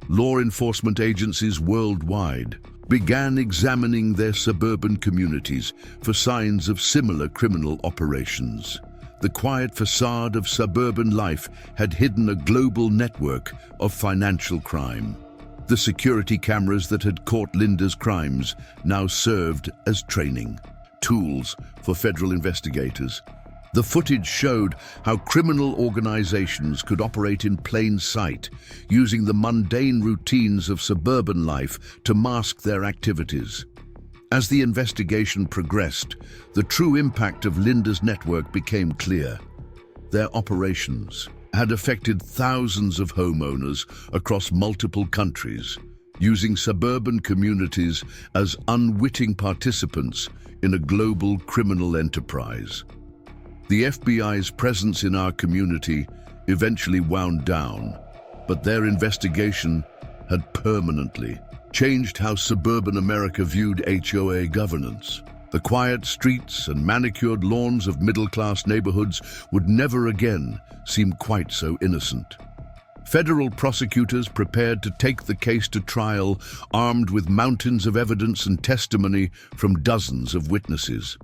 Law enforcement agencies worldwide began examining their suburban communities for signs of similar criminal operations. The quiet facade of suburban life had hidden a global network of financial crime. The security cameras that had caught Linda's crimes now served as training tools for federal investigators. The footage showed how criminal organizations could operate in plain sight, using the mundane routines of suburban life to mask their activities. As the investigation progressed, the true impact of Linda's network became clear. Their operations had affected thousands of homeowners across multiple countries, using suburban communities as unwitting participants in a global criminal enterprise. The FBI's presence in our community eventually wound down, but their investigation had permanently changed how suburban America viewed HOA governance. The quiet streets and manicured lawns of middle-class neighborhoods would never again seem quite so innocent. Federal prosecutors prepared to take the case to trial, armed with mountains of evidence and testimony from dozens of witnesses.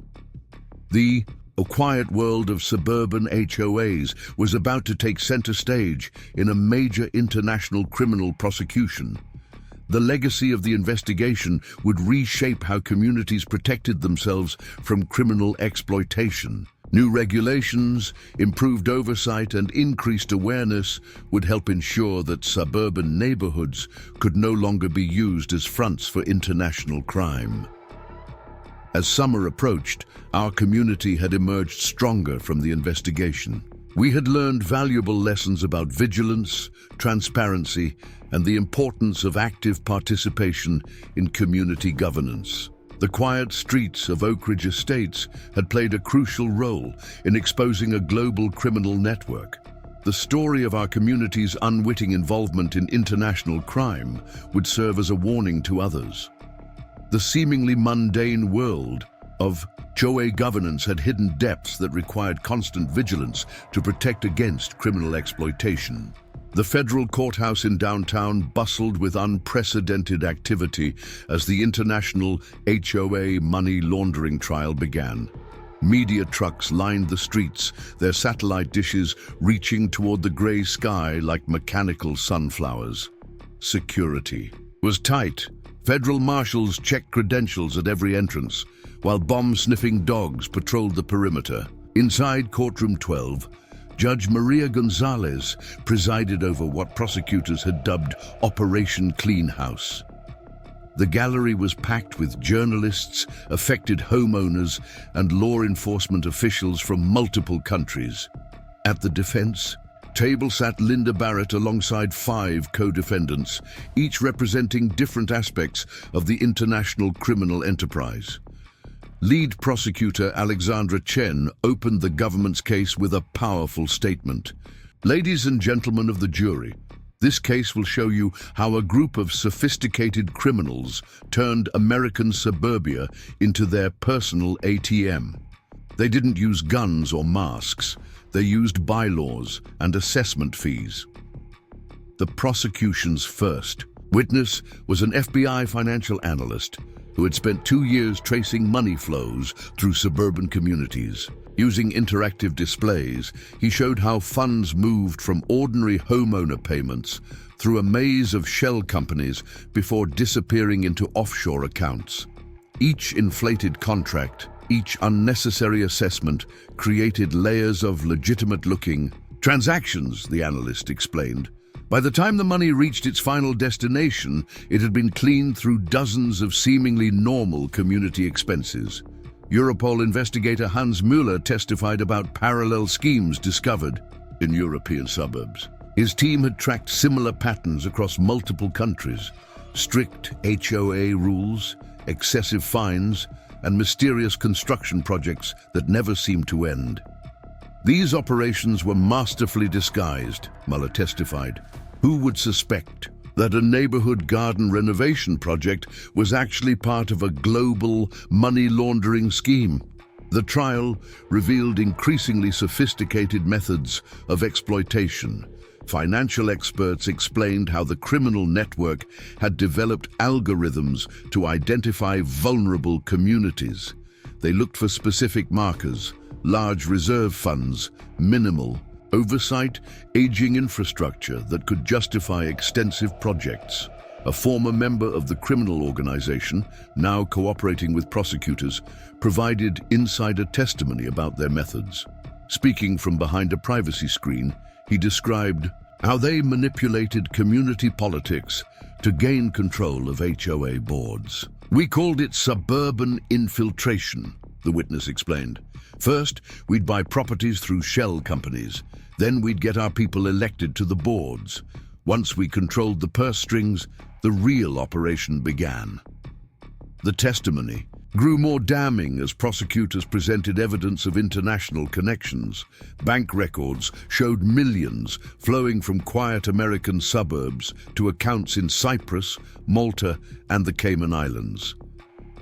The quiet world of suburban HOAs was about to take center stage in a major international criminal prosecution. The legacy of the investigation would reshape how communities protected themselves from criminal exploitation. New regulations, improved oversight, and increased awareness would help ensure that suburban neighborhoods could no longer be used as fronts for international crime. As summer approached, our community had emerged stronger from the investigation. We had learned valuable lessons about vigilance, transparency, and the importance of active participation in community governance. The quiet streets of Oakridge Estates had played a crucial role in exposing a global criminal network. The story of our community's unwitting involvement in international crime would serve as a warning to others. The seemingly mundane world of HOA governance had hidden depths that required constant vigilance to protect against criminal exploitation. The federal courthouse in downtown bustled with unprecedented activity as the international HOA money laundering trial began. Media trucks lined the streets, their satellite dishes reaching toward the gray sky like mechanical sunflowers. Security was tight. Federal marshals checked credentials at every entrance, while bomb-sniffing dogs patrolled the perimeter. Inside Courtroom 12, Judge Maria Gonzalez presided over what prosecutors had dubbed Operation Clean House. The gallery was packed with journalists, affected homeowners, and law enforcement officials from multiple countries. At the defense table sat Linda Barrett alongside 5 co-defendants, each representing different aspects of the international criminal enterprise. Lead prosecutor Alexandra Chen opened the government's case with a powerful statement. Ladies and gentlemen of the jury, this case will show you how a group of sophisticated criminals turned American suburbia into their personal ATM. They didn't use guns or masks. They used bylaws and assessment fees. The prosecution's first witness was an FBI financial analyst who had spent 2 years tracing money flows through suburban communities. Using interactive displays, he showed how funds moved from ordinary homeowner payments through a maze of shell companies before disappearing into offshore accounts. Each inflated contract, each unnecessary assessment created layers of legitimate-looking transactions, the analyst explained. By the time the money reached its final destination, it had been cleaned through dozens of seemingly normal community expenses. Europol investigator Hans Müller testified about parallel schemes discovered in European suburbs. His team had tracked similar patterns across multiple countries: strict HOA rules, excessive fines, and mysterious construction projects that never seemed to end. These operations were masterfully disguised, Muller testified. Who would suspect that a neighborhood garden renovation project was actually part of a global money laundering scheme? The trial revealed increasingly sophisticated methods of exploitation. Financial experts explained how the criminal network had developed algorithms to identify vulnerable communities. They looked for specific markers: large reserve funds, minimal oversight, aging infrastructure that could justify extensive projects. A former member of the criminal organization, now cooperating with prosecutors, provided insider testimony about their methods. Speaking from behind a privacy screen, he described how they manipulated community politics to gain control of HOA boards. "We called it suburban infiltration," the witness explained. "First, we'd buy properties through shell companies. Then we'd get our people elected to the boards. Once we controlled the purse strings, the real operation began." The testimony grew more damning as prosecutors presented evidence of international connections. Bank records showed millions flowing from quiet American suburbs to accounts in Cyprus, Malta, and the Cayman Islands.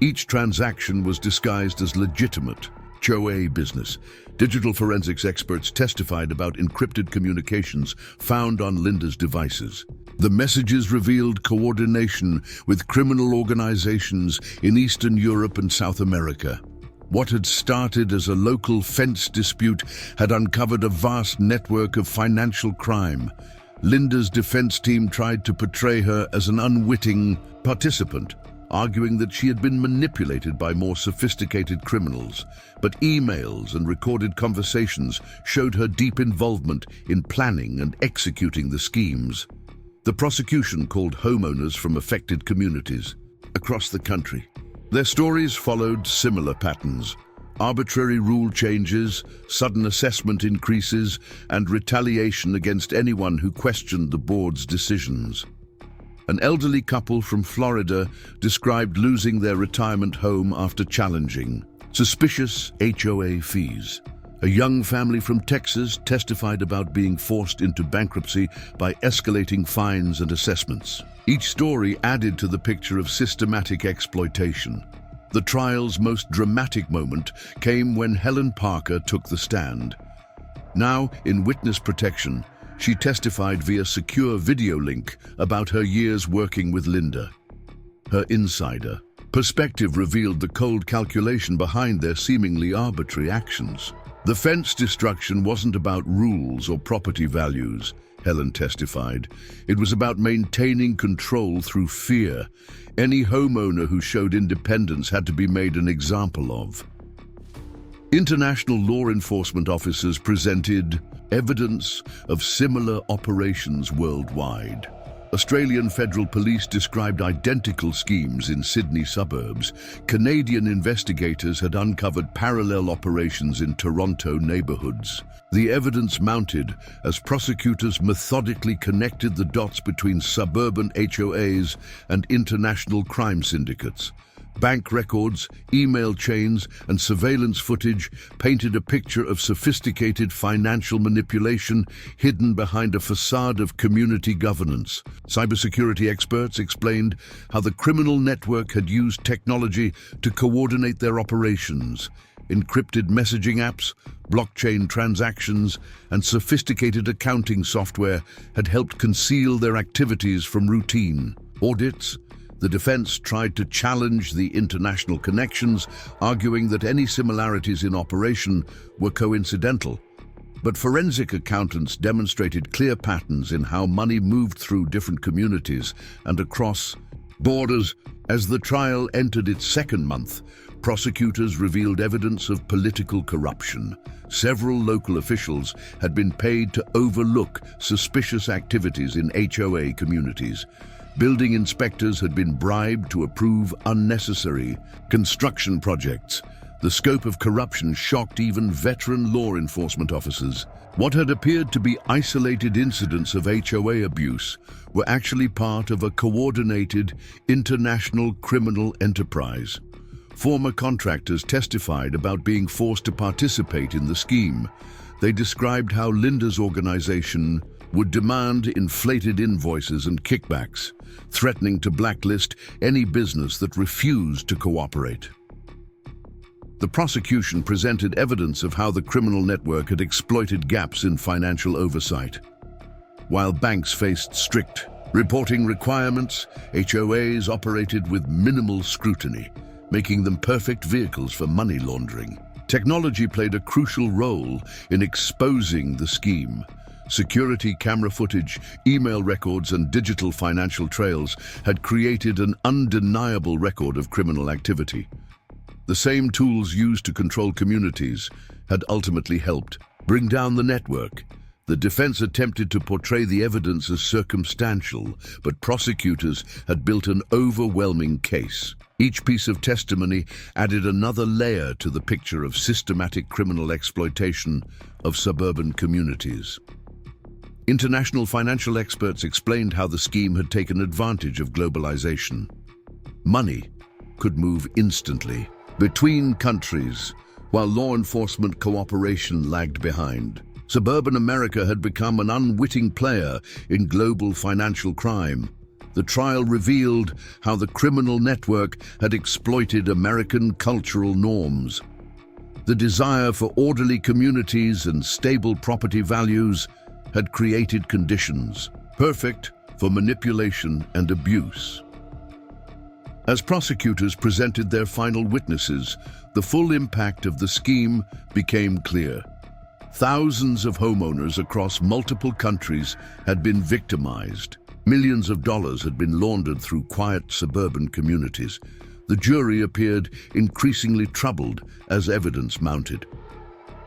Each transaction was disguised as legitimate HOA business. Digital forensics experts testified about encrypted communications found on Linda's devices. The messages revealed coordination with criminal organizations in Eastern Europe and South America. What had started as a local fence dispute had uncovered a vast network of financial crime. Linda's defense team tried to portray her as an unwitting participant, arguing that she had been manipulated by more sophisticated criminals, but emails and recorded conversations showed her deep involvement in planning and executing the schemes. The prosecution called homeowners from affected communities across the country. Their stories followed similar patterns: arbitrary rule changes, sudden assessment increases, and retaliation against anyone who questioned the board's decisions. An elderly couple from Florida described losing their retirement home after challenging suspicious HOA fees. A young family from Texas testified about being forced into bankruptcy by escalating fines and assessments. Each story added to the picture of systematic exploitation. The trial's most dramatic moment came when Helen Parker took the stand. Now in witness protection, she testified via secure video link about her years working with Linda. Her insider perspective revealed the cold calculation behind their seemingly arbitrary actions. The fence destruction wasn't about rules or property values, Helen testified. It was about maintaining control through fear. Any homeowner who showed independence had to be made an example of. International law enforcement officers presented evidence of similar operations worldwide. Australian Federal Police described identical schemes in Sydney suburbs. Canadian investigators had uncovered parallel operations in Toronto neighbourhoods. The evidence mounted as prosecutors methodically connected the dots between suburban HOAs and international crime syndicates. Bank records, email chains, and surveillance footage painted a picture of sophisticated financial manipulation hidden behind a facade of community governance. Cybersecurity experts explained how the criminal network had used technology to coordinate their operations. Encrypted messaging apps, blockchain transactions, and sophisticated accounting software had helped conceal their activities from routine audits. The defense tried to challenge the international connections, arguing that any similarities in operation were coincidental. But forensic accountants demonstrated clear patterns in how money moved through different communities and across borders. As the trial entered its second month, prosecutors revealed evidence of political corruption. Several local officials had been paid to overlook suspicious activities in HOA communities. Building inspectors had been bribed to approve unnecessary construction projects. The scope of corruption shocked even veteran law enforcement officers. What had appeared to be isolated incidents of HOA abuse were actually part of a coordinated international criminal enterprise. Former contractors testified about being forced to participate in the scheme. They described how Linda's organization would demand inflated invoices and kickbacks, threatening to blacklist any business that refused to cooperate. The prosecution presented evidence of how the criminal network had exploited gaps in financial oversight. While banks faced strict reporting requirements, HOAs operated with minimal scrutiny, making them perfect vehicles for money laundering. Technology played a crucial role in exposing the scheme. Security camera footage, email records, and digital financial trails had created an undeniable record of criminal activity. The same tools used to control communities had ultimately helped bring down the network. The defense attempted to portray the evidence as circumstantial, but prosecutors had built an overwhelming case. Each piece of testimony added another layer to the picture of systematic criminal exploitation of suburban communities. International financial experts explained how the scheme had taken advantage of globalization. Money could move instantly between countries, while law enforcement cooperation lagged behind. Suburban America had become an unwitting player in global financial crime. The trial revealed how the criminal network had exploited American cultural norms. The desire for orderly communities and stable property values had created conditions perfect for manipulation and abuse. As prosecutors presented their final witnesses, the full impact of the scheme became clear. Thousands of homeowners across multiple countries had been victimized. Millions of dollars had been laundered through quiet suburban communities. The jury appeared increasingly troubled as evidence mounted.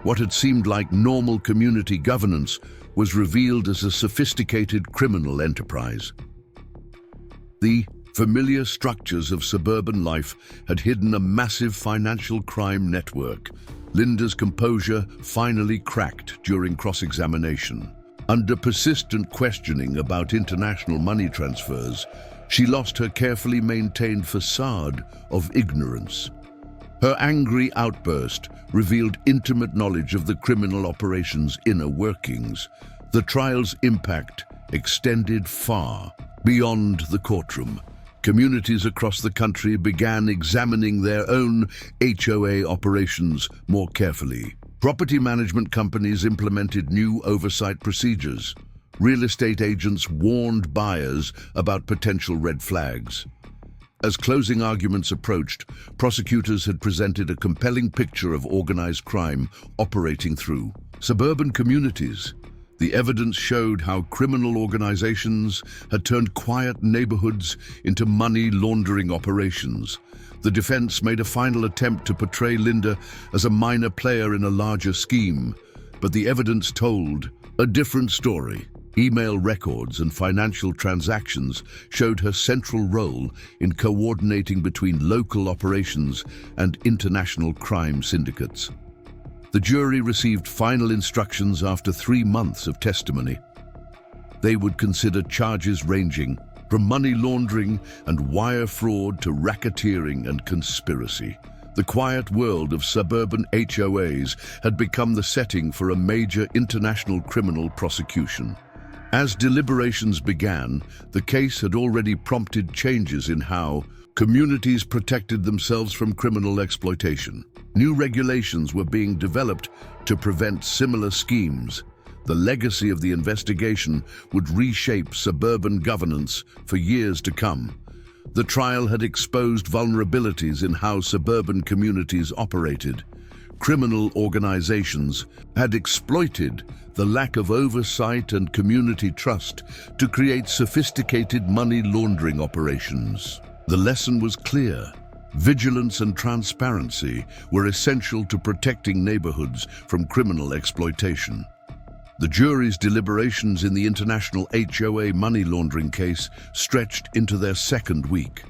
What had seemed like normal community governance was revealed as a sophisticated criminal enterprise. The familiar structures of suburban life had hidden a massive financial crime network. Linda's composure finally cracked during cross-examination. Under persistent questioning about international money transfers, she lost her carefully maintained facade of ignorance. Her angry outburst revealed intimate knowledge of the criminal operation's inner workings. The trial's impact extended far beyond the courtroom. Communities across the country began examining their own HOA operations more carefully. Property management companies implemented new oversight procedures. Real estate agents warned buyers about potential red flags. As closing arguments approached, prosecutors had presented a compelling picture of organized crime operating through suburban communities. The evidence showed how criminal organizations had turned quiet neighborhoods into money laundering operations. The defense made a final attempt to portray Linda as a minor player in a larger scheme, but the evidence told a different story. Email records and financial transactions showed her central role in coordinating between local operations and international crime syndicates. The jury received final instructions after 3 months of testimony. They would consider charges ranging from money laundering and wire fraud to racketeering and conspiracy. The quiet world of suburban HOAs had become the setting for a major international criminal prosecution. As deliberations began, the case had already prompted changes in how communities protected themselves from criminal exploitation. New regulations were being developed to prevent similar schemes. The legacy of the investigation would reshape suburban governance for years to come. The trial had exposed vulnerabilities in how suburban communities operated. Criminal organizations had exploited the lack of oversight and community trust to create sophisticated money laundering operations. The lesson was clear. Vigilance and transparency were essential to protecting neighborhoods from criminal exploitation. The jury's deliberations in the international HOA money laundering case stretched into their second week.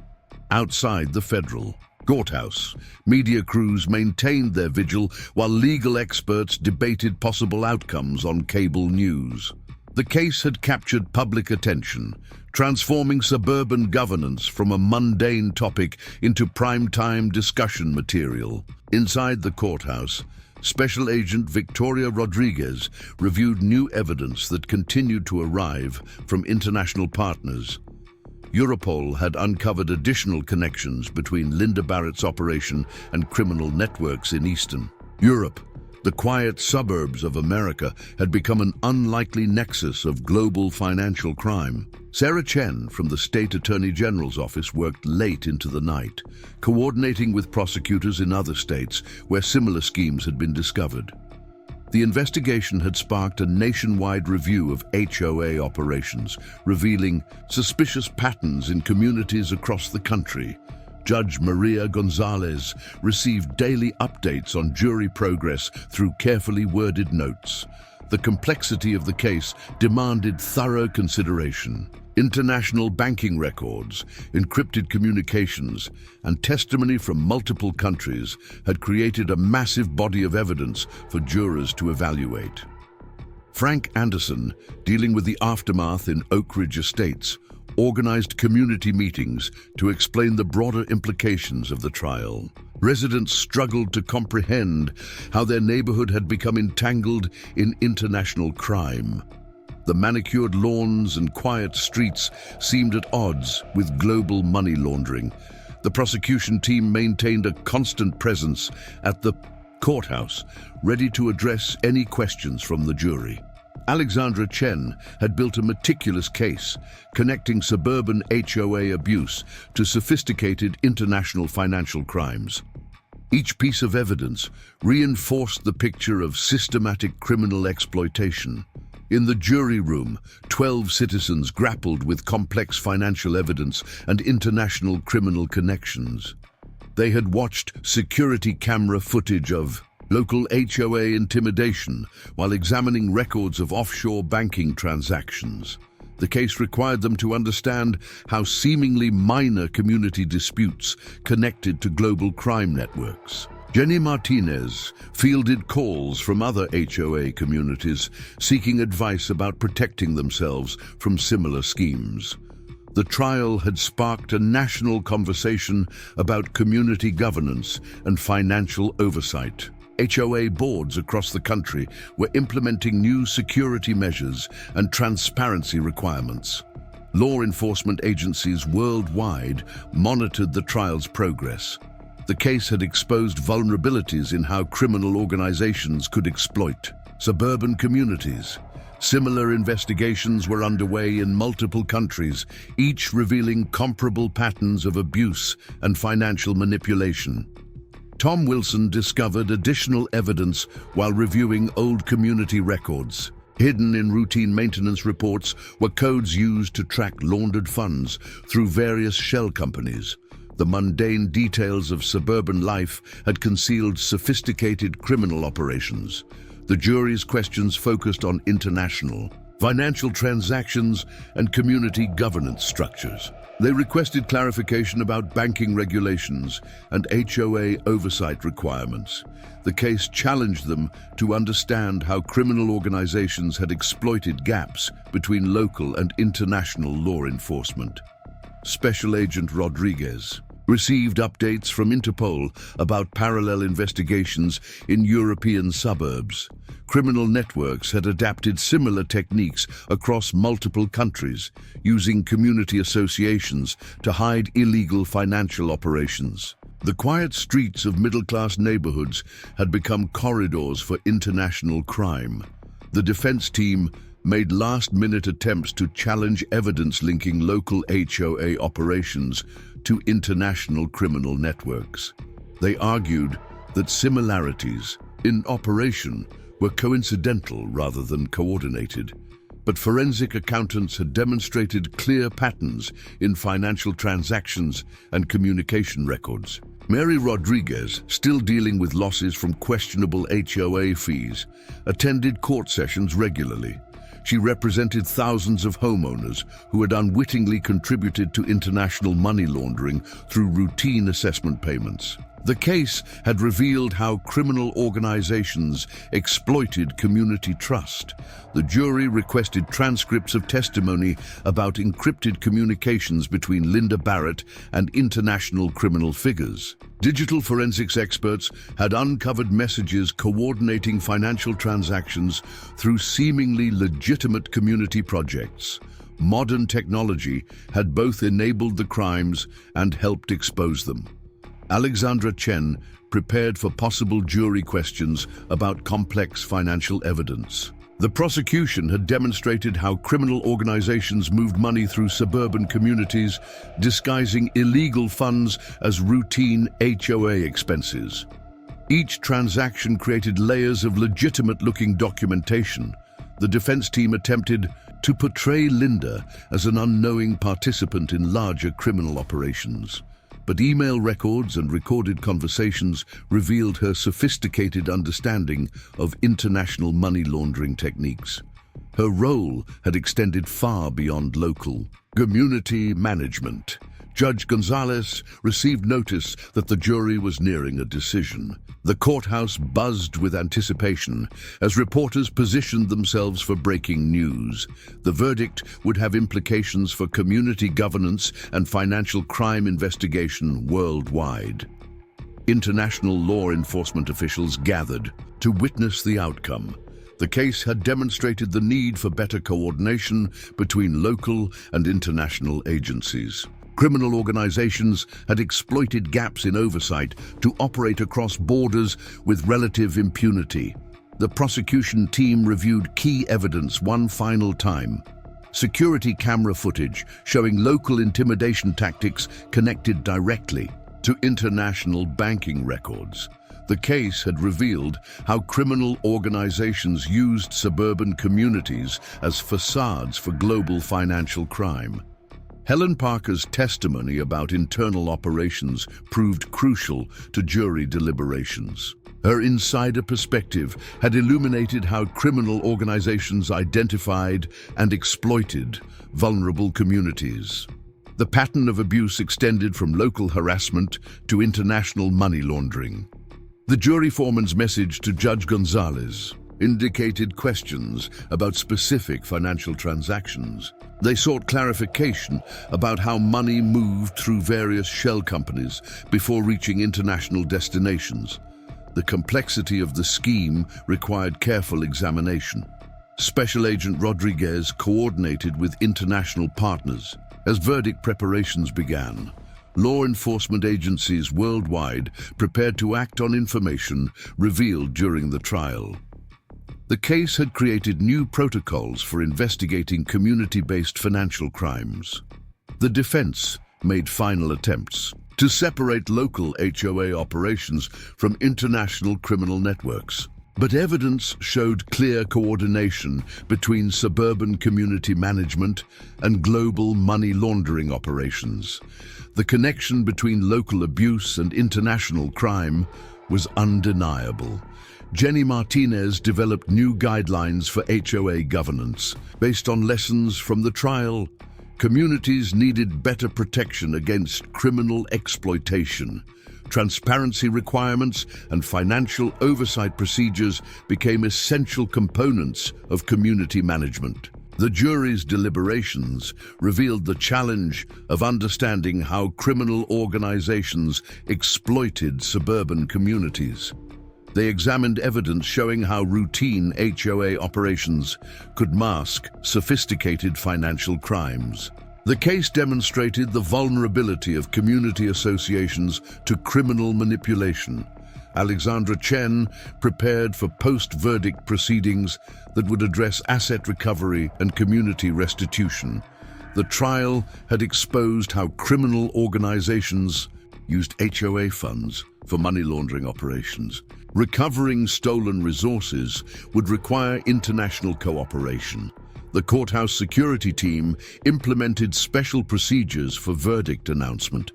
Outside the federal courthouse, media crews maintained their vigil while legal experts debated possible outcomes on cable news. The case had captured public attention, transforming suburban governance from a mundane topic into primetime discussion material. Inside the courthouse, Special Agent Victoria Rodriguez reviewed new evidence that continued to arrive from international partners. Europol had uncovered additional connections between Linda Barrett's operation and criminal networks in Eastern Europe. The quiet suburbs of America had become an unlikely nexus of global financial crime. Sarah Chen from the State Attorney General's office worked late into the night, coordinating with prosecutors in other states where similar schemes had been discovered. The investigation had sparked a nationwide review of HOA operations, revealing suspicious patterns in communities across the country. Judge Maria Gonzalez received daily updates on jury progress through carefully worded notes. The complexity of the case demanded thorough consideration. International banking records, encrypted communications, and testimony from multiple countries had created a massive body of evidence for jurors to evaluate. Frank Anderson, dealing with the aftermath in Oakridge Estates, organized community meetings to explain the broader implications of the trial. Residents struggled to comprehend how their neighborhood had become entangled in international crime. The manicured lawns and quiet streets seemed at odds with global money laundering. The prosecution team maintained a constant presence at the courthouse, ready to address any questions from the jury. Alexandra Chen had built a meticulous case, connecting suburban HOA abuse to sophisticated international financial crimes. Each piece of evidence reinforced the picture of systematic criminal exploitation. In the jury room, 12 citizens grappled with complex financial evidence and international criminal connections. They had watched security camera footage of local HOA intimidation while examining records of offshore banking transactions. The case required them to understand how seemingly minor community disputes connected to global crime networks. Jenny Martinez fielded calls from other HOA communities seeking advice about protecting themselves from similar schemes. The trial had sparked a national conversation about community governance and financial oversight. HOA boards across the country were implementing new security measures and transparency requirements. Law enforcement agencies worldwide monitored the trial's progress. The case had exposed vulnerabilities in how criminal organizations could exploit suburban communities. Similar investigations were underway in multiple countries, each revealing comparable patterns of abuse and financial manipulation. Tom Wilson discovered additional evidence while reviewing old community records. Hidden in routine maintenance reports were codes used to track laundered funds through various shell companies. The mundane details of suburban life had concealed sophisticated criminal operations. The jury's questions focused on international, financial transactions and community governance structures. They requested clarification about banking regulations and HOA oversight requirements. The case challenged them to understand how criminal organizations had exploited gaps between local and international law enforcement. Special Agent Rodriguez received updates from Interpol about parallel investigations in European suburbs. Criminal networks had adapted similar techniques across multiple countries, using community associations to hide illegal financial operations. The quiet streets of middle-class neighborhoods had become corridors for international crime. The defense team made last-minute attempts to challenge evidence linking local HOA operations to international criminal networks. They argued that similarities in operation were coincidental rather than coordinated, but forensic accountants had demonstrated clear patterns in financial transactions and communication records. Mary Rodriguez, still dealing with losses from questionable HOA fees, attended court sessions regularly. She represented thousands of homeowners who had unwittingly contributed to international money laundering through routine assessment payments. The case had revealed how criminal organizations exploited community trust. The jury requested transcripts of testimony about encrypted communications between Linda Barrett and international criminal figures. Digital forensics experts had uncovered messages coordinating financial transactions through seemingly legitimate community projects. Modern technology had both enabled the crimes and helped expose them. Alexandra Chen prepared for possible jury questions about complex financial evidence. The prosecution had demonstrated how criminal organizations moved money through suburban communities, disguising illegal funds as routine HOA expenses. Each transaction created layers of legitimate-looking documentation. The defense team attempted to portray Linda as an unknowing participant in larger criminal operations. But email records and recorded conversations revealed her sophisticated understanding of international money laundering techniques. Her role had extended far beyond local community management. Judge Gonzalez received notice that the jury was nearing a decision. The courthouse buzzed with anticipation as reporters positioned themselves for breaking news. The verdict would have implications for community governance and financial crime investigation worldwide. International law enforcement officials gathered to witness the outcome. The case had demonstrated the need for better coordination between local and international agencies. Criminal organizations had exploited gaps in oversight to operate across borders with relative impunity. The prosecution team reviewed key evidence one final time. Security camera footage showing local intimidation tactics connected directly to international banking records. The case had revealed how criminal organizations used suburban communities as facades for global financial crime. Helen Parker's testimony about internal operations proved crucial to jury deliberations. Her insider perspective had illuminated how criminal organizations identified and exploited vulnerable communities. The pattern of abuse extended from local harassment to international money laundering. The jury foreman's message to Judge Gonzalez indicated questions about specific financial transactions. They sought clarification about how money moved through various shell companies before reaching international destinations. The complexity of the scheme required careful examination. Special Agent Rodriguez coordinated with international partners. As verdict preparations began, law enforcement agencies worldwide prepared to act on information revealed during the trial. The case had created new protocols for investigating community-based financial crimes. The defense made final attempts to separate local HOA operations from international criminal networks. But evidence showed clear coordination between suburban community management and global money laundering operations. The connection between local abuse and international crime was undeniable. Jenny Martinez developed new guidelines for HOA governance. Based on lessons from the trial, communities needed better protection against criminal exploitation. Transparency requirements and financial oversight procedures became essential components of community management. The jury's deliberations revealed the challenge of understanding how criminal organizations exploited suburban communities. They examined evidence showing how routine HOA operations could mask sophisticated financial crimes. The case demonstrated the vulnerability of community associations to criminal manipulation. Alexandra Chen prepared for post-verdict proceedings that would address asset recovery and community restitution. The trial had exposed how criminal organizations used HOA funds for money laundering operations. Recovering stolen resources would require international cooperation. The courthouse security team implemented special procedures for verdict announcement.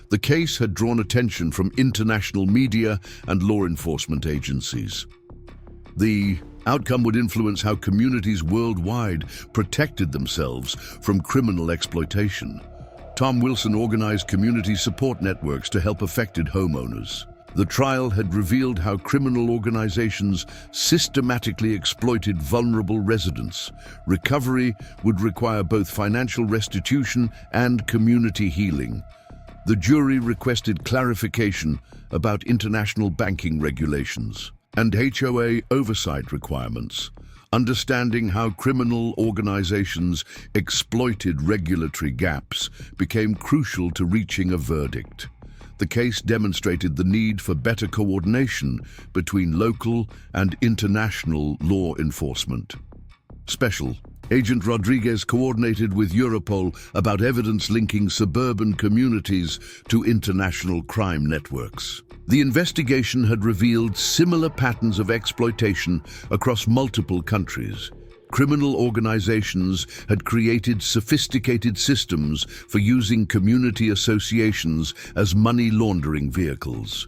The case had drawn attention from international media and law enforcement agencies. The outcome would influence how communities worldwide protected themselves from criminal exploitation. Tom Wilson organized community support networks to help affected homeowners. The trial had revealed how criminal organizations systematically exploited vulnerable residents. Recovery would require both financial restitution and community healing. The jury requested clarification about international banking regulations and HOA oversight requirements. Understanding how criminal organizations exploited regulatory gaps became crucial to reaching a verdict. The case demonstrated the need for better coordination between local and international law enforcement. Special Agent Rodriguez coordinated with Europol about evidence linking suburban communities to international crime networks. The investigation had revealed similar patterns of exploitation across multiple countries. Criminal organizations had created sophisticated systems for using community associations as money laundering vehicles.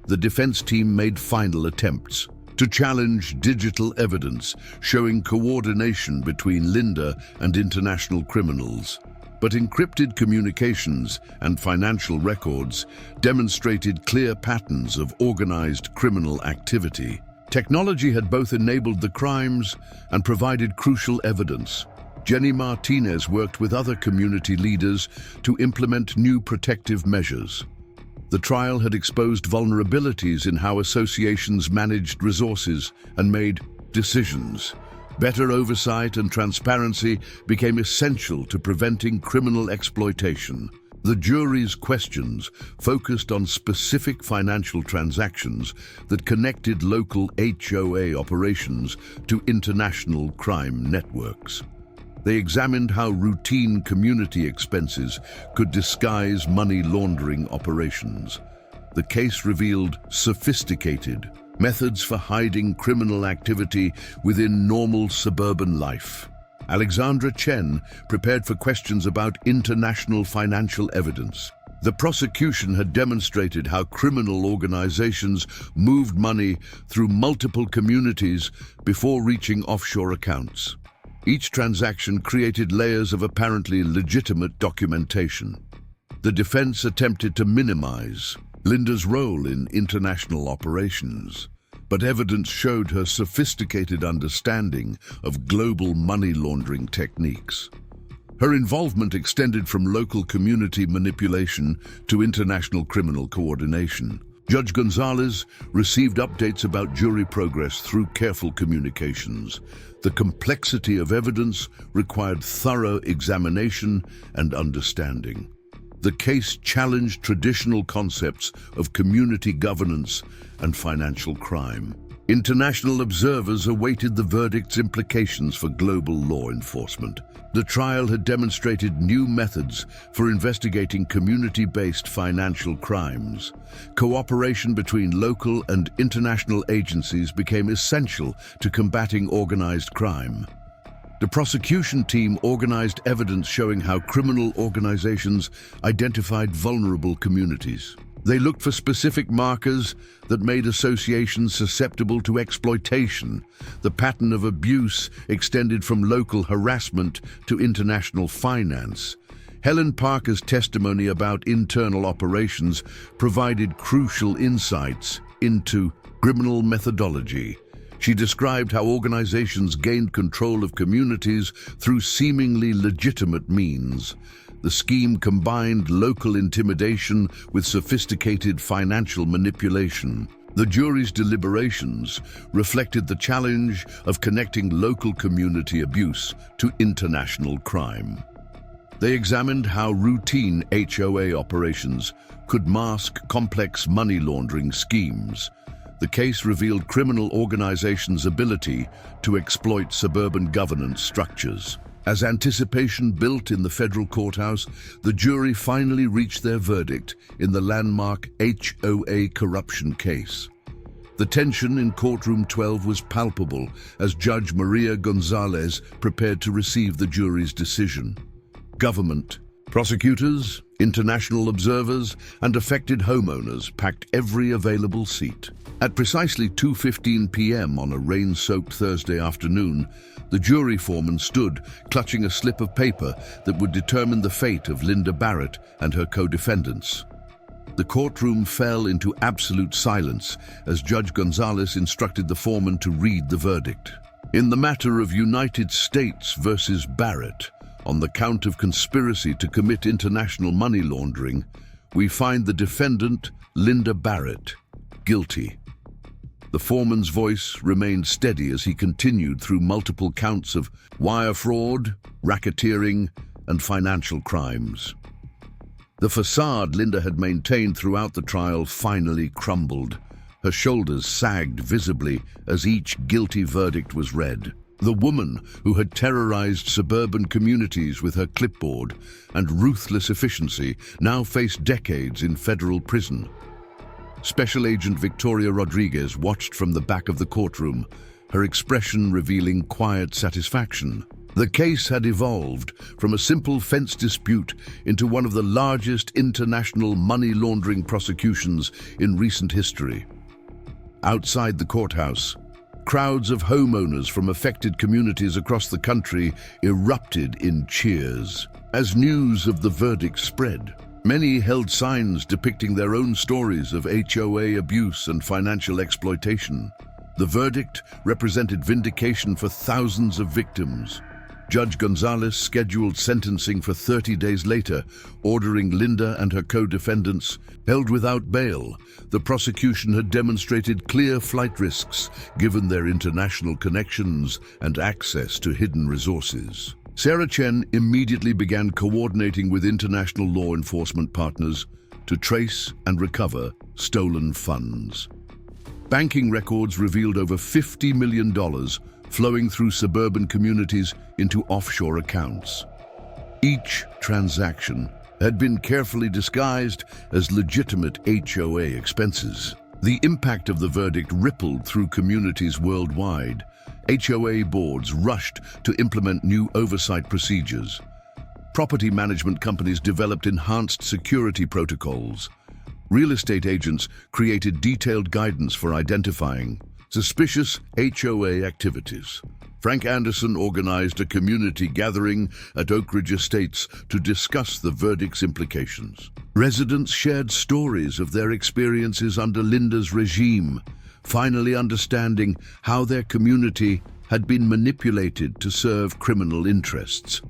The defense team made final attempts to challenge digital evidence showing coordination between Linda and international criminals. But encrypted communications and financial records demonstrated clear patterns of organized criminal activity. Technology had both enabled the crimes and provided crucial evidence. Jenny Martinez worked with other community leaders to implement new protective measures. The trial had exposed vulnerabilities in how associations managed resources and made decisions. Better oversight and transparency became essential to preventing criminal exploitation. The jury's questions focused on specific financial transactions that connected local HOA operations to international crime networks. They examined how routine community expenses could disguise money laundering operations. The case revealed sophisticated methods for hiding criminal activity within normal suburban life. Alexandra Chen prepared for questions about international financial evidence. The prosecution had demonstrated how criminal organizations moved money through multiple communities before reaching offshore accounts. Each transaction created layers of apparently legitimate documentation. The defense attempted to minimize Linda's role in international operations, but evidence showed her sophisticated understanding of global money laundering techniques. Her involvement extended from local community manipulation to international criminal coordination. Judge Gonzalez received updates about jury progress through careful communications. The complexity of evidence required thorough examination and understanding. The case challenged traditional concepts of community governance and financial crime. International observers awaited the verdict's implications for global law enforcement. The trial had demonstrated new methods for investigating community-based financial crimes. Cooperation between local and international agencies became essential to combating organized crime. The prosecution team organized evidence showing how criminal organizations identified vulnerable communities. They looked for specific markers that made associations susceptible to exploitation. The pattern of abuse extended from local harassment to international finance. Helen Parker's testimony about internal operations provided crucial insights into criminal methodology. She described how organizations gained control of communities through seemingly legitimate means. The scheme combined local intimidation with sophisticated financial manipulation. The jury's deliberations reflected the challenge of connecting local community abuse to international crime. They examined how routine HOA operations could mask complex money laundering schemes. The case revealed criminal organizations' ability to exploit suburban governance structures. As anticipation built in the federal courthouse, the jury finally reached their verdict in the landmark HOA corruption case. The tension in courtroom 12 was palpable as Judge Maria Gonzalez prepared to receive the jury's decision. Government, prosecutors, international observers, and affected homeowners packed every available seat. At precisely 2:15 p.m. on a rain-soaked Thursday afternoon, the jury foreman stood, clutching a slip of paper that would determine the fate of Linda Barrett and her co-defendants. The courtroom fell into absolute silence as Judge Gonzalez instructed the foreman to read the verdict. In the matter of United States versus Barrett, on the count of conspiracy to commit international money laundering, we find the defendant, Linda Barrett, guilty. The foreman's voice remained steady as he continued through multiple counts of wire fraud, racketeering, and financial crimes. The facade Linda had maintained throughout the trial finally crumbled. Her shoulders sagged visibly as each guilty verdict was read. The woman who had terrorized suburban communities with her clipboard and ruthless efficiency now faced decades in federal prison. Special Agent Victoria Rodriguez watched from the back of the courtroom, her expression revealing quiet satisfaction. The case had evolved from a simple fence dispute into one of the largest international money laundering prosecutions in recent history. Outside the courthouse, crowds of homeowners from affected communities across the country erupted in cheers. As news of the verdict spread, many held signs depicting their own stories of HOA abuse and financial exploitation. The verdict represented vindication for thousands of victims. Judge Gonzalez scheduled sentencing for 30 days later, ordering Linda and her co-defendants held without bail. The prosecution had demonstrated clear flight risks given their international connections and access to hidden resources. Sarah Chen immediately began coordinating with international law enforcement partners to trace and recover stolen funds. Banking records revealed over $50 million flowing through suburban communities into offshore accounts. Each transaction had been carefully disguised as legitimate HOA expenses. The impact of the verdict rippled through communities worldwide. HOA boards rushed to implement new oversight procedures. Property management companies developed enhanced security protocols. Real estate agents created detailed guidance for identifying suspicious HOA activities. Frank Anderson organized a community gathering at Oakridge Estates to discuss the verdict's implications. Residents shared stories of their experiences under Linda's regime, finally understanding how their community had been manipulated to serve criminal interests.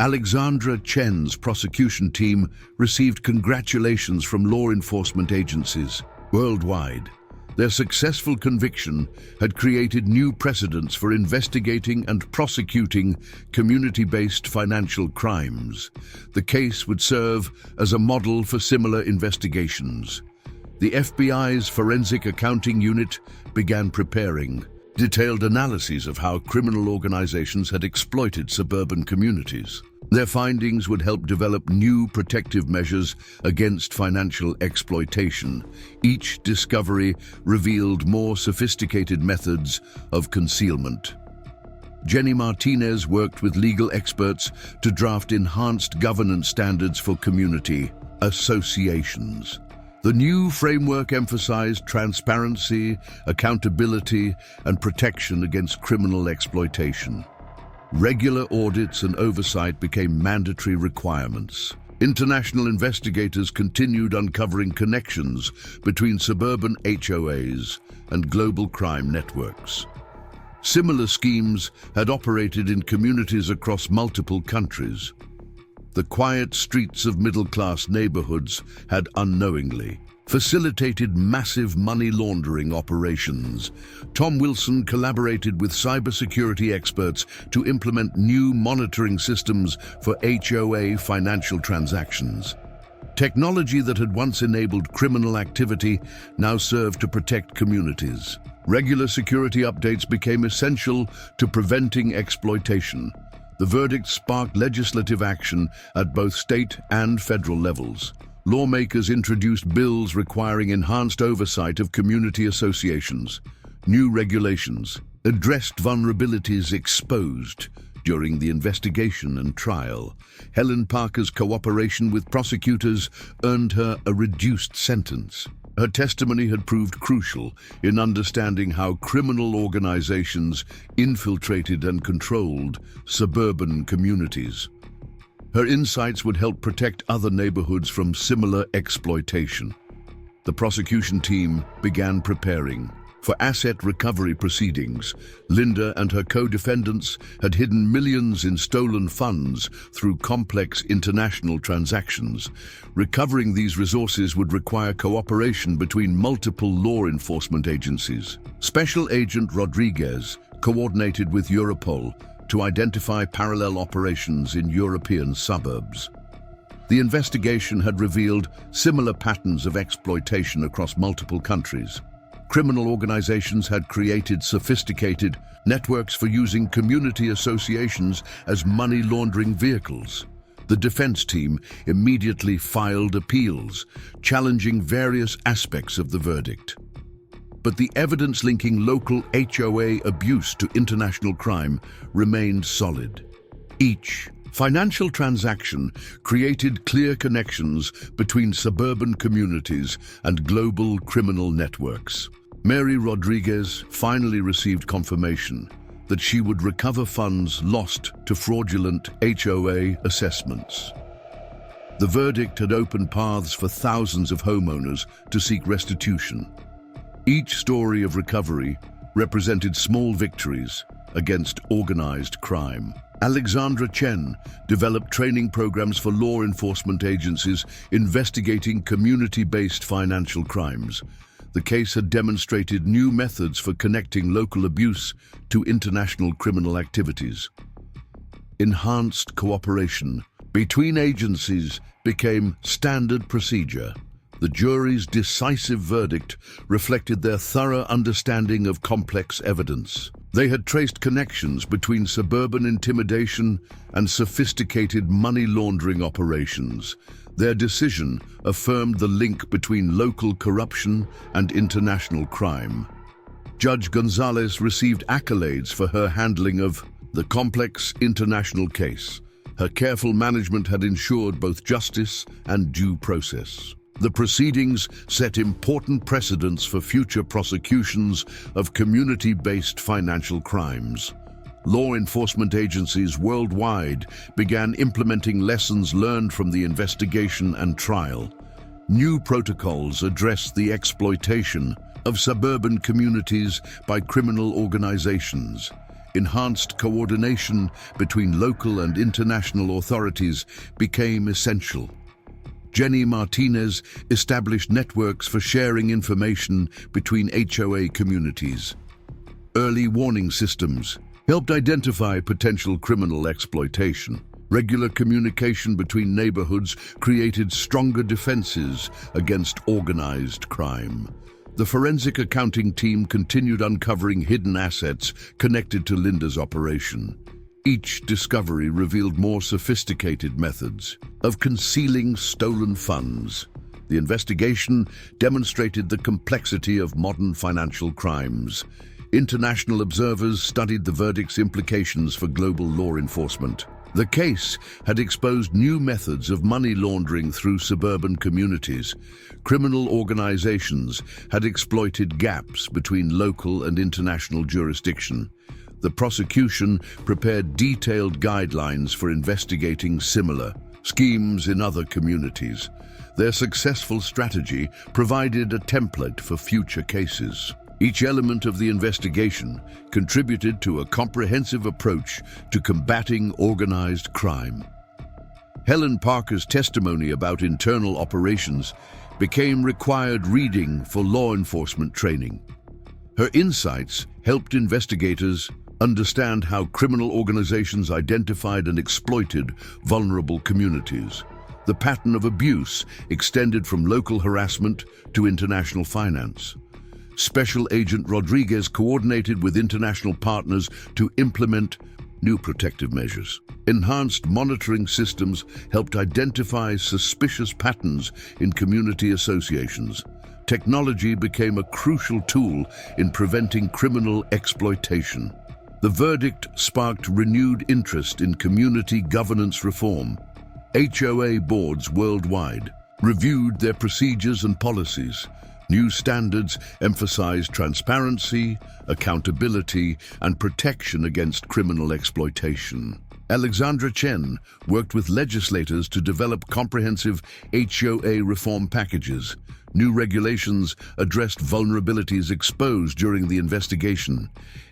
Alexandra Chen's prosecution team received congratulations from law enforcement agencies worldwide. Their successful conviction had created new precedents for investigating and prosecuting community-based financial crimes. The case would serve as a model for similar investigations. The FBI's Forensic Accounting Unit began preparing detailed analyses of how criminal organizations had exploited suburban communities. Their findings would help develop new protective measures against financial exploitation. Each discovery revealed more sophisticated methods of concealment. Jenny Martinez worked with legal experts to draft enhanced governance standards for community associations. The new framework emphasized transparency, accountability, and protection against criminal exploitation. Regular audits and oversight became mandatory requirements. International investigators continued uncovering connections between suburban HOAs and global crime networks. Similar schemes had operated in communities across multiple countries. The quiet streets of middle-class neighborhoods had unknowingly facilitated massive money laundering operations. Tom Wilson collaborated with cybersecurity experts to implement new monitoring systems for HOA financial transactions. Technology that had once enabled criminal activity now served to protect communities. Regular security updates became essential to preventing exploitation. The verdict sparked legislative action at both state and federal levels. Lawmakers introduced bills requiring enhanced oversight of community associations. New regulations addressed vulnerabilities exposed during the investigation and trial. Helen Parker's cooperation with prosecutors earned her a reduced sentence. Her testimony had proved crucial in understanding how criminal organizations infiltrated and controlled suburban communities. Her insights would help protect other neighborhoods from similar exploitation. The prosecution team began preparing for asset recovery proceedings. Linda and her co-defendants had hidden millions in stolen funds through complex international transactions. Recovering these resources would require cooperation between multiple law enforcement agencies. Special Agent Rodriguez coordinated with Europol to identify parallel operations in European suburbs. The investigation had revealed similar patterns of exploitation across multiple countries. Criminal organizations had created sophisticated networks for using community associations as money laundering vehicles. The defense team immediately filed appeals, challenging various aspects of the verdict. But the evidence linking local HOA abuse to international crime remained solid. Each financial transaction created clear connections between suburban communities and global criminal networks. Mary Rodriguez finally received confirmation that she would recover funds lost to fraudulent HOA assessments. The verdict had opened paths for thousands of homeowners to seek restitution. Each story of recovery represented small victories against organized crime. Alexandra Chen developed training programs for law enforcement agencies investigating community-based financial crimes. The case had demonstrated new methods for connecting local abuse to international criminal activities. Enhanced cooperation between agencies became standard procedure. The jury's decisive verdict reflected their thorough understanding of complex evidence. They had traced connections between suburban intimidation and sophisticated money laundering operations. Their decision affirmed the link between local corruption and international crime. Judge Gonzalez received accolades for her handling of the complex international case. Her careful management had ensured both justice and due process. The proceedings set important precedents for future prosecutions of community-based financial crimes. Law enforcement agencies worldwide began implementing lessons learned from the investigation and trial. New protocols addressed the exploitation of suburban communities by criminal organizations. Enhanced coordination between local and international authorities became essential. Jenny Martinez established networks for sharing information between HOA communities. Early warning systems helped identify potential criminal exploitation. Regular communication between neighborhoods created stronger defenses against organized crime. The forensic accounting team continued uncovering hidden assets connected to Linda's operation. Each discovery revealed more sophisticated methods of concealing stolen funds. The investigation demonstrated the complexity of modern financial crimes. International observers studied the verdict's implications for global law enforcement. The case had exposed new methods of money laundering through suburban communities. Criminal organizations had exploited gaps between local and international jurisdiction. The prosecution prepared detailed guidelines for investigating similar schemes in other communities. Their successful strategy provided a template for future cases. Each element of the investigation contributed to a comprehensive approach to combating organized crime. Helen Parker's testimony about internal operations became required reading for law enforcement training. Her insights helped investigators understand how criminal organizations identified and exploited vulnerable communities. The pattern of abuse extended from local harassment to international finance. Special Agent Rodriguez coordinated with international partners to implement new protective measures. Enhanced monitoring systems helped identify suspicious patterns in community associations. Technology became a crucial tool in preventing criminal exploitation. The verdict sparked renewed interest in community governance reform. HOA boards worldwide reviewed their procedures and policies. New standards emphasized transparency, accountability, and protection against criminal exploitation. Alexandra Chen worked with legislators to develop comprehensive HOA reform packages. New regulations addressed vulnerabilities exposed during the investigation.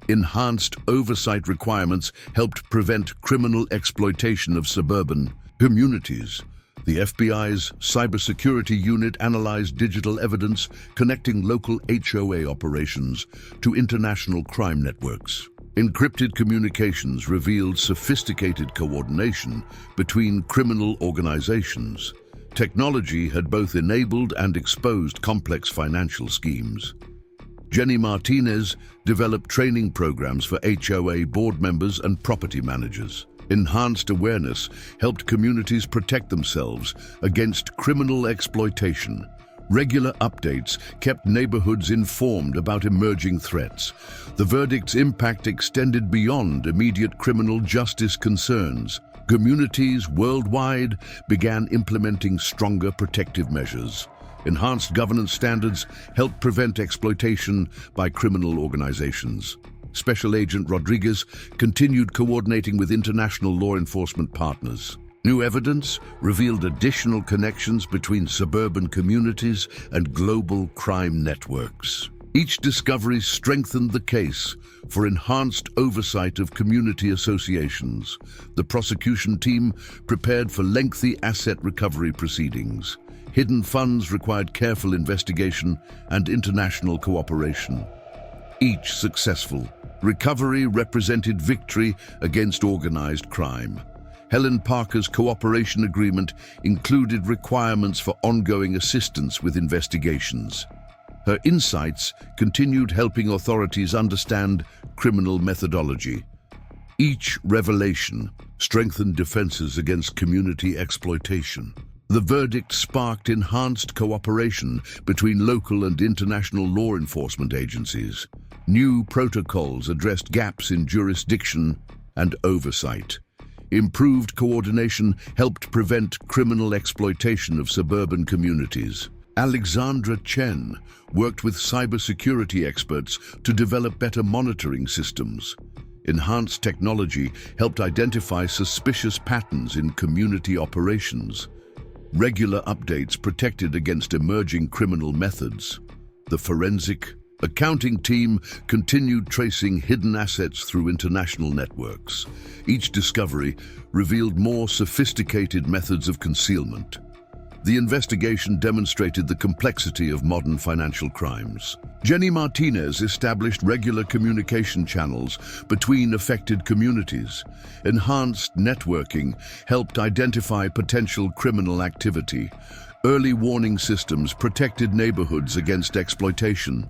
Enhanced oversight requirements helped prevent criminal exploitation of suburban communities. The FBI's cybersecurity unit analyzed digital evidence connecting local HOA operations to international crime networks. Encrypted communications revealed sophisticated coordination between criminal organizations. Technology had both enabled and exposed complex financial schemes. Jenny Martinez developed training programs for HOA board members and property managers. Enhanced awareness helped communities protect themselves against criminal exploitation. Regular updates kept neighborhoods informed about emerging threats. The verdict's impact extended beyond immediate criminal justice concerns. Communities worldwide began implementing stronger protective measures. Enhanced governance standards helped prevent exploitation by criminal organizations. Special Agent Rodriguez continued coordinating with international law enforcement partners. New evidence revealed additional connections between suburban communities and global crime networks. Each discovery strengthened the case for enhanced oversight of community associations. The prosecution team prepared for lengthy asset recovery proceedings. Hidden funds required careful investigation and international cooperation. Each successful recovery represented victory against organized crime. Helen Parker's cooperation agreement included requirements for ongoing assistance with investigations. Her insights continued helping authorities understand criminal methodology. Each revelation strengthened defenses against community exploitation. The verdict sparked enhanced cooperation between local and international law enforcement agencies. New protocols addressed gaps in jurisdiction and oversight. Improved coordination helped prevent criminal exploitation of suburban communities. Alexandra Chen worked with cybersecurity experts to develop better monitoring systems. Enhanced technology helped identify suspicious patterns in community operations. Regular updates protected against emerging criminal methods. The forensic accounting team continued tracing hidden assets through international networks. Each discovery revealed more sophisticated methods of concealment. The investigation demonstrated the complexity of modern financial crimes. Jenny Martinez established regular communication channels between affected communities. Enhanced networking helped identify potential criminal activity. Early warning systems protected neighborhoods against exploitation.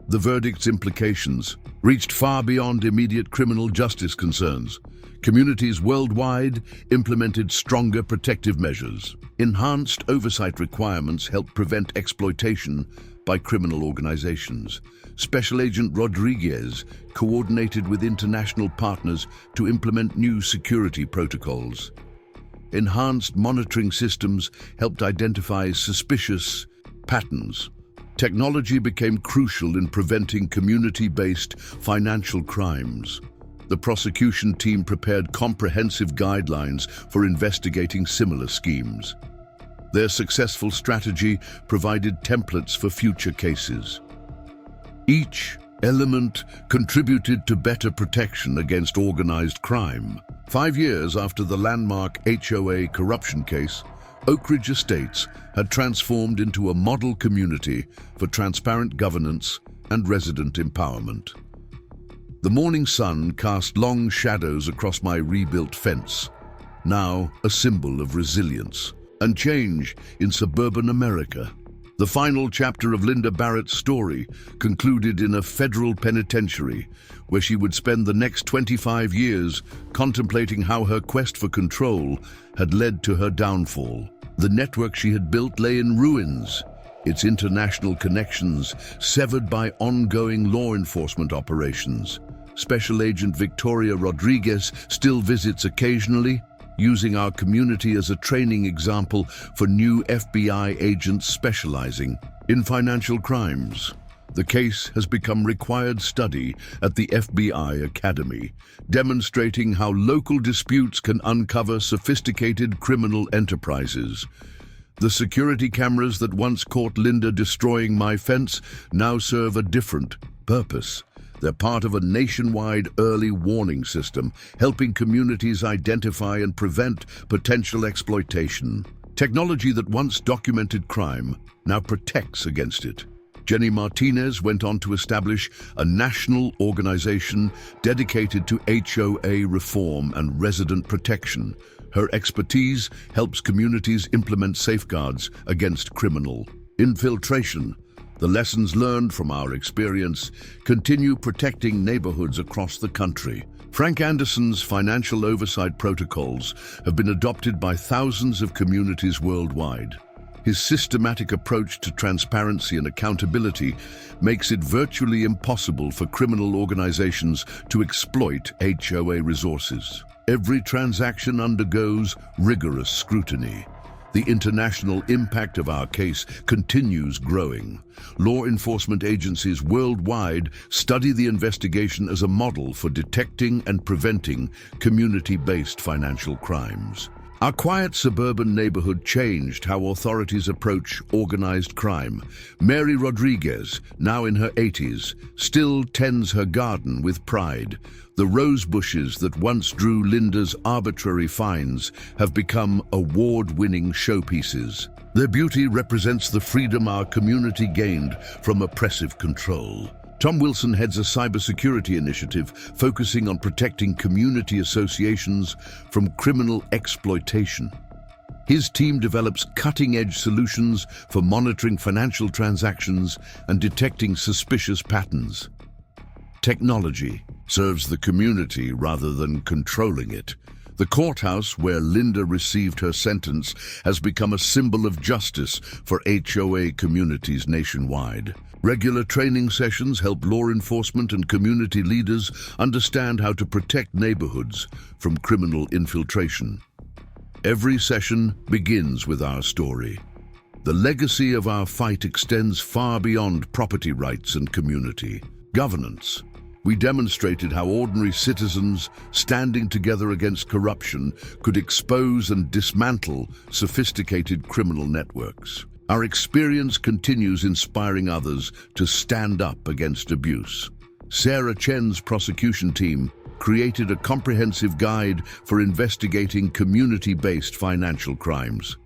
The verdict's implications reached far beyond immediate criminal justice concerns. Communities worldwide implemented stronger protective measures. Enhanced oversight requirements helped prevent exploitation by criminal organizations. Special Agent Rodriguez coordinated with international partners to implement new security protocols. Enhanced monitoring systems helped identify suspicious patterns. Technology became crucial in preventing community-based financial crimes. The prosecution team prepared comprehensive guidelines for investigating similar schemes. Their successful strategy provided templates for future cases. Each element contributed to better protection against organized crime. 5 years after the landmark HOA corruption case, Oakridge Estates had transformed into a model community for transparent governance and resident empowerment. The morning sun cast long shadows across my rebuilt fence, now a symbol of resilience and change in suburban America. The final chapter of Linda Barrett's story concluded in a federal penitentiary, where she would spend the next 25 years contemplating how her quest for control had led to her downfall. The network she had built lay in ruins, its international connections severed by ongoing law enforcement operations. Special Agent Victoria Rodriguez still visits occasionally, using our community as a training example for new FBI agents specializing in financial crimes. The case has become required study at the FBI Academy, demonstrating how local disputes can uncover sophisticated criminal enterprises. The security cameras that once caught Linda destroying my fence now serve a different purpose. They're part of a nationwide early warning system, helping communities identify and prevent potential exploitation. Technology that once documented crime now protects against it. Jenny Martinez went on to establish a national organization dedicated to HOA reform and resident protection. Her expertise helps communities implement safeguards against criminal infiltration. The lessons learned from our experience continue protecting neighborhoods across the country. Frank Anderson's financial oversight protocols have been adopted by thousands of communities worldwide. His systematic approach to transparency and accountability makes it virtually impossible for criminal organizations to exploit HOA resources. Every transaction undergoes rigorous scrutiny. The international impact of our case continues growing. Law enforcement agencies worldwide study the investigation as a model for detecting and preventing community-based financial crimes. Our quiet suburban neighborhood changed how authorities approach organized crime. Mary Rodriguez, now in her 80s, still tends her garden with pride. The rose bushes that once drew Linda's arbitrary fines have become award-winning showpieces. Their beauty represents the freedom our community gained from oppressive control. Tom Wilson heads a cybersecurity initiative focusing on protecting community associations from criminal exploitation. His team develops cutting-edge solutions for monitoring financial transactions and detecting suspicious patterns. Technology serves the community rather than controlling it. The courthouse where Linda received her sentence has become a symbol of justice for HOA communities nationwide. Regular training sessions help law enforcement and community leaders understand how to protect neighborhoods from criminal infiltration. Every session begins with our story. The legacy of our fight extends far beyond property rights and community governance. We demonstrated how ordinary citizens standing together against corruption could expose and dismantle sophisticated criminal networks. Our experience continues inspiring others to stand up against abuse. Sarah Chen's prosecution team created a comprehensive guide for investigating community-based financial crimes.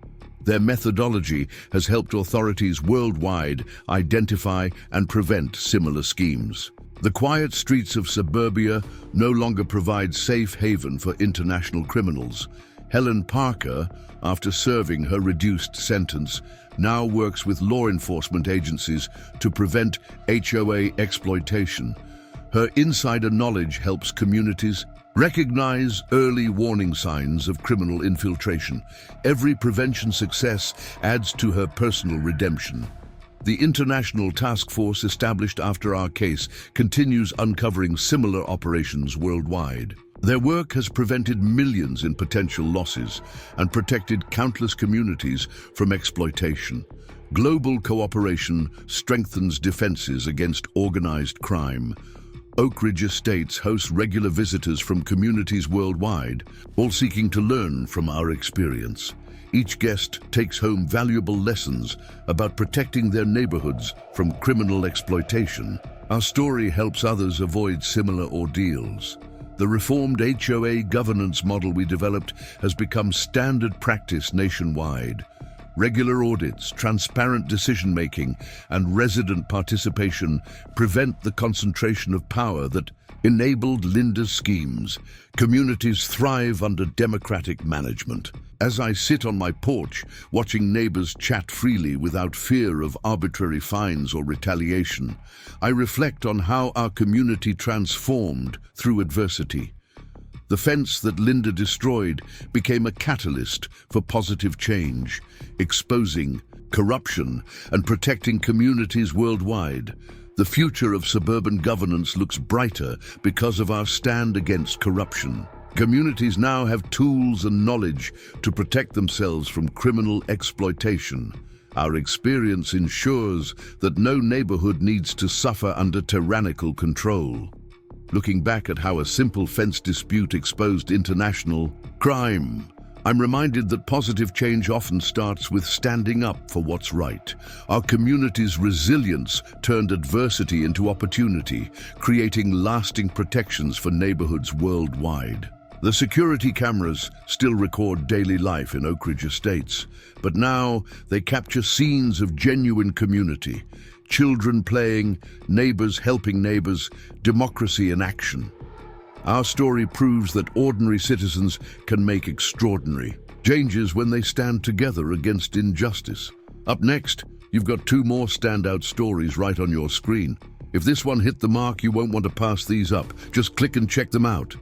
Their methodology has helped authorities worldwide identify and prevent similar schemes. The quiet streets of suburbia no longer provide safe haven for international criminals. Helen Parker, after serving her reduced sentence, now works with law enforcement agencies to prevent HOA exploitation. Her insider knowledge helps communities recognize early warning signs of criminal infiltration. Every prevention success adds to her personal redemption. The international task force established after our case continues uncovering similar operations worldwide. Their work has prevented millions in potential losses and protected countless communities from exploitation. Global cooperation strengthens defenses against organized crime. Oakridge Estates hosts regular visitors from communities worldwide, all seeking to learn from our experience. Each guest takes home valuable lessons about protecting their neighborhoods from criminal exploitation. Our story helps others avoid similar ordeals. The reformed HOA governance model we developed has become standard practice nationwide. Regular audits, transparent decision-making, and resident participation prevent the concentration of power that enabled Linda's schemes. Communities thrive under democratic management. As I sit on my porch, watching neighbors chat freely without fear of arbitrary fines or retaliation, I reflect on how our community transformed through adversity. The fence that Linda destroyed became a catalyst for positive change, exposing corruption and protecting communities worldwide. The future of suburban governance looks brighter because of our stand against corruption. Communities now have tools and knowledge to protect themselves from criminal exploitation. Our experience ensures that no neighborhood needs to suffer under tyrannical control. Looking back at how a simple fence dispute exposed international crime, I'm reminded that positive change often starts with standing up for what's right. Our community's resilience turned adversity into opportunity, creating lasting protections for neighborhoods worldwide. The security cameras still record daily life in Oakridge Estates, but now they capture scenes of genuine community. Children playing, neighbors helping neighbors, democracy in action. Our story proves that ordinary citizens can make extraordinary changes when they stand together against injustice. Up next, you've got two more standout stories right on your screen. If this one hit the mark, you won't want to pass these up. Just click and check them out.